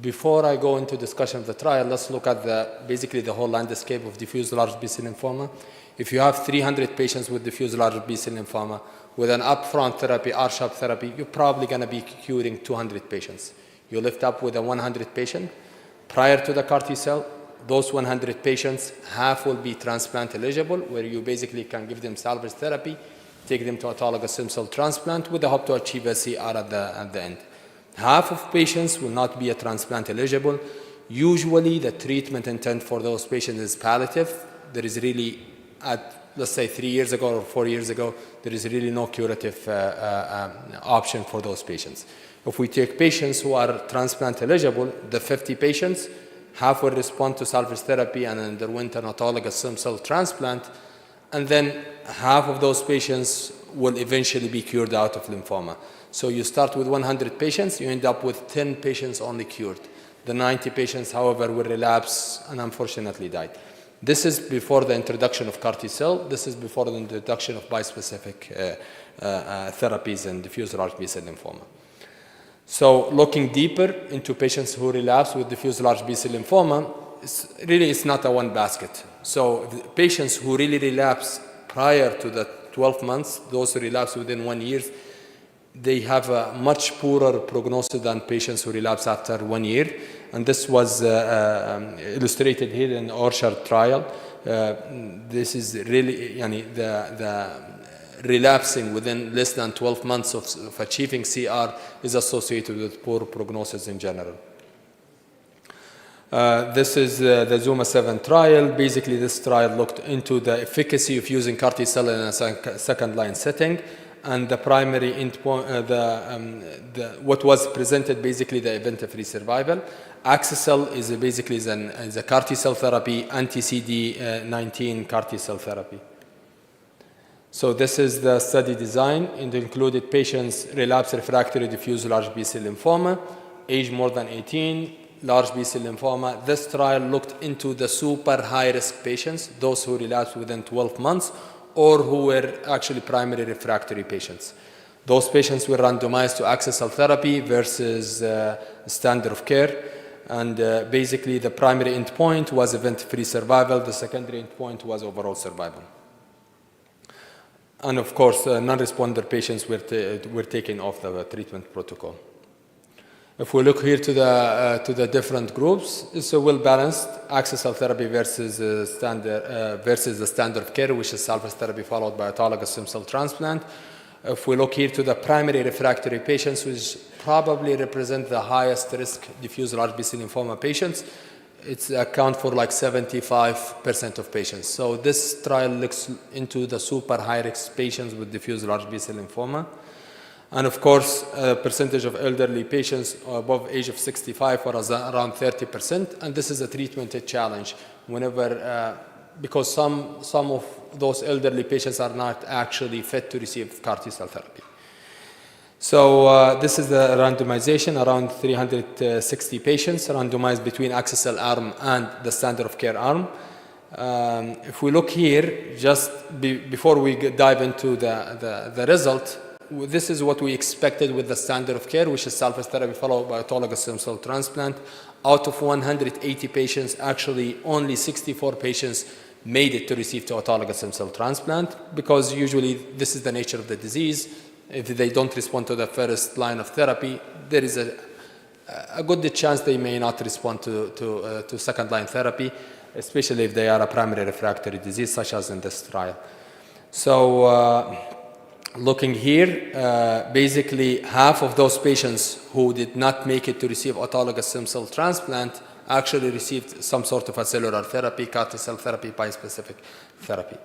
[SPEAKER 16] Before I go into discussion of the trial, let's look at basically the whole landscape of diffuse large B-cell lymphoma. If you have 300 patients with diffuse large B-cell lymphoma, with an upfront therapy, R-sharp therapy, you're probably going to be curing 200 patients. You lift up with a 100 patient. Prior to the CAR T-cell, those 100 patients, half will be transplant eligible, where you basically can give them salvage therapy, take them to autologous stem cell transplant with the hope to achieve a CR at the end. Half of patients will not be a transplant eligible. Usually, the treatment intent for those patients is palliative. There is really, let's say 3 years ago or 4 years ago, there is really no curative option for those patients. If we take patients who are transplant eligible, the 50 patients, half will respond to salvage therapy and underwent an autologous stem cell transplant, and then half of those patients will eventually be cured out of lymphoma. So you start with 100 patients, you end up with 10 patients only cured. The 90 patients, however, will relapse and unfortunately died. This is before the introduction of CAR T-cell. This is before the introduction of bispecific therapies in diffuse large B-cell lymphoma. So looking deeper into patients who relapse with diffuse large B-cell lymphoma, it's not a one basket. So patients who really relapse prior to the 12 months, those who relapse within 1 year, they have a much poorer prognosis than patients who relapse after 1 year. And this was illustrated here in the Orchard trial. This is really the relapsing within less than 12 months of achieving CR is associated with poor prognosis in general. This is the ZUMA-7 trial. Basically, this trial looked into the efficacy of using CAR T-cell in a second-line setting. And the primary endpoint, what was presented, basically the event-free survival. Axi-cell is basically a CAR T-cell therapy, anti-CD19 CAR T-cell therapy. So this is the study design. It included patients relapsed refractory diffuse large B-cell lymphoma, age more than 18, large B-cell lymphoma. This trial looked into the super high-risk patients, those who relapsed within 12 months, or who were actually primary refractory patients. Those patients were randomized to axi-cell therapy versus standard of care. And basically, the primary endpoint was event-free survival. The secondary endpoint was overall survival. And of course, non-responder patients were taken off the treatment protocol. If we look here to the different groups, it's a well-balanced axi-cell therapy versus the standard of care, which is salvage therapy followed by autologous stem cell transplant. If we look here to the primary refractory patients, which probably represent the highest risk diffuse large B-cell lymphoma patients, it's account for like 75% of patients. So this trial looks into the super high-risk patients with diffuse large B-cell lymphoma. And of course, percentage of elderly patients above age of 65 was around 30%. And this is a treatment challenge whenever, because some of those elderly patients are not actually fit to receive CAR T-cell therapy. So this is the randomization, around 360 patients randomized between axi-cell arm and the standard of care arm. If we look here, just before we dive into the result, this is what we expected with the standard of care, which is salvage therapy followed by autologous stem cell transplant. Out of 180 patients, actually only 64 patients made it to receive autologous stem cell transplant, because usually this is the nature of the disease. If they don't respond to the first line of therapy, there is a good chance they may not respond to second line therapy, especially if they are a primary refractory disease, such as in this trial. So looking here, basically half of those patients who did not make it to receive autologous stem cell transplant actually received some sort of a cellular therapy, CAR T-cell therapy, bispecific therapy.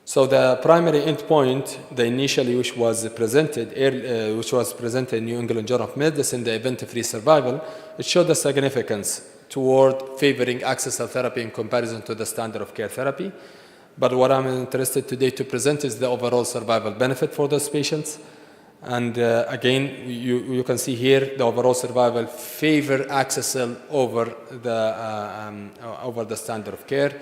[SPEAKER 16] So the primary endpoint, the initially which was presented in New England Journal of Medicine, the event-free survival, it showed the significance toward favoring axi-cell therapy in comparison to the standard of care therapy. But what I'm interested today to present is the overall survival benefit for those patients. And again, you can see here the overall survival favor axi-cell over the standard of care.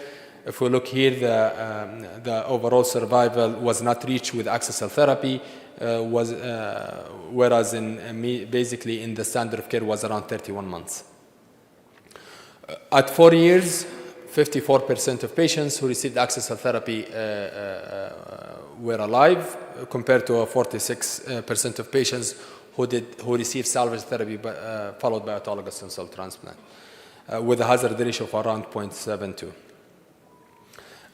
[SPEAKER 16] If we look here, the overall survival was not reached with axi-cell therapy, whereas basically in the standard of care was around 31 months. At 4 years, 54% of patients who received axi-cell therapy were alive, compared to 46% of patients who received salvage therapy followed by autologous stem cell transplant, with a hazard ratio of around 0.72.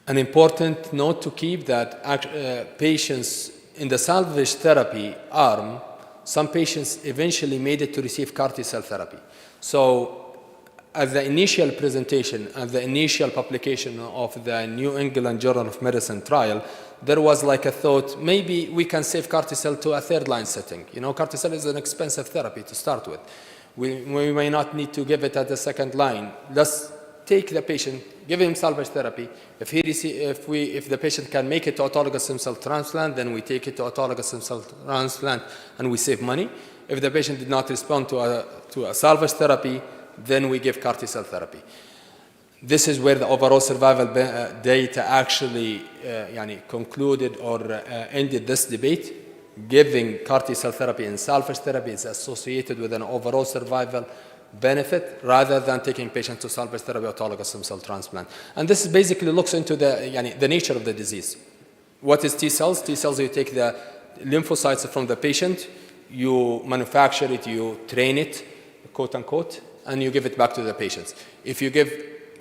[SPEAKER 16] An important note to keep that patients in the salvage therapy arm, some patients eventually made it to receive CAR T-cell therapy. So at the initial presentation, at the initial publication of the New England Journal of Medicine trial, there was like a thought, maybe we can save CAR T-cell to a third-line setting. You know, CAR T-cell is an expensive therapy to start with. We may not need to give it at the second line. Let's take the patient, give him salvage therapy. If the patient can make it to autologous stem cell transplant, then we take it to autologous stem cell transplant and we save money. If the patient did not respond to a salvage therapy, then we give CAR T-cell therapy. This is where the overall survival data actually concluded or ended this debate. Giving CAR T-cell therapy and salvage therapy is associated with an overall survival benefit rather than taking patients to salvage therapy or autologous stem cell transplant. And this basically looks into the nature of the disease. What is T-cells? T-cells, you take the lymphocytes from the patient, you manufacture it, you train it, quote unquote, and you give it back to the patients. If you give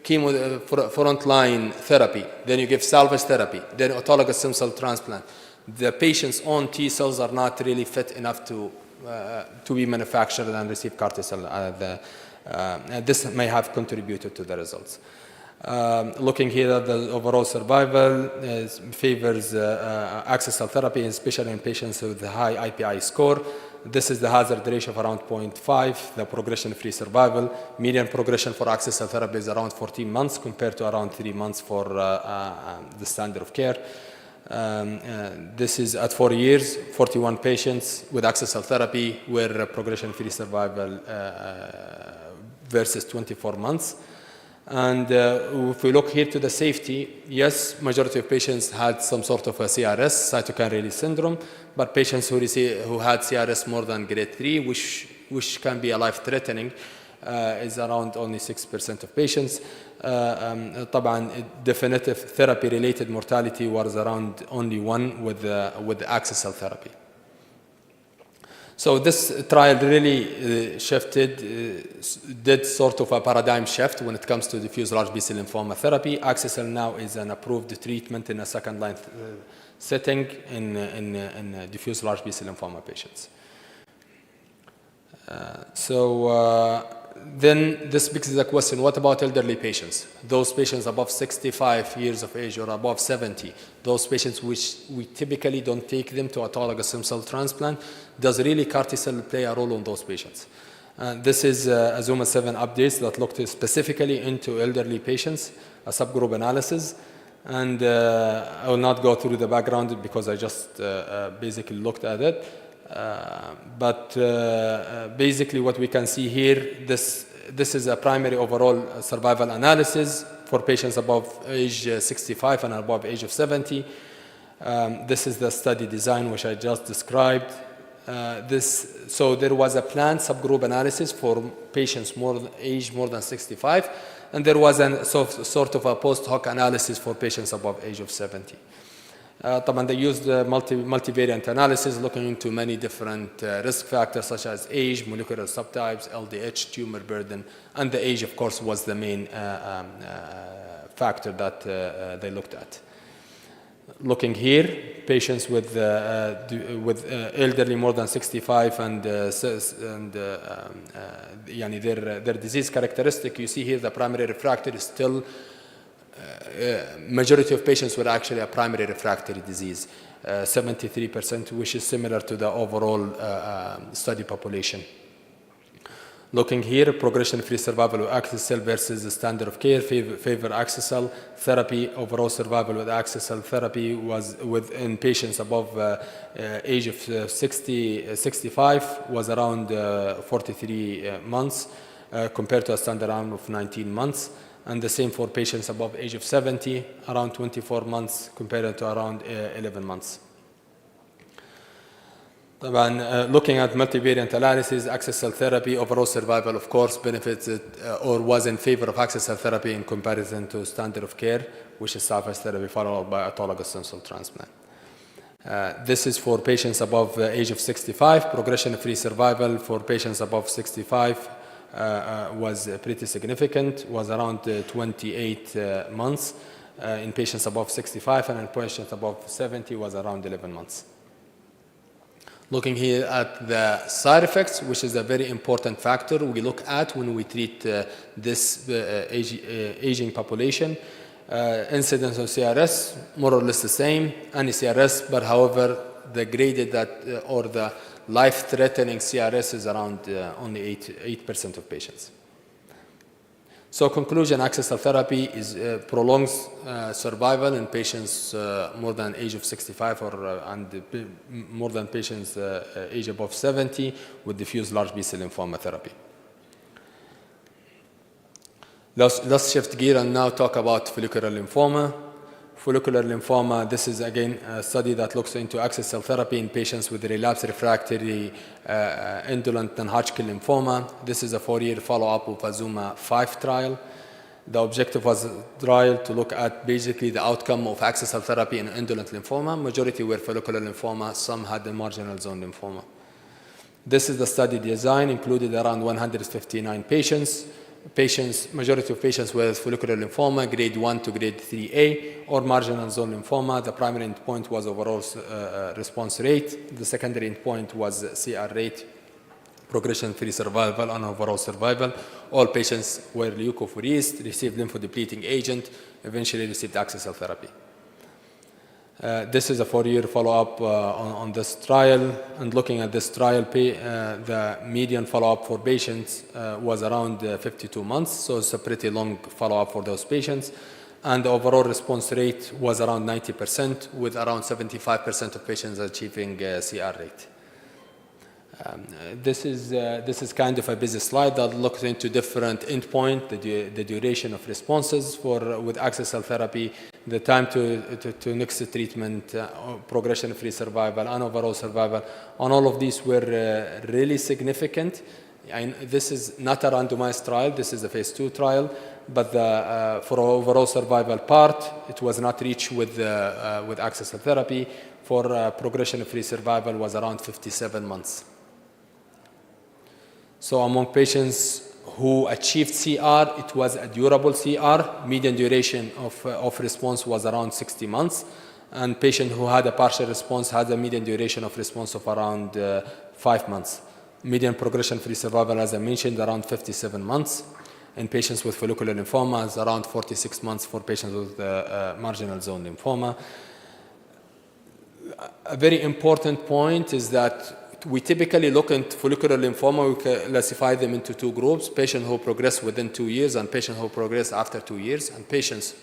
[SPEAKER 16] chemo frontline therapy, then you give salvage therapy, then autologous stem cell transplant, the patient's own T cells are not really fit enough to be manufactured and receive CAR T-cell. This may have contributed to the results. Looking here at the overall survival, favors axi-cell therapy, especially in patients with a high IPI score. This is the hazard ratio of around 0.5, the progression-free survival. Median progression for axi-cell therapy is around 14 months compared to around 3 months for the standard of care. This is at 4 years, 41 patients with access cell therapy were progression-free survival versus 24 months. And if we look here to the safety, yes, majority of patients had some sort of a CRS, cytokine release syndrome, but patients who had CRS more than grade 3, which can be life-threatening, is around only 6% of patients. طبعا definitive therapy-related mortality was around only 1 with the access cell therapy. So this trial really did sort of a paradigm shift when it comes to diffuse large B-cell lymphoma therapy. Axi-cel now is an approved treatment in a second-line setting in diffuse large B-cell lymphoma patients. Then this begs the question, what about elderly patients? Those patients above 65 years of age or above 70, those patients which we typically don't take them to autologous stem cell transplant, does really CAR T-cell play a role on those patients? This is Azuma 7 updates that looked specifically into elderly patients, a subgroup analysis. And I will not go through the background because I just basically looked at it. But basically what we can see here, this is a primary overall survival analysis for patients above age 65 and above age of 70. This is the study design which I just described. So there was a planned subgroup analysis for patients aged more than 65, and there was a sort of a post hoc analysis for patients above age of 70. طبعا they used multivariant analysis looking into many different risk factors such as age, molecular subtypes, LDH, tumor burden, and the age, of course, was the main factor that they looked at. Looking here, patients with elderly more than 65 and their disease characteristic, you see here the primary refractory is still majority of patients were actually a primary refractory disease, 73%, which is similar to the overall study population. Looking here, progression-free survival with axi-cel versus the standard of care, favor axi-cel therapy. Overall survival with axi-cel therapy was in patients above age of 65 was around 43 months compared to a standard arm of 19 months. And the same for patients above age of 70, around 24 months compared to around 11 months. Looking at multivariant analysis, axi-cel therapy, overall survival, of course, benefited or was in favor of axi-cel therapy in comparison to standard of care, which is salvage therapy followed by autologous stem cell transplant. This is for patients above age of 65. Progression-free survival for patients above 65 was pretty significant, was around 28 months in patients above 65, and in patients above 70 was around 11 months. Looking here at the side effects, which is a very important factor we look at when we treat this aging population. Incidence of CRS, more or less the same, any CRS, but however, the graded or the life-threatening CRS is around only 8% of patients. So conclusion, axi-cel therapy prolongs survival in patients more than age of 65 and more than patients age above 70 with diffuse large B-cell lymphoma therapy. Let's shift gear and now talk about follicular lymphoma. Follicular lymphoma, this is again a study that looks into axi-cel therapy in patients with relapsed refractory indolent non-Hodgkin lymphoma. This is a 4-year follow-up of Azuma 5 trial. The objective was a trial to look at basically the outcome of axi-cel therapy in indolent lymphoma. Majority were follicular lymphoma, some had the marginal zone lymphoma. This is the study design, included around 159 patients. Majority of patients with follicular lymphoma, grade 1 to grade 3A, or marginal zone lymphoma. The primary endpoint was overall response rate. The secondary endpoint was CR rate, progression-free survival, and overall survival. All patients were leukapheresis, received lymphodepleting agent, eventually received axi-cel therapy. This is a 4-year follow-up on this trial, and looking at this trial, the median follow-up for patients was around 52 months, so it's a pretty long follow-up for those patients. and the overall response rate was around 90%, with around 75% of patients achieving CR rate. This is kind of a busy slide that looks into different endpoints, the duration of responses with axi-cell therapy, the time to next treatment, progression-free survival, and overall survival. And all of these were really significant. And this is not a randomized trial. This is a phase 2 trial. But for overall survival part, it was not reached with axi-cell therapy. For progression-free survival was around 57 months. So among patients who achieved CR, it was a durable CR. Median duration of response was around 60 months. And patients who had a partial response had a median duration of response of around 5 months. Median progression-free survival, as I mentioned, around 57 months. In patients with follicular lymphoma, is around 46 months for patients with marginal zone lymphoma. A very important point is that we typically look at follicular lymphoma, we classify them into two groups: patients who progress within 2 years and patients who progress after 2 years. And patients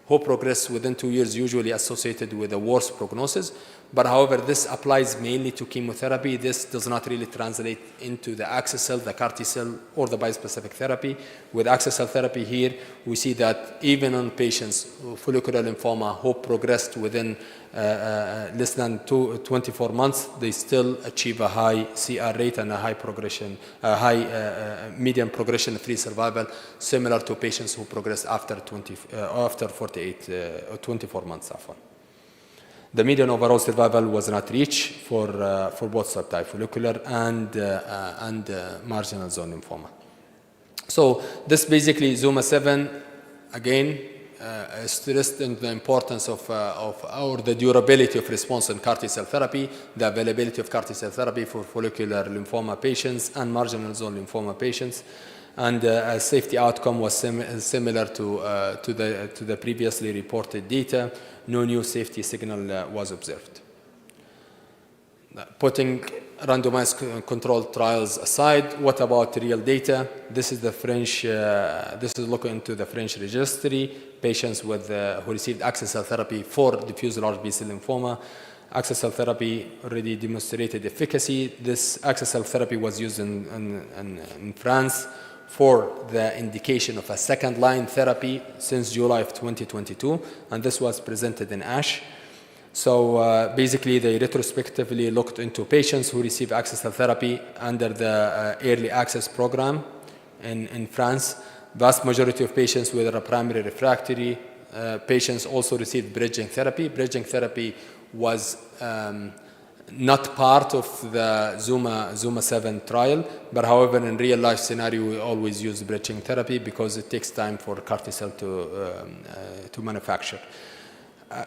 [SPEAKER 16] who progress within 2 years usually associated with a worse prognosis. But however, this applies mainly to chemotherapy. This does not really translate into the axi-cell, the CAR T-cell, or the bispecific therapy. With axi-cell therapy here, we see that even on patients with follicular lymphoma who progressed within less than 24 months, they still achieve a high CR rate and a high progression, median progression-free survival, similar to patients who progress after 24 months. The median overall survival was not reached for both subtype, follicular and marginal zone lymphoma. So this basically ZUMA-7 again stressed in the importance of the durability of response in CAR T-cell therapy, the availability of CAR T-cell therapy for follicular lymphoma patients and marginal zone lymphoma patients. And a safety outcome was similar to the previously reported data. No new safety signal was observed. Putting randomized controlled trials aside, what about real data? This is the French. This is looking into the French registry. Patients with who received axi-cell therapy for diffuse large B-cell lymphoma. Axi-cell therapy already demonstrated efficacy. This axi-cell therapy was used in France for the indication of a second-line therapy since July of 2022, and this was presented in ASH. So basically, they retrospectively looked into patients who received axi-cell therapy under the early access program in France. Vast majority of patients were primary refractory. Patients also received bridging therapy. Bridging therapy was not part of the ZUMA-7 trial, but however, in real life scenario, we always use bridging therapy because it takes time for CAR T-cell to manufacture.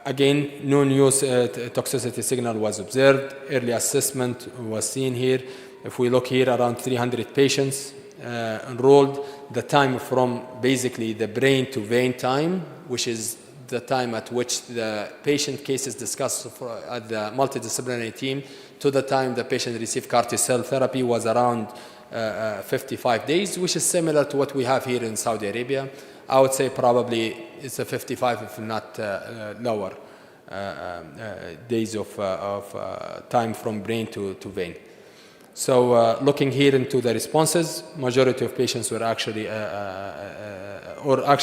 [SPEAKER 16] Again, no new toxicity signal was observed. Early assessment was seen here. If we look here, around 300 patients enrolled. The time from basically the brain to vein time, which is the time at which the patient case is discussed at the multidisciplinary team, to the time the patient received CAR T-cell therapy was around 55 days, which is similar to what we have here in Saudi Arabia. I would say probably it's a 55, if not lower, days of time from brain to vein. So looking here into the responses, majority of patients were actually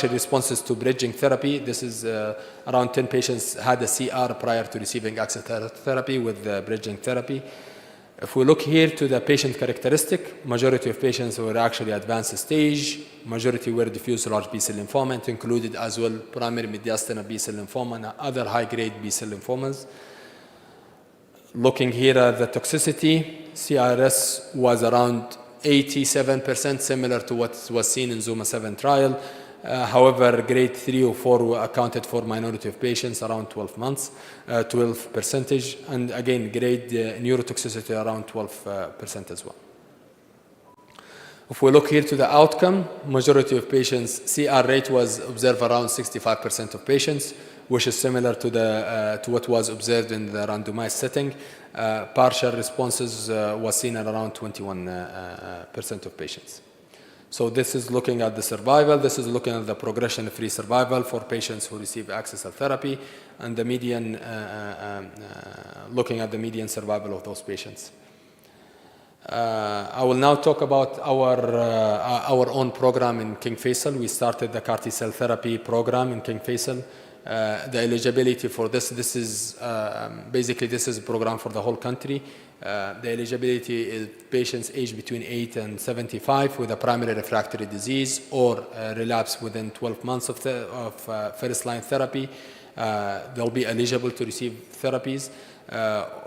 [SPEAKER 16] responses to bridging therapy. This is around 10 patients had a CR prior to receiving axi-cell therapy with bridging therapy. If we look here to the patient characteristic, majority of patients were actually advanced stage. Majority were diffuse large B-cell lymphoma. It included as well primary mediastinal B-cell lymphoma and other high-grade B-cell lymphomas. Looking here at the toxicity, CRS was around 87%, similar to what was seen in ZUMA-7 trial. However, grade 3 or 4 accounted for minority of patients, around 12%. And again, grade neurotoxicity around 12% as well. If we look here to the outcome, majority of patients, CR rate was observed around 65% of patients, which is similar to what was observed in the randomized setting. Partial responses was seen at around 21% of patients. So this is looking at the survival, this is looking at the progression-free survival for patients who receive axi-cell therapy, and the median, looking at the median survival of those patients. I will now talk about our own program in King Faisal. We started the CAR T-cell therapy program in King Faisal. The eligibility for this is basically this is a program for the whole country. The eligibility is patients aged between 8 and 75 with a primary refractory disease or relapse within 12 months of first-line therapy. They'll be eligible to receive therapies.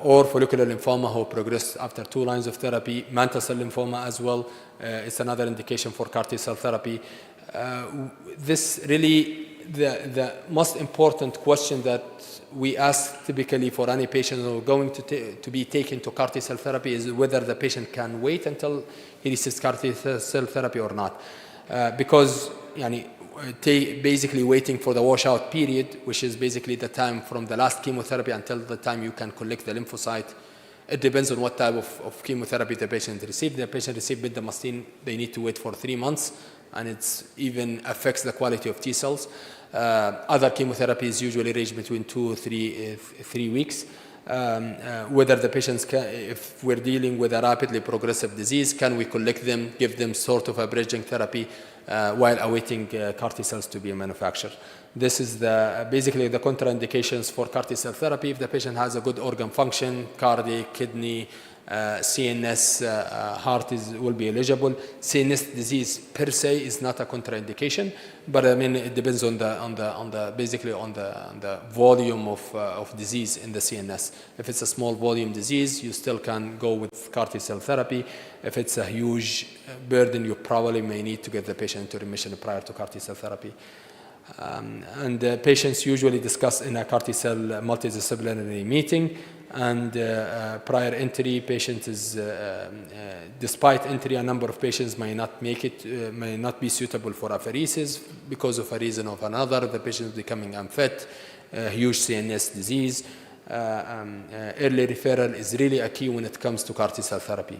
[SPEAKER 16] Or follicular lymphoma who progressed after 2 lines of therapy, mantle cell lymphoma as well. It's another indication for CAR T-cell therapy. This really, the most important question that we ask typically for any patient who are going to be taken to CAR T-cell therapy is whether the patient can wait until he receives CAR T-cell therapy or not. Because basically waiting for the washout period, which is basically the time from the last chemotherapy until the time you can collect the lymphocyte. It depends on what type of chemotherapy the patient received. The patient received bendamustine, they need to wait for 3 months, and it even affects the quality of T cells. Other chemotherapies usually range between 2 or 3 weeks. Whether the patients can, if we're dealing with a rapidly progressive disease, can we collect them, give them sort of a bridging therapy while awaiting CAR T cells to be manufactured. This is basically the contraindications for CAR T cell therapy. If the patient has a good organ function, cardiac, kidney, CNS, heart will be eligible. CNS disease per se is not a contraindication, but I mean it depends on the volume of disease in the CNS. If it's a small volume disease, you still can go with CAR T cell therapy. If it's a huge burden, you probably may need to get the patient into remission prior to CAR T cell therapy. And patients usually discuss in a CAR T cell multidisciplinary meeting. And prior entry, patient is, despite entry, a number of patients may not make it, may not be suitable for apheresis because of a reason or another. The patient is becoming unfit, huge CNS disease. Early referral is really a key when it comes to CAR T cell therapy.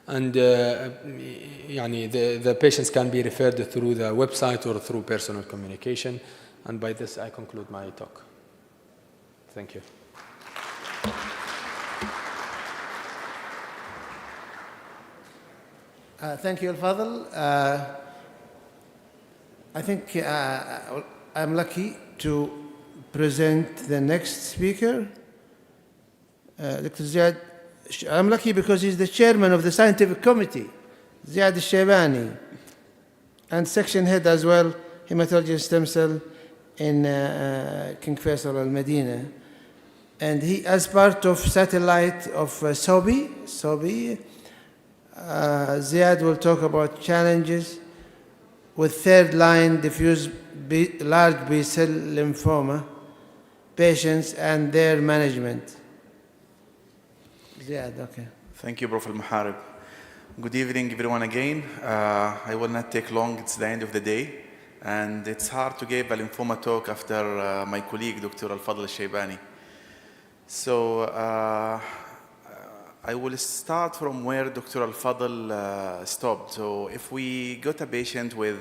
[SPEAKER 16] And the patients can be referred through the website or through personal communication. And by this, I conclude my talk. Thank you.
[SPEAKER 6] Thank you, Al-Fadl. I think I'm lucky to present the next speaker, Dr. Ziad. I'm lucky because he's the chairman of the scientific committee, Ziad Al-Shaybani, and section head as well, hematology and stem cell in King Faisal Al Medina. And he, as part of satellite of SOBI, Ziad will talk about challenges with third-line diffuse large B-cell lymphoma patients and their management. Ziad, okay.
[SPEAKER 2] Thank you, Prof. Al-Muharib. Good evening, everyone, again. I will not take long. It's the end of the day. And it's hard to give a lymphoma talk after my colleague, Dr. Al-Fadl Al-Shaybani. So I will start from where Dr. Al-Fadl stopped. So if we got a patient with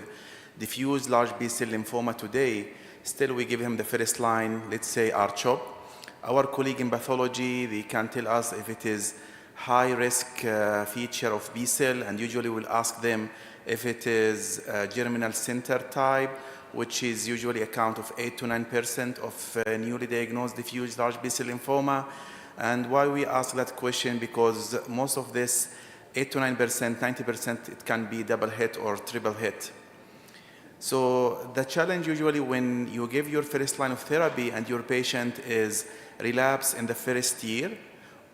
[SPEAKER 2] diffuse large B-cell lymphoma today, still we give him the first line, let's say R-CHOP. Our colleague in pathology, they can tell us if it is high-risk feature of B-cell, and usually we'll ask them if it is germinal center type, which is usually account of 8 to 9% of newly diagnosed diffuse large B-cell lymphoma. And why we ask that question? Because most of this 8 to 9%, 90%, it can be double hit or triple hit. So the challenge usually when you give your first line of therapy and your patient is relapsed in the first year,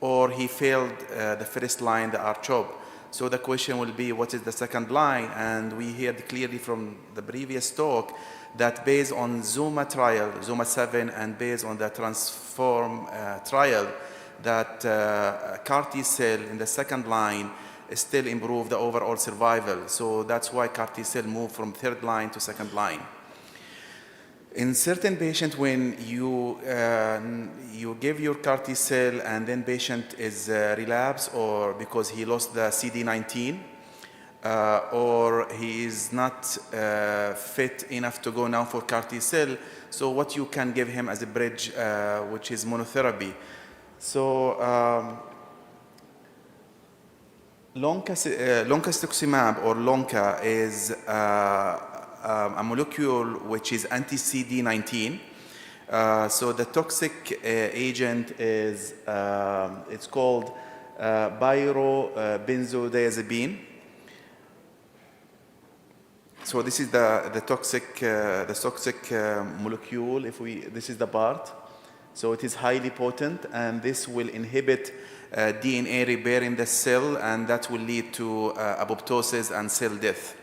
[SPEAKER 2] or he failed the first line, the R-CHOP. So the question will be, what is the second line? And we heard clearly from the previous talk that based on ZUMA trial, ZUMA 7, and based on the TRANSFORM trial, that CAR T cell in the second line still improve the overall survival. So that's why CAR T cell moved from third line to second line. In certain patients, when you give your CAR T cell and then patient is relapsed or because he lost the CD19, or he is not fit enough to go now for CAR T-cell, so what you can give him as a bridge, which is monotherapy. So loncastuximab or Lonca is a molecule which is anti-CD19. So the toxic agent is it's called pyrobenzodiazepine. So this is the toxic molecule. This is the part. So it is highly potent, and this will inhibit DNA repair in the cell, and that will lead to apoptosis and cell death.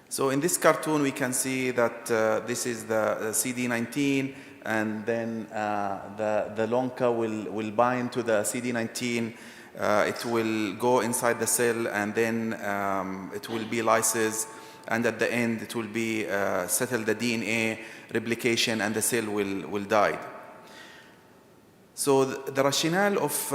[SPEAKER 2] So in this cartoon, we can see that this is the CD19, and then the Lonca will bind to the CD19. It will go inside the cell, and then it will be lysis, and at the end it will be settle the DNA replication, and the cell will die. So the rationale of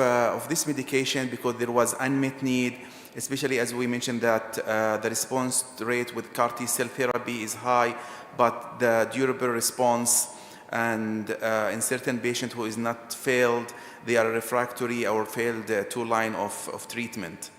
[SPEAKER 2] this medication, because there was unmet need, especially as we mentioned that the response rate with CAR T-cell therapy is high, but the durable response, and in certain patients who is not failed, they are refractory or failed 2 line of treatment.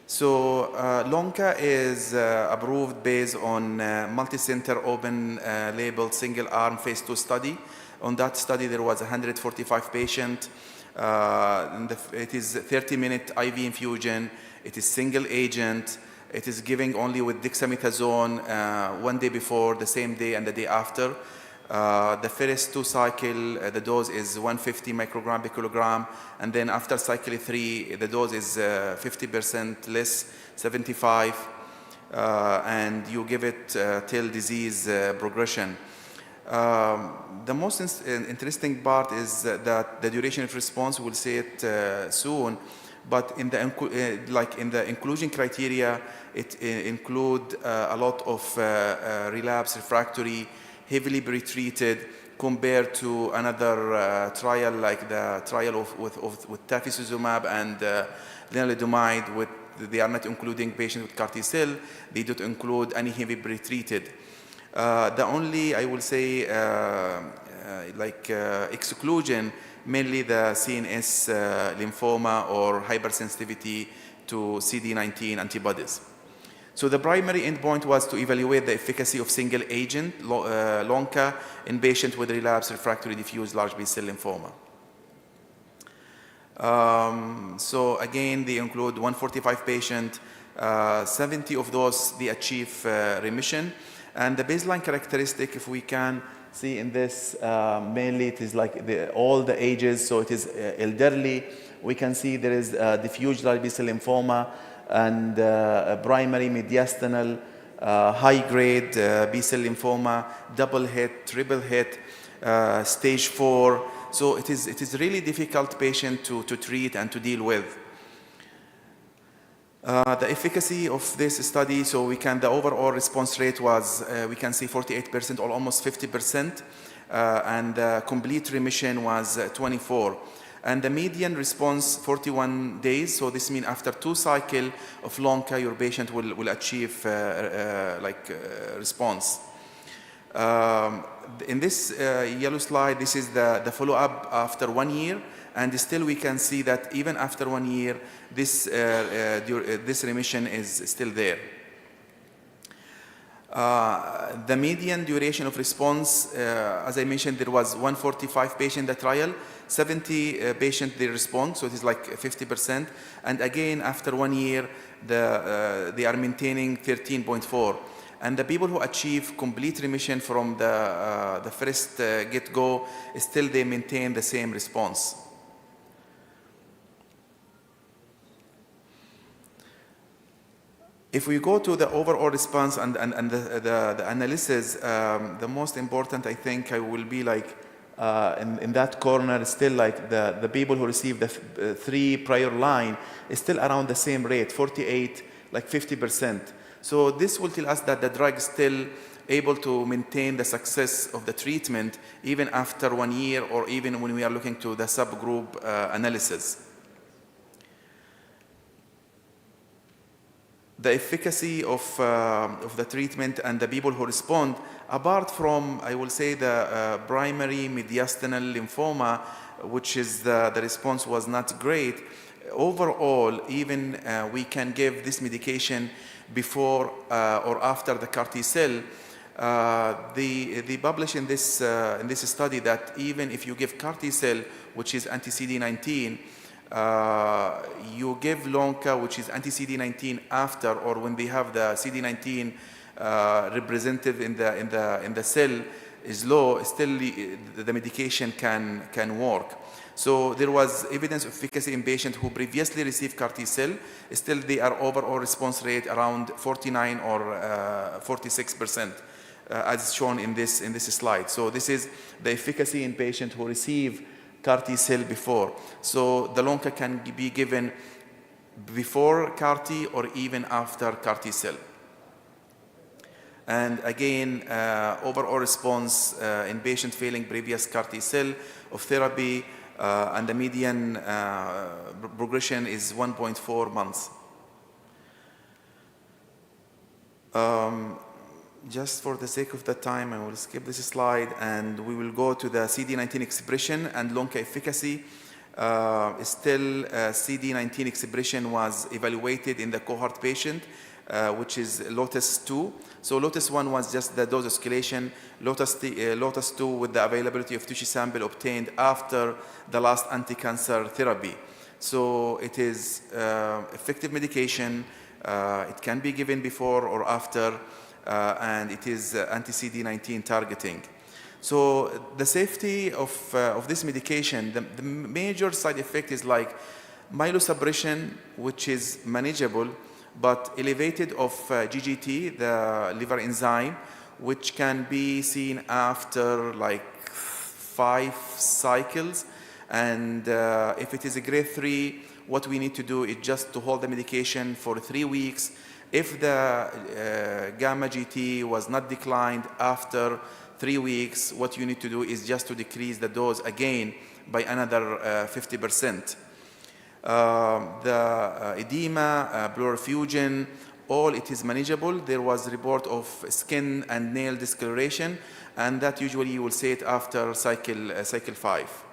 [SPEAKER 2] So Lonca is approved based on multi-center open label single arm phase 2 study. On that study there was 145 patients. It is 30-minute IV infusion. It is single agent. It is giving only with dexamethasone 1 day before, the same day, and the day after. The first 2 cycle, the dose is 150 microgram per kilogram, and then after cycle 3, the dose is 50% less, 75, and you give it till disease progression. The most interesting part is that the duration of response, we'll see it soon, but in the inclusion criteria, it include a lot of relapse refractory, heavily pretreated, compared to another trial like the trial with tafasitamab and lenalidomide. They are not including patients with CAR T-cell. They don't include any heavy pretreated. The only, I will say, exclusion, mainly the CNS lymphoma or hypersensitivity to CD19 antibodies. So the primary endpoint was to evaluate the efficacy of single agent Lonca in patients with relapsed refractory diffuse large B-cell lymphoma. So again, they include 145 patients. 70 of those, they achieve remission. And the baseline characteristic, if we can see in this, mainly it is like all the ages, so it is elderly. We can see there is diffuse large B-cell lymphoma and primary mediastinal high-grade B-cell lymphoma, double hit, triple hit, stage 4. So it is really difficult patient to treat and to deal with. The efficacy of this study, so the overall response rate was, we can see 48% or almost 50%, and the complete remission was 24%. And the median response, 41 days, so this means after 2 cycles of Lonca, your patient will achieve response. In this yellow slide, this is the follow-up after 1 year, and still we can see that even after 1 year, this remission is still there. The median duration of response, as I mentioned, there was 145 patients in the trial, 70 patients they respond, so it is like 50%. And again, after 1 year, they are maintaining 13.4. And the people who achieve complete remission from the first get-go, still they maintain the same response. If we go to the overall response and the analysis, the most important, I think, will be like in that corner, still like the people who receive the 3 prior line is still around the same rate, 48, like 50%. So this will tell us that the drug is still able to maintain the success of the treatment even after 1 year, or even when we are looking to the subgroup analysis. the efficacy of the treatment and the people who respond, apart from, I will say, the primary mediastinal lymphoma, which is the response was not great, overall, even we can give this medication before or after the CAR T cell. They publish in this study that even if you give CAR T cell, which is anti-CD19, you give Lonca, which is anti-CD19 after or when they have the CD19 representative in the cell is low, still the medication can work. So there was evidence of efficacy in patients who previously received CAR T cell. Still, they are overall response rate around 49 or 46%, as shown in this slide. So this is the efficacy in patients who receive CAR T cell before. So the Lonca can be given before CAR T or even after CAR T cell. And again, overall response in patients failing previous CAR T cell of therapy, and the median progression is 1.4 months. Just for the sake of the time, I will skip this slide and we will go to the CD19 expression and Lonca efficacy. Still, CD19 expression was evaluated in the cohort patient, which is LOTUS-2. So LOTUS-1 was just the dose escalation. LOTUS-2 with the availability of tissue sample obtained after the last anti-cancer therapy. So it is effective medication. It can be given before or after, and it is anti-CD19 targeting. So the safety of this medication, the major side effect is like myelosuppression, which is manageable, but elevated of GGT, the liver enzyme, which can be seen after like 5 cycles. And if it is a grade 3, what we need to do is just to hold the medication for 3 weeks. If the gamma GT was not declined after 3 weeks, what you need to do is just to decrease the dose again by another 50%. The edema, pleural effusion, all it is manageable. There was a report of skin and nail discoloration, and that usually you will see it after cycle 5.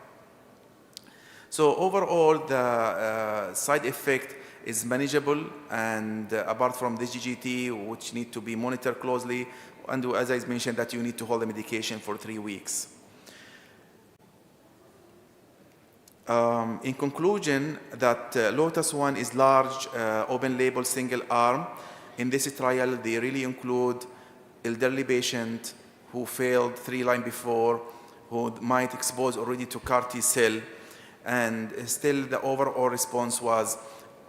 [SPEAKER 2] So overall, the side effect is manageable, and apart from this GGT, which need to be monitored closely, and as I mentioned, that you need to hold the medication for 3 weeks. In conclusion, that LOTUS-1 is large, open-label, single-arm. In this trial, they really include elderly patients who failed 3 lines before, who might expose already to CAR T cell, and still the overall response was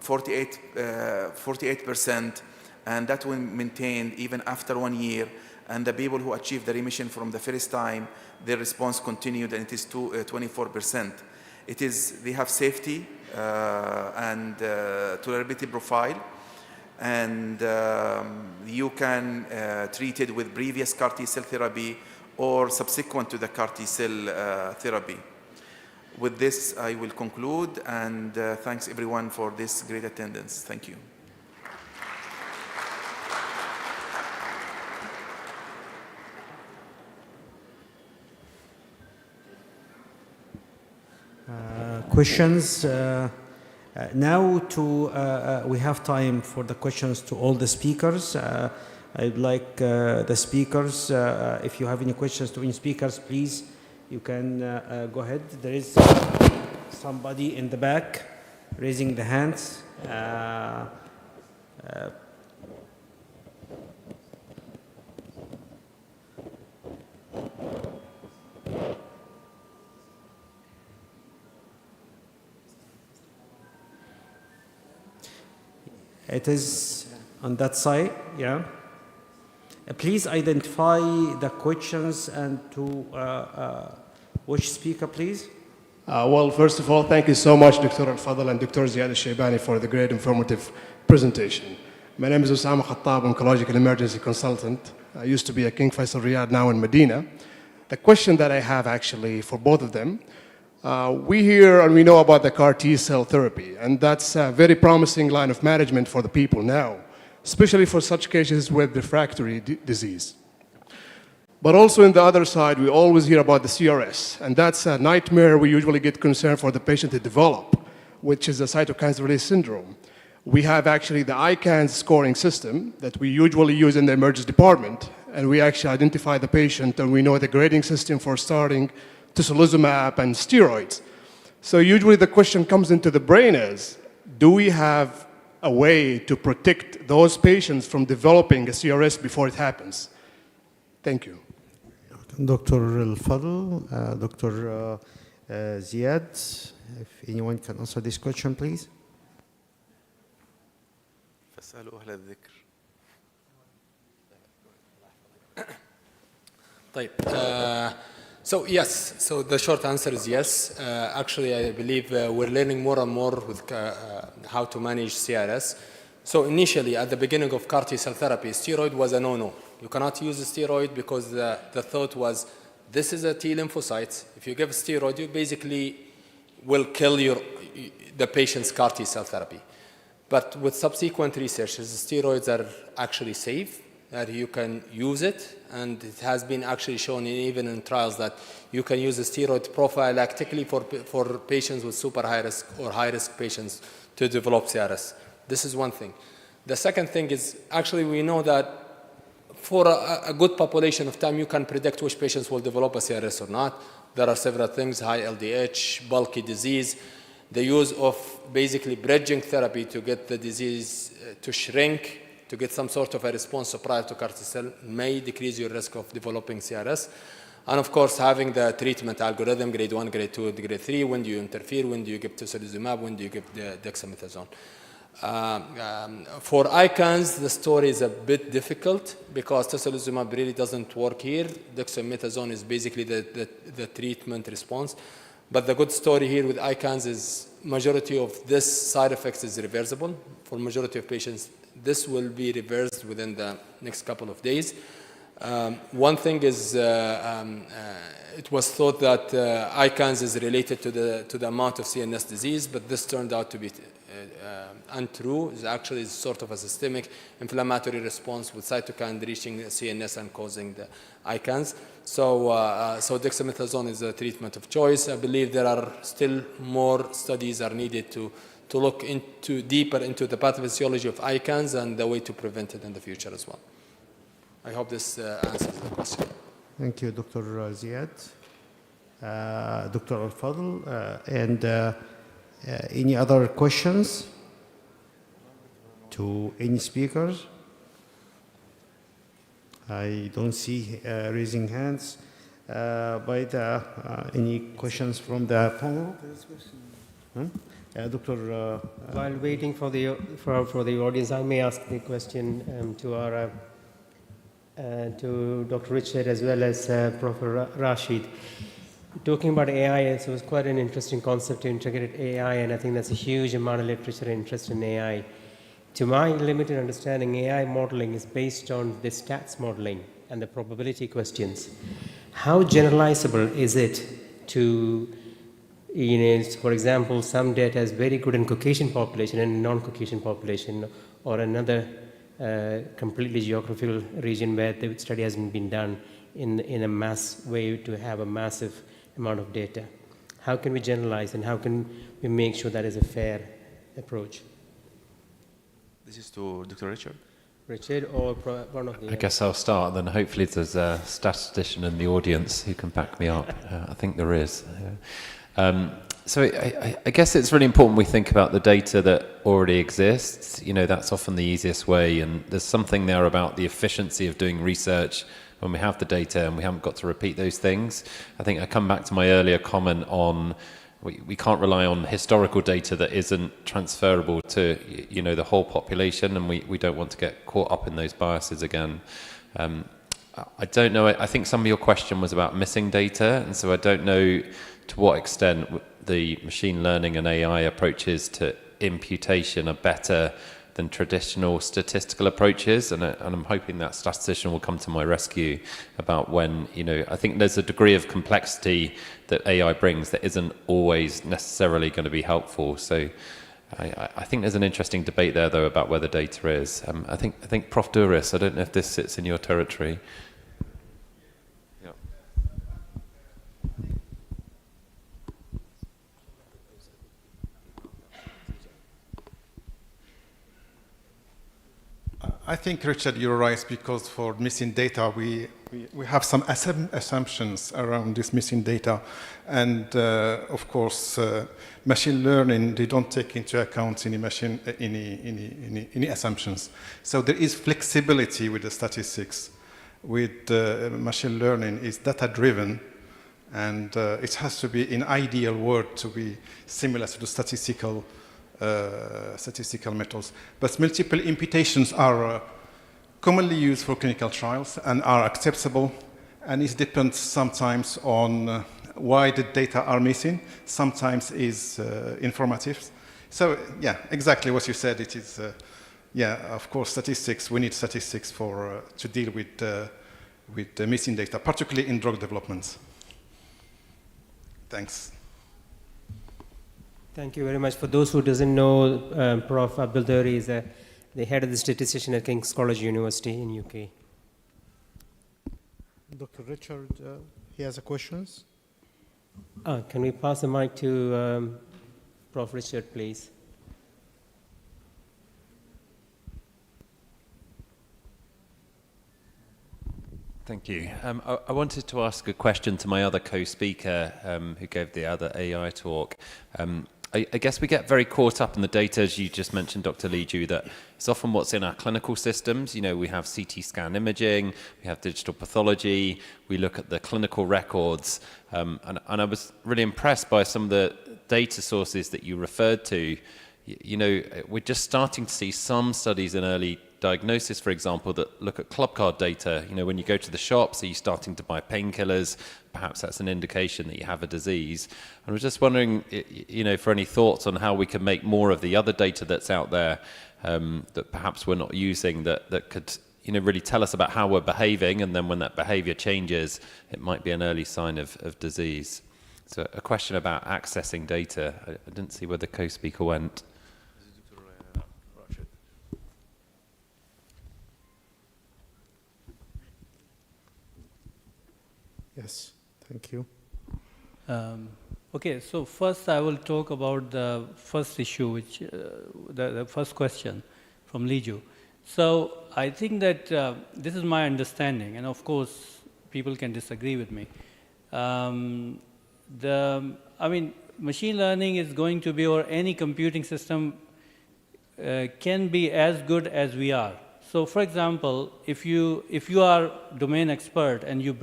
[SPEAKER 2] 48%, and that was maintained even after 1 year. And the people who achieved the remission from the first time, their response continued, and it is 24%. They have safety and tolerability profile, and you can treat it with previous CAR T cell therapy or subsequent to the CAR T cell therapy. With this, I will conclude, and thanks everyone for this great attendance. Thank you.
[SPEAKER 4] Questions? Now we have time for the questions to all the speakers. I'd like the speakers, if you have any questions to any speakers, please, you can go ahead. There is somebody in the back raising the hands. It is on that side, yeah. Please identify the questions and to which speaker, please.
[SPEAKER 17] Well, first of all, thank you so much, Dr. Al-Fadl and Dr. Ziad Al-Shaybani for the great informative presentation. My name is Osama Khattab, oncological emergency consultant. I used to be at King Faisal Riyadh, now in Medina. The question that I have actually for both of them, we hear and we know about the CAR T cell therapy, and that's a very promising line of management for the people now. especially for such cases with refractory disease. But also on the other side, we always hear about the CRS, and that's a nightmare we usually get concerned for the patient to develop, which is the cytokine release syndrome. We have actually the ICANS scoring system that we usually use in the emergency department, and we actually identify the patient, and we know the grading system for starting tocilizumab and steroids. So usually the question comes into the brain is, do we have a way to protect those patients from developing a CRS before it happens? Thank you.
[SPEAKER 9] Dr. Al-Fadl, Dr. Ziad, if anyone can answer this question, please.
[SPEAKER 2] فاسألوا أهل الذكر.
[SPEAKER 16] طيب. So yes, so the short answer is yes. Actually, I believe we're learning more and more with how to manage CRS. So initially, at the beginning of CAR T-cell therapy, steroid was a no-no. You cannot use a steroid because the thought was, this is a T lymphocyte. If you give a steroid, you basically will kill the patient's CAR T-cell therapy. But with subsequent researches, steroids are actually safe, that you can use it, and it has been actually shown even in trials that you can use a steroid prophylactically for patients with super high risk or high risk patients to develop CRS. This is one thing. The second thing is actually we know that for a good population of time, you can predict which patients will develop a CRS or not. There are several things: high LDH, bulky disease, the use of basically bridging therapy to get the disease to shrink, to get some sort of a response prior to CAR T-cell may decrease your risk of developing CRS. And of course, having the treatment algorithm, grade 1, grade 2, grade 3, when do you interfere, when do you give tocilizumab, when do you give the dexamethasone. For ICANS, the story is a bit difficult because tocilizumab really doesn't work here. Dexamethasone is basically the treatment response. But the good story here with ICANS is majority of this side effects is reversible. For majority of patients, this will be reversed within the next couple of days. One thing is, it was thought that ICANS is related to the amount of CNS disease, but this turned out to be untrue. It's actually sort of a systemic inflammatory response with cytokine reaching CNS and causing the ICANS. So dexamethasone is a treatment of choice. I believe there are still more studies are needed to look deeper into the pathophysiology of ICANS and the way to prevent it in the future as well. I hope this answers the question.
[SPEAKER 9] Thank you, Dr. Ziad. Dr. Al-Fadl, and any other questions to any speakers? I don't see raising hands. Any questions from the panel? Dr.
[SPEAKER 3] While waiting for the audience, I may ask the question to Dr. Richard as well as Professor Rashid. Talking about AI, it was quite an interesting concept to integrate AI, and I think there's a huge amount of literature and interest in AI. To my limited understanding, AI modeling is based on the stats modeling and the probability questions. How generalizable is it to, for example, some data is very good in Caucasian population and non-Caucasian population, or another completely geographical region where the study hasn't been done in a mass way to have a massive amount of data? How can we generalize, and how can we make sure that is a fair approach?
[SPEAKER 2] This is to Dr. Richard.
[SPEAKER 3] Richard or one of the...
[SPEAKER 13] I guess I'll start, and then hopefully there's a statistician in the audience who can back me up. I think there is. So I guess it's really important we think about the data that already exists. That's often the easiest way, and there's something there about the efficiency of doing research when we have the data and we haven't got to repeat those things. I think I come back to my earlier comment on we can't rely on historical data that isn't transferable to the whole population, and we don't want to get caught up in those biases again. I don't know, I think some of your question was about missing data, and so I don't know to what extent the machine learning and AI approaches to imputation are better than traditional statistical approaches, and I'm hoping that statistician will come to my rescue about when, I think there's a degree of complexity that AI brings that isn't always necessarily going to be helpful. So I think there's an interesting debate there, though, about where the data is. I think Prof. Douris, I don't know if this sits in your territory.
[SPEAKER 18] I think, Richard, you're right, because for missing data, we have some assumptions around this missing data. And of course, machine learning, they don't take into account any assumptions. So there is flexibility with the statistics. With machine learning, it's data-driven, and it has to be in ideal world to be similar to the statistical methods. But multiple imputations are commonly used for clinical trials and are acceptable, and it depends sometimes on why the data are missing, sometimes is informative. So yeah, exactly what you said, it is, yeah, of course, statistics, we need statistics for, to deal with the missing data, particularly in drug development. Thanks.
[SPEAKER 3] Thank you very much. For those who doesn't know, Prof. Abdul Duri is the head of the statistician at King's College University in UK.
[SPEAKER 9] Dr. Richard, he has a questions.
[SPEAKER 3] Can we pass the mic to Prof. Richard, please?
[SPEAKER 13] Thank you. I wanted to ask a question to my other co-speaker who gave the other AI talk. I guess we get very caught up in the data, as you just mentioned, Dr. Liju, that it's often what's in our clinical systems. You know, we have CT scan imaging, we have digital pathology, we look at the clinical records, and I was really impressed by some of the data sources that you referred to. You know, we're just starting to see some studies in early diagnosis, for example, that look at club card data. You know, when you go to the shops, are you starting to buy painkillers? Perhaps that's an indication that you have a disease. And I was just wondering, you know, for any thoughts on how we can make more of the other data that's out there that perhaps we're not using that could, you know, really tell us about how we're behaving, and then when that behavior changes, it might be an early sign of disease. So a question about accessing data. I didn't see where the co-speaker went.
[SPEAKER 9] Yes, thank you.
[SPEAKER 15] Okay, so first I will talk about the first issue, which the first question from Liju. So I think that this is my understanding, and of course people can disagree with me. I mean, machine learning is going to be, or any computing system can be as good as we are. So for example, if you are domain expert and you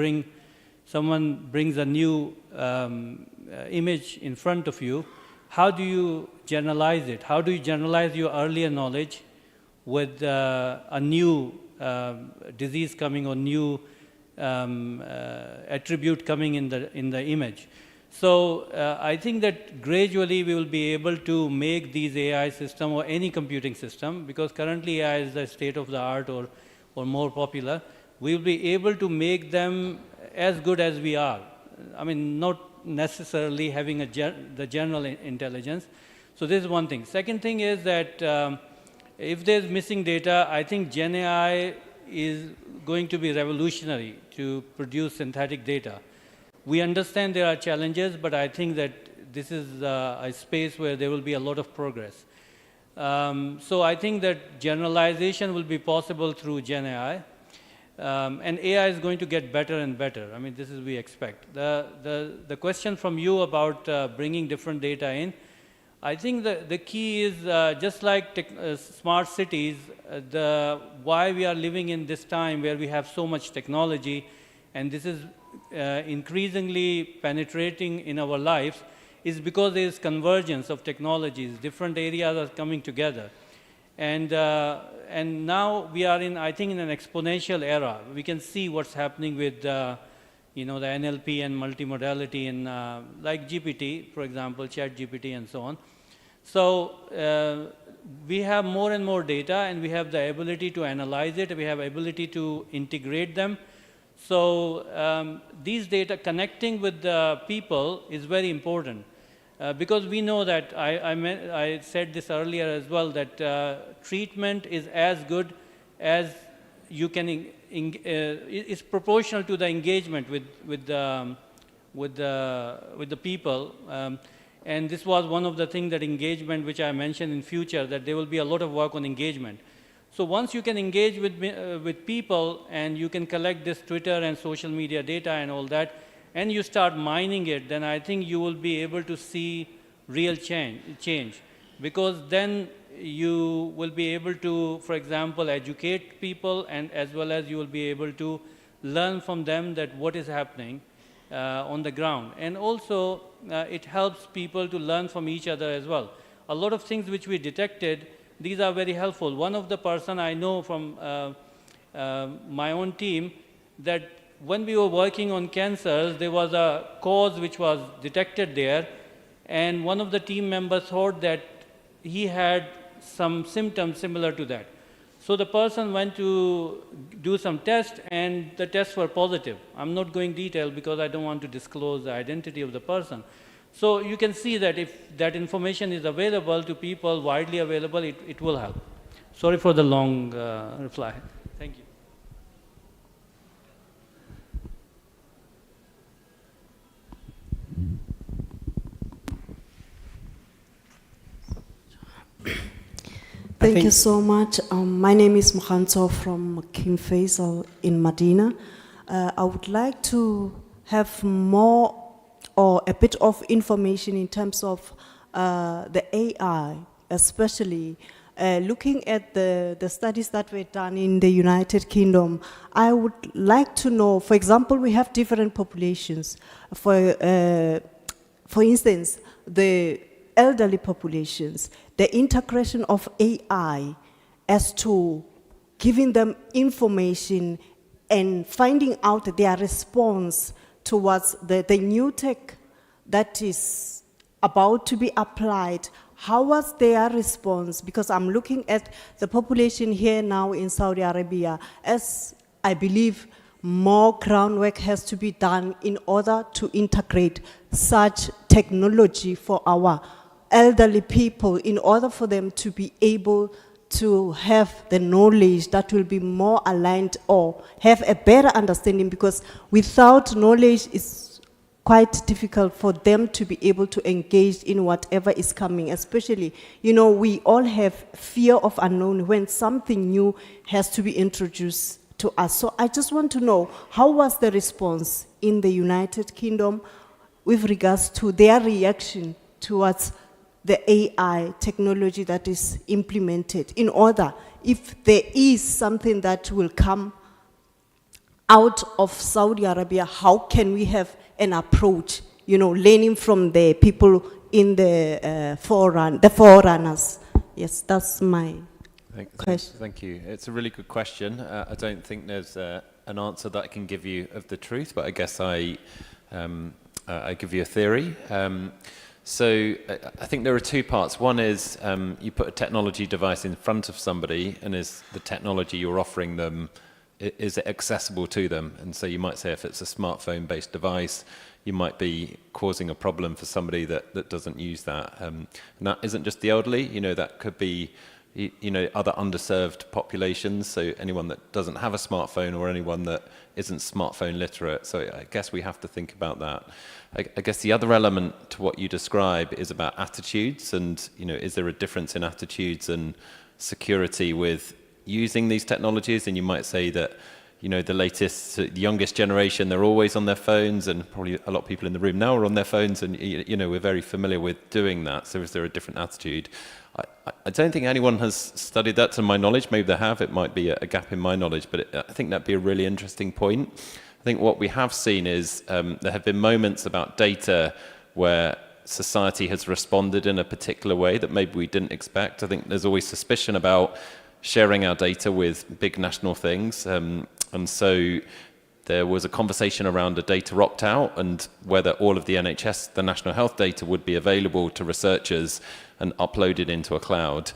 [SPEAKER 15] someone brings a new image in front of you, how do you generalize it? How do you generalize your earlier knowledge with a new disease coming or new attribute coming in the image? So I think that gradually we will be able to make these AI system or any computing system, because currently AI is the state of the art or more popular, we will be able to make them as good as we are. I mean, not necessarily having the general intelligence. So this is one thing. Second thing is that if there's missing data, I think Gen AI is going to be revolutionary to produce synthetic data. We understand there are challenges, but I think that this is a space where there will be a lot of progress. So I think that generalization will be possible through Gen AI. And AI is going to get better and better. I mean, this is we expect. The question from you about bringing different data in, I think the key is just like smart cities, why we are living in this time where we have so much technology, and this is increasingly penetrating in our lives, is because there is convergence of technologies. Different areas are coming together. And now we are in, I think, in an exponential era. We can see what's happening with, you know, the NLP and multimodality in, like GPT, for example, ChatGPT and so on. So we have more and more data, and we have the ability to analyze it. We have ability to integrate them. So these data connecting with the people is very important. Because we know that, I said this earlier as well, that treatment is as good as you can, is proportional to the engagement with the people. And this was one of the things that engagement, which I mentioned in future, that there will be a lot of work on engagement. So once you can engage with people and you can collect this Twitter and social media data and all that, and you start mining it, then I think you will be able to see real change. Because then you will be able to, for example, educate people, and as well as you will be able to learn from them that what is happening on the ground. And also, it helps people to learn from each other as well. A lot of things which we detected, these are very helpful. One of the person I know from my own team, that when we were working on cancers, there was a cause which was detected there, and one of the team members thought that he had some symptoms similar to that. So the person went to do some tests, and the tests were positive. I'm not going detail because I don't want to disclose the identity of the person. So you can see that if that information is available to people, widely available, it will help. Sorry for the long reply. Thank you.
[SPEAKER 19] Thank you so much. My name is Mukhanto from King Faisal in Medina. I would like to have more or a bit of information in terms of the AI, especially looking at the studies that were done in the United Kingdom. I would like to know, for example, we have different populations. For instance, the elderly populations, the integration of AI as to giving them information and finding out their response towards the new tech that is about to be applied. How was their response? Because I'm looking at the population here now in Saudi Arabia, as I believe more groundwork has to be done in order to integrate such technology for our elderly people, in order for them to be able to have the knowledge that will be more aligned or have a better understanding, because without knowledge it's quite difficult for them to be able to engage in whatever is coming. Especially, you know, we all have fear of unknown when something new has to be introduced to us. So I just want to know, how was the response in the United Kingdom with regards to their reaction towards the AI technology that is implemented, in order, if there is something that will come out of Saudi Arabia, how can we have an approach, you know, learning from the people in the forerunners? Yes, that's my question.
[SPEAKER 13] Thank you. It's a really good question. I don't think there's an answer that I can give you of the truth, but I guess I give you a theory. So I think there are two parts. One is you put a technology device in front of somebody, and is the technology you're offering them, is it accessible to them? And so you might say if it's a smartphone-based device, you might be causing a problem for somebody that doesn't use that. And that isn't just the elderly, you know, that could be, you know, other underserved populations, so anyone that doesn't have a smartphone or anyone that isn't smartphone literate. So I guess we have to think about that. I guess the other element to what you describe is about attitudes, and, you know, is there a difference in attitudes and security with using these technologies? And you might say that, you know, the youngest generation, they're always on their phones, and probably a lot of people in the room now are on their phones, and, you know, we're very familiar with doing that. So is there a different attitude? I don't think anyone has studied that to my knowledge. Maybe they have. It might be a gap in my knowledge, but I think that'd be a really interesting point. I think what we have seen is there have been moments about data where society has responded in a particular way that maybe we didn't expect. I think there's always suspicion about sharing our data with big national things. And so there was a conversation around a data opt-out and whether all of the NHS, the national health data, would be available to researchers and uploaded into a cloud.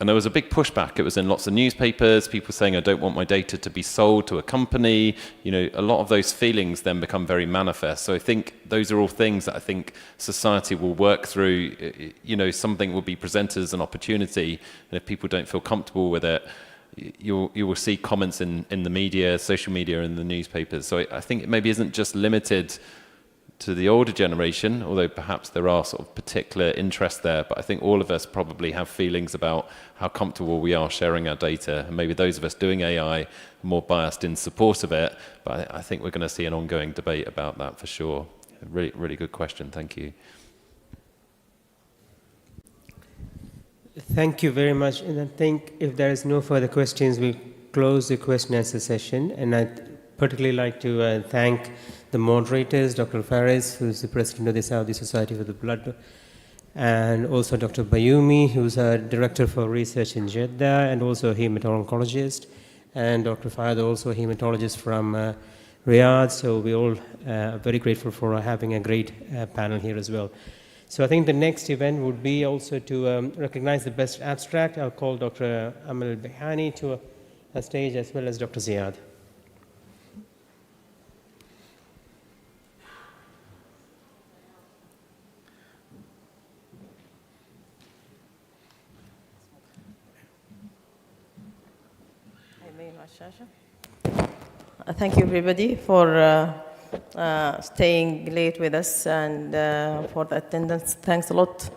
[SPEAKER 13] And there was a big pushback. It was in lots of newspapers, people saying, I don't want my data to be sold to a company. You know, a lot of those feelings then become very manifest. So I think those are all things that I think society will work through. You know, something will be presented as an opportunity, and if people don't feel comfortable with it, you will see comments in the media, social media, and the newspapers. So I think it maybe isn't just limited to the older generation, although perhaps there are sort of particular interests there, but I think all of us probably have feelings about how comfortable we are sharing our data, and maybe those of us doing AI are more biased in support of it, but I think we're going to see an ongoing debate about that for sure. Really, really good question. Thank you.
[SPEAKER 3] Thank you very much. And I think if there is no further questions, we'll close the question and answer session. And I'd particularly like to thank the moderators, Dr. Faris, who's the president of the Saudi Society for the Blood, and also Dr. Bayumi, who's a director for research in Jeddah, and also a hematologist, and Dr. Fayed, also a hematologist from Riyadh. So we all are very grateful for having a great panel here as well. So I think the next event would be also to recognize the best abstract. I'll call Dr. Amal Behani to a stage, as well as Dr. Ziad.
[SPEAKER 1] Thank you, everybody, for staying late with us, and for the attendance. Thanks a lot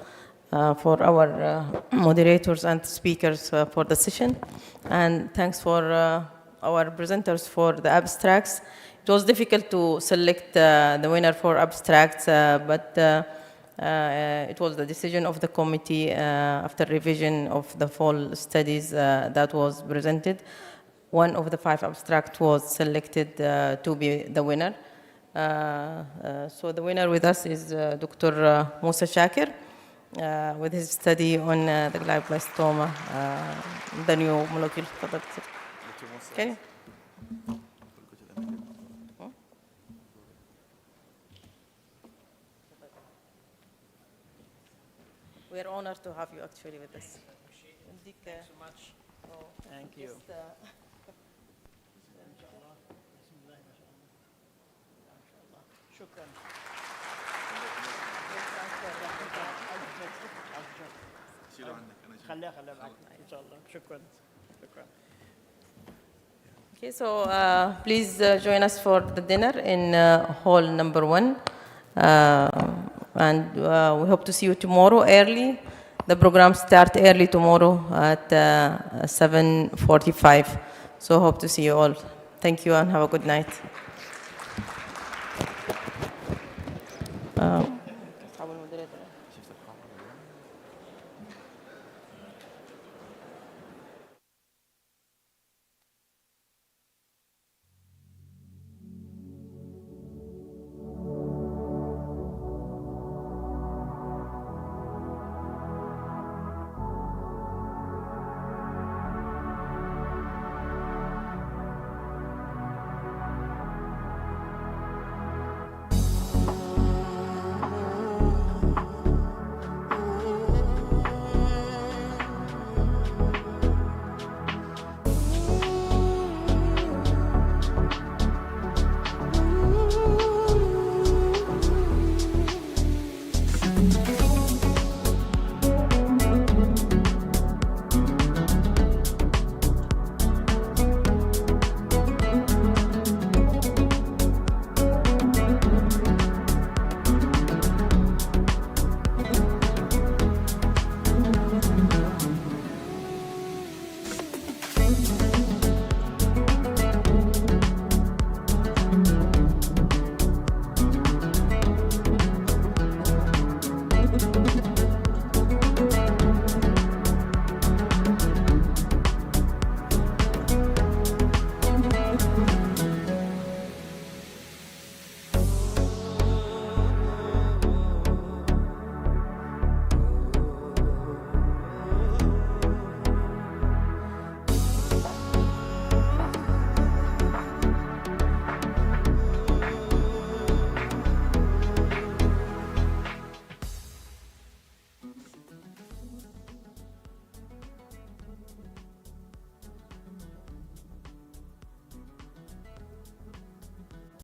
[SPEAKER 1] for our moderators and speakers for the session, and thanks for our presenters for the abstracts. It was difficult to select the winner for abstracts, but it was the decision of the committee after revision of the fall studies that was presented. One of the 5 abstracts was selected to be the winner. So the winner with us is Dr. Musa Shakir with his study on the glioblastoma, the new molecule. Okay. We are honored to have you actually with us.
[SPEAKER 5] Thanks so much. Thank you. شكرا. خليها معك ان شاء الله. شكرا.
[SPEAKER 1] Okay, so please join us for the dinner in hall number 1, and we hope to see you tomorrow early. The program starts early tomorrow at 7:45. So hope to see you all. Thank you and have a good night.